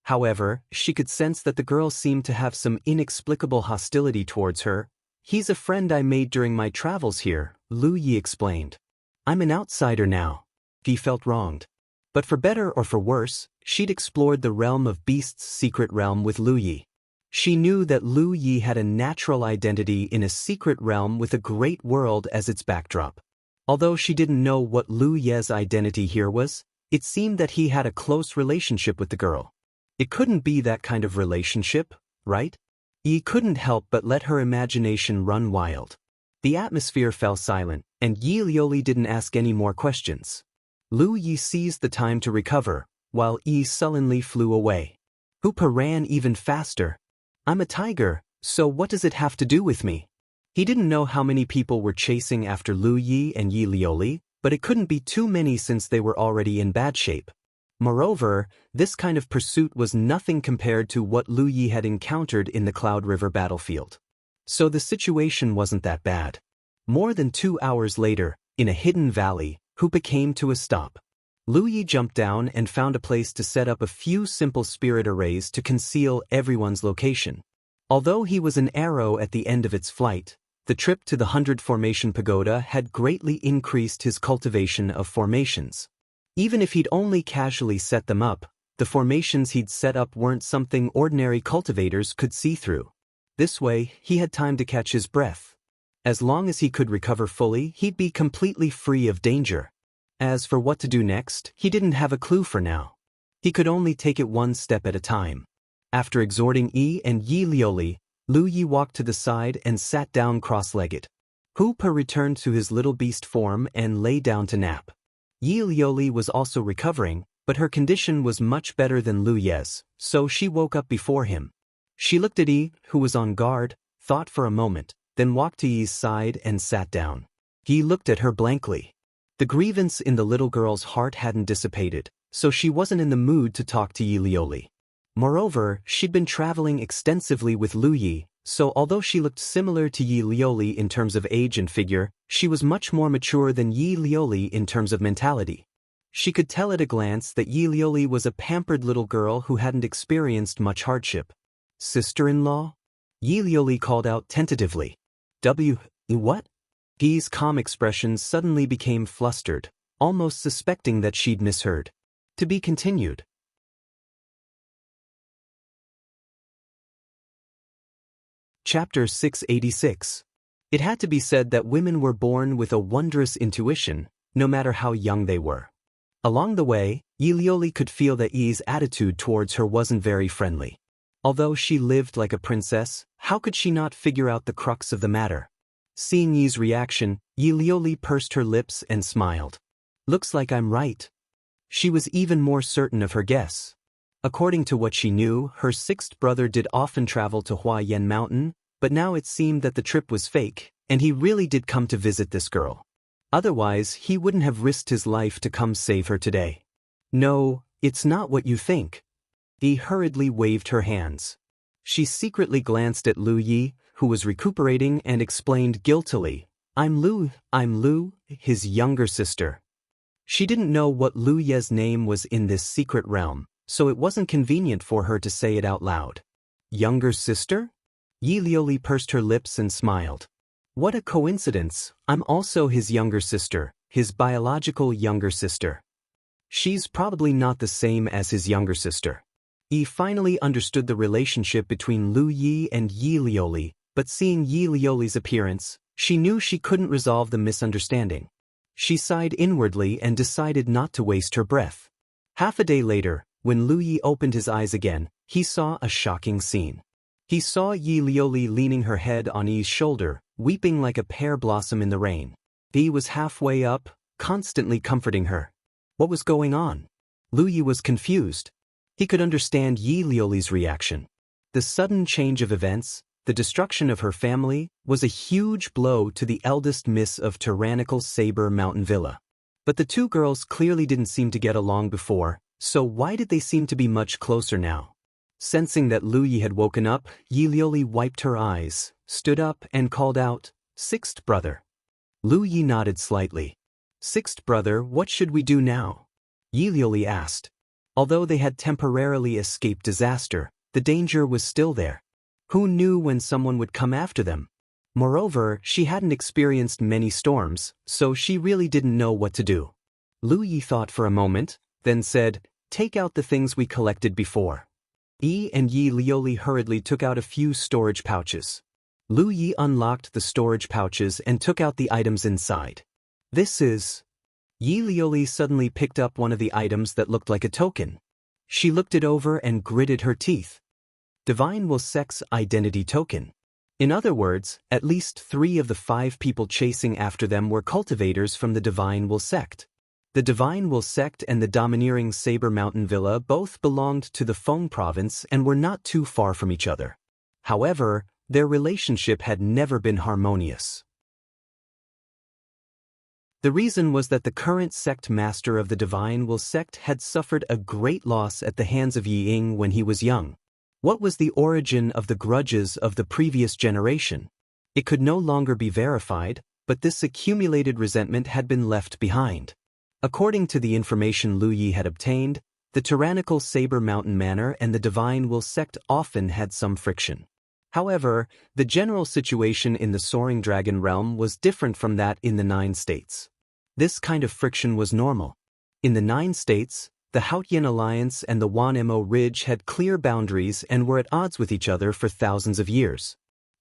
However, she could sense that the girl seemed to have some inexplicable hostility towards her. "He's a friend I made during my travels here," Lu Yi explained. "I'm an outsider now." He felt wronged. But for better or for worse, she'd explored the realm of beasts' secret realm with Lu Yi. She knew that Lu Yi had a natural identity in a secret realm with a great world as its backdrop. Although she didn't know what Lu Yi's identity here was, it seemed that he had a close relationship with the girl. It couldn't be that kind of relationship, right? Yi couldn't help but let her imagination run wild. The atmosphere fell silent, and Yi Lioli didn't ask any more questions. Lu Yi seized the time to recover, while Yi sullenly flew away. Hoopa ran even faster. I'm a tiger, so what does it have to do with me? He didn't know how many people were chasing after Lu Yi and Yi Lioli, but it couldn't be too many since they were already in bad shape. Moreover, this kind of pursuit was nothing compared to what Lu Yi had encountered in the Cloud River battlefield. So the situation wasn't that bad. More than 2 hours later, in a hidden valley, Hoopa came to a stop. Lu Yi jumped down and found a place to set up a few simple spirit arrays to conceal everyone's location. Although he was an arrow at the end of its flight, the trip to the 100 Formation Pagoda had greatly increased his cultivation of formations. Even if he'd only casually set them up, the formations he'd set up weren't something ordinary cultivators could see through. This way, he had time to catch his breath. As long as he could recover fully, he'd be completely free of danger. As for what to do next, he didn't have a clue for now. He could only take it one step at a time. After exhorting Yi and Yi Lioli, Lu Yi walked to the side and sat down cross-legged. Hoopa returned to his little beast form and lay down to nap. Yi Lioli was also recovering, but her condition was much better than Lu Ye's, so she woke up before him. She looked at Yi, who was on guard, thought for a moment, then walked to Yi's side and sat down. Yi looked at her blankly. The grievance in the little girl's heart hadn't dissipated, so she wasn't in the mood to talk to Yi Lioli. Moreover, she'd been traveling extensively with Lu Yi, so although she looked similar to Yi Lioli in terms of age and figure, she was much more mature than Yi Lioli in terms of mentality. She could tell at a glance that Yi Lioli was a pampered little girl who hadn't experienced much hardship. Sister-in-law? Yi Lioli called out tentatively. What? Yi's calm expression suddenly became flustered, almost suspecting that she'd misheard. To be continued. Chapter 686. It had to be said that women were born with a wondrous intuition, no matter how young they were. Along the way, Yi Lioli could feel that Yi's attitude towards her wasn't very friendly. Although she lived like a princess, how could she not figure out the crux of the matter? Seeing Yi's reaction, Yi Lioli pursed her lips and smiled. Looks like I'm right. She was even more certain of her guess. According to what she knew, her sixth brother did often travel to Huayan Mountain, but now it seemed that the trip was fake, and he really did come to visit this girl. Otherwise, he wouldn't have risked his life to come save her today. No, it's not what you think. Yi hurriedly waved her hands. She secretly glanced at Lu Yi, who was recuperating, and explained guiltily, I'm Lu, his younger sister. She didn't know what Lu Ye's name was in this secret realm, so it wasn't convenient for her to say it out loud. Younger sister? Yi Lioli pursed her lips and smiled. What a coincidence, I'm also his younger sister, his biological younger sister. She's probably not the same as his younger sister. Yi finally understood the relationship between Lu Yi and Yi Lioli, but seeing Yi Lioli's appearance, she knew she couldn't resolve the misunderstanding. She sighed inwardly and decided not to waste her breath. Half a day later, when Lu Yi opened his eyes again, he saw a shocking scene. He saw Yi Lioli leaning her head on Yi's shoulder, weeping like a pear blossom in the rain. Yi was halfway up, constantly comforting her. What was going on? Lu Yi was confused. He could understand Yi Lioli's reaction. The sudden change of events, the destruction of her family, was a huge blow to the eldest miss of tyrannical Saber Mountain Villa. But the two girls clearly didn't seem to get along before, so why did they seem to be much closer now? Sensing that Lu Yi had woken up, Yi Lioli wiped her eyes, stood up, and called out, Sixth brother. Lu Yi nodded slightly. Sixth brother, what should we do now? Yi Lioli asked. Although they had temporarily escaped disaster, the danger was still there. Who knew when someone would come after them? Moreover, she hadn't experienced many storms, so she really didn't know what to do. Lu Yi thought for a moment, then said, Take out the things we collected before. Yi and Yi Lioli hurriedly took out a few storage pouches. Lu Yi unlocked the storage pouches and took out the items inside. This is... Yi Lioli suddenly picked up one of the items that looked like a token. She looked it over and gritted her teeth. Divine Will Sect's identity token. In other words, at least 3 of the 5 people chasing after them were cultivators from the Divine Will Sect. The Divine Will sect and the domineering Saber Mountain Villa both belonged to the Feng province and were not too far from each other. However, their relationship had never been harmonious. The reason was that the current sect master of the Divine Will sect had suffered a great loss at the hands of Yi Ying when he was young. What was the origin of the grudges of the previous generation? It could no longer be verified, but this accumulated resentment had been left behind. According to the information Lu Yi had obtained, the tyrannical Saber Mountain Manor and the Divine Will sect often had some friction. However, the general situation in the Soaring Dragon realm was different from that in the 9 states. This kind of friction was normal. In the 9 states, the Haotian Alliance and the Wanemo Ridge had clear boundaries and were at odds with each other for thousands of years.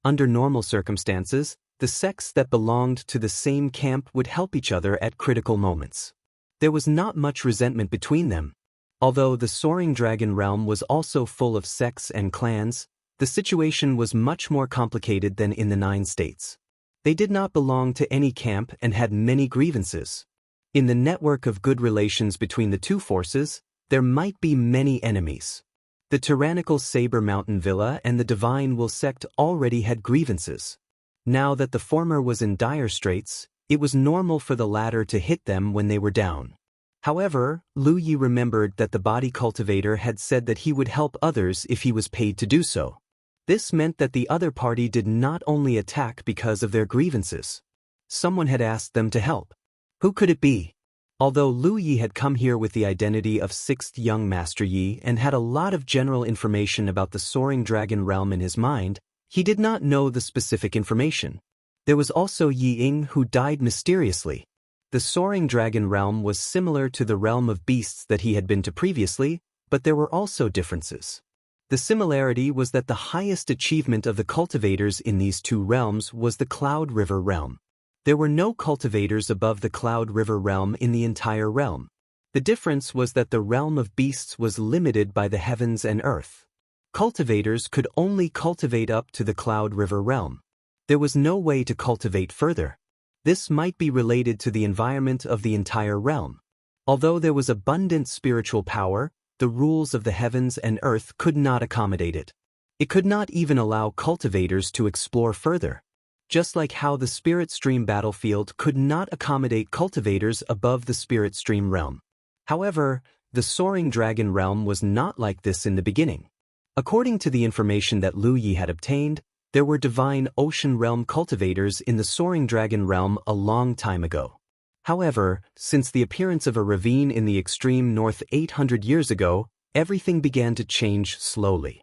Under normal circumstances, the sects that belonged to the same camp would help each other at critical moments. There was not much resentment between them. Although the Soaring Dragon realm was also full of sects and clans, the situation was much more complicated than in the 9 states. They did not belong to any camp and had many grievances. In the network of good relations between the two forces, there might be many enemies. The tyrannical Saber Mountain Villa and the Divine Will sect already had grievances. Now that the former was in dire straits, it was normal for the latter to hit them when they were down. However, Lu Yi remembered that the body cultivator had said that he would help others if he was paid to do so. This meant that the other party did not only attack because of their grievances. Someone had asked them to help. Who could it be? Although Lu Yi had come here with the identity of 6th Young Master Yi and had a lot of general information about the Soaring Dragon realm in his mind, he did not know the specific information. There was also Yi Ying who died mysteriously. The Soaring Dragon realm was similar to the realm of beasts that he had been to previously, but there were also differences. The similarity was that the highest achievement of the cultivators in these two realms was the Cloud River realm. There were no cultivators above the Cloud River realm in the entire realm. The difference was that the realm of beasts was limited by the heavens and earth. Cultivators could only cultivate up to the Cloud River realm. There was no way to cultivate further. This might be related to the environment of the entire realm. Although there was abundant spiritual power, the rules of the heavens and earth could not accommodate it. It could not even allow cultivators to explore further. Just like how the Spirit Stream battlefield could not accommodate cultivators above the Spirit Stream realm. However, the Soaring Dragon realm was not like this in the beginning. According to the information that Lu Yi had obtained, there were Divine Ocean Realm cultivators in the Soaring Dragon realm a long time ago. However, since the appearance of a ravine in the extreme north 800 years ago, everything began to change slowly.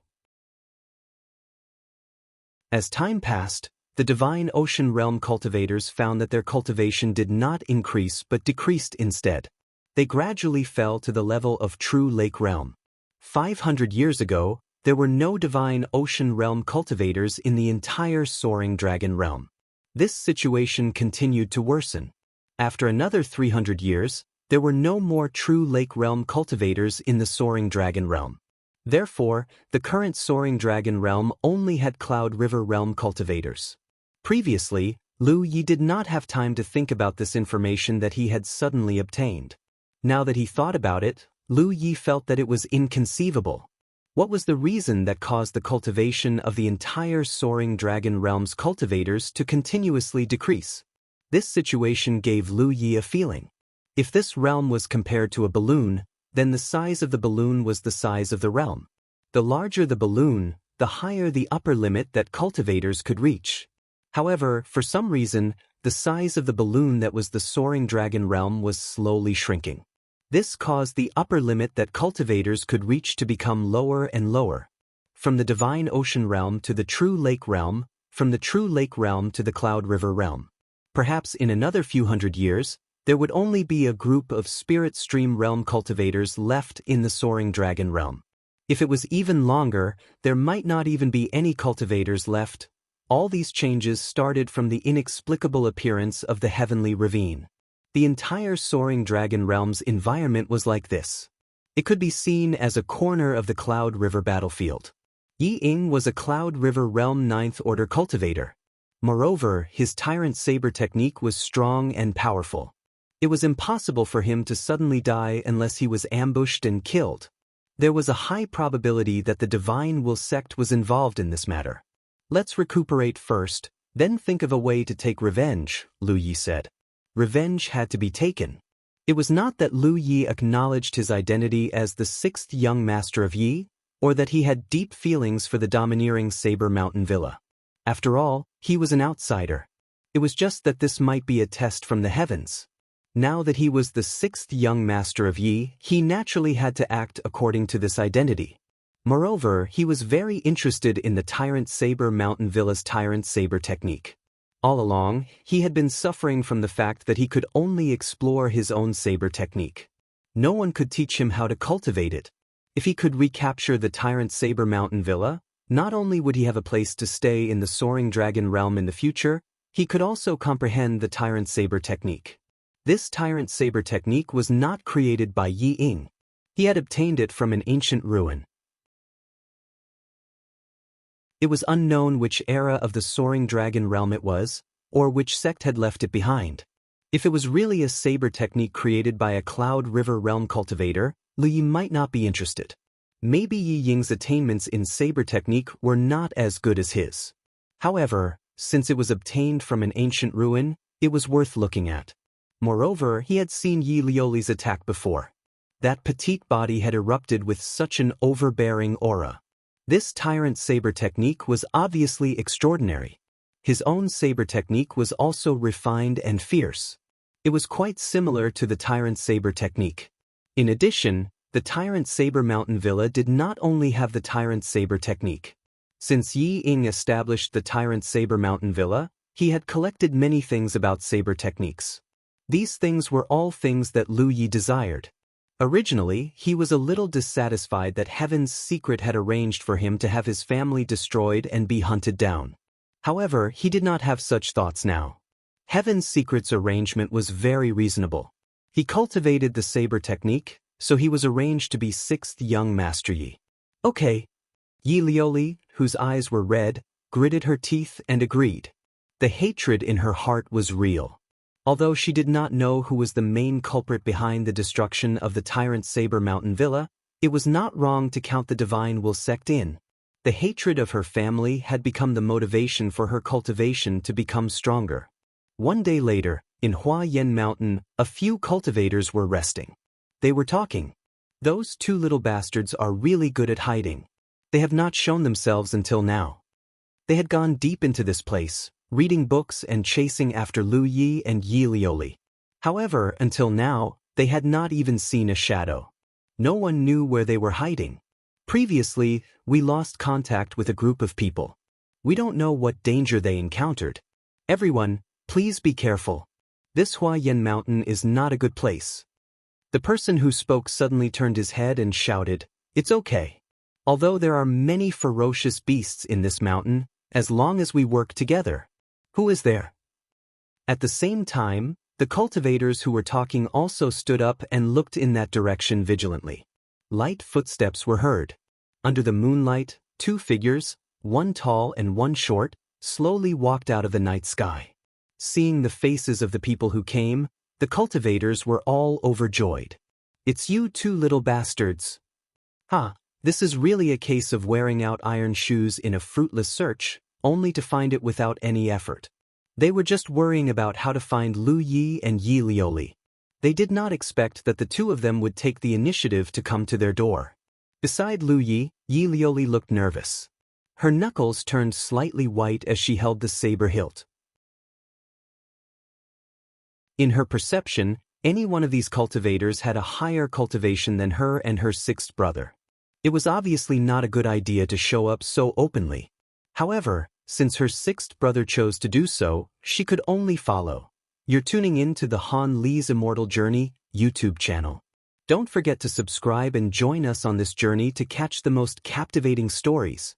As time passed, the Divine Ocean Realm cultivators found that their cultivation did not increase but decreased instead. They gradually fell to the level of True Lake Realm. 500 years ago, there were no Divine Ocean Realm cultivators in the entire Soaring Dragon realm. This situation continued to worsen. After another 300 years, there were no more True Lake Realm cultivators in the Soaring Dragon realm. Therefore, the current Soaring Dragon realm only had Cloud River Realm cultivators. Previously, Lu Yi did not have time to think about this information that he had suddenly obtained. Now that he thought about it, Lu Yi felt that it was inconceivable. What was the reason that caused the cultivation of the entire Soaring Dragon realm's cultivators to continuously decrease? This situation gave Lu Yi a feeling. If this realm was compared to a balloon, then the size of the balloon was the size of the realm. The larger the balloon, the higher the upper limit that cultivators could reach. However, for some reason, the size of the balloon that was the Soaring Dragon realm was slowly shrinking. This caused the upper limit that cultivators could reach to become lower and lower. From the Divine Ocean realm to the True Lake realm, from the True Lake realm to the Cloud River realm. Perhaps in another few hundred years, there would only be a group of Spirit Stream realm cultivators left in the Soaring Dragon realm. If it was even longer, there might not even be any cultivators left. All these changes started from the inexplicable appearance of the heavenly ravine. The entire Soaring Dragon realm's environment was like this. It could be seen as a corner of the Cloud River battlefield. Yi Ying was a Cloud River realm 9th order cultivator. Moreover, his Tyrant Saber technique was strong and powerful. It was impossible for him to suddenly die unless he was ambushed and killed. There was a high probability that the Divine Will sect was involved in this matter. Let's recuperate first, then think of a way to take revenge, Lu Yi said. Revenge had to be taken. It was not that Lu Yi acknowledged his identity as the sixth young master of Yi, or that he had deep feelings for the domineering Saber Mountain Villa. After all, he was an outsider. It was just that this might be a test from the heavens. Now that he was the sixth young master of Yi, he naturally had to act according to this identity. Moreover, he was very interested in the Tyrant Saber Mountain Villa's Tyrant Saber technique. All along, he had been suffering from the fact that he could only explore his own saber technique. No one could teach him how to cultivate it. If he could recapture the Tyrant Saber Mountain Villa, not only would he have a place to stay in the Soaring Dragon realm in the future, he could also comprehend the Tyrant Saber technique. This Tyrant Saber technique was not created by Yi Ying. He had obtained it from an ancient ruin. It was unknown which era of the Soaring Dragon realm it was, or which sect had left it behind. If it was really a saber technique created by a Cloud River realm cultivator, Lu Yi might not be interested. Maybe Yi Ying's attainments in saber technique were not as good as his. However, since it was obtained from an ancient ruin, it was worth looking at. Moreover, he had seen Yi Lioli's attack before. That petite body had erupted with such an overbearing aura. This Tyrant Saber technique was obviously extraordinary. His own saber technique was also refined and fierce. It was quite similar to the Tyrant Saber technique. In addition, the Tyrant Saber Mountain Villa did not only have the Tyrant Saber technique. Since Yi Ying established the Tyrant Saber Mountain Villa, he had collected many things about saber techniques. These things were all things that Lu Yi desired. Originally, he was a little dissatisfied that Heaven's Secret had arranged for him to have his family destroyed and be hunted down. However, he did not have such thoughts now. Heaven's Secret's arrangement was very reasonable. He cultivated the saber technique, so he was arranged to be sixth young Master Yi. Okay. Yi Lioli, whose eyes were red, gritted her teeth and agreed. The hatred in her heart was real. Although she did not know who was the main culprit behind the destruction of the Tyrant Saber Mountain Villa, it was not wrong to count the Divine Will sect in. The hatred of her family had become the motivation for her cultivation to become stronger. One day later, in Hua Yen Mountain, a few cultivators were resting. They were talking. Those two little bastards are really good at hiding. They have not shown themselves until now. They had gone deep into this place, reading books and chasing after Lu Yi and Yi Lioli. However, until now, they had not even seen a shadow. No one knew where they were hiding. Previously, we lost contact with a group of people. We don't know what danger they encountered. Everyone, please be careful. This Hua Yen Mountain is not a good place. The person who spoke suddenly turned his head and shouted, "It's okay. Although there are many ferocious beasts in this mountain, as long as we work together." Who is there? At the same time, the cultivators who were talking also stood up and looked in that direction vigilantly. Light footsteps were heard. Under the moonlight, two figures, one tall and one short, slowly walked out of the night sky. Seeing the faces of the people who came, the cultivators were all overjoyed. "It's you two little bastards." This is really a case of wearing out iron shoes in a fruitless search, only to find it without any effort. They were just worrying about how to find Lu Yi and Yi Lioli. They did not expect that the two of them would take the initiative to come to their door. Beside Lu Yi, Yi Lioli looked nervous. Her knuckles turned slightly white as she held the saber hilt. In her perception, any one of these cultivators had a higher cultivation than her and her sixth brother. It was obviously not a good idea to show up so openly. However, since her sixth brother chose to do so, she could only follow. You're tuning in to the Han Li's Immortal Journey YouTube channel. Don't forget to subscribe and join us on this journey to catch the most captivating stories.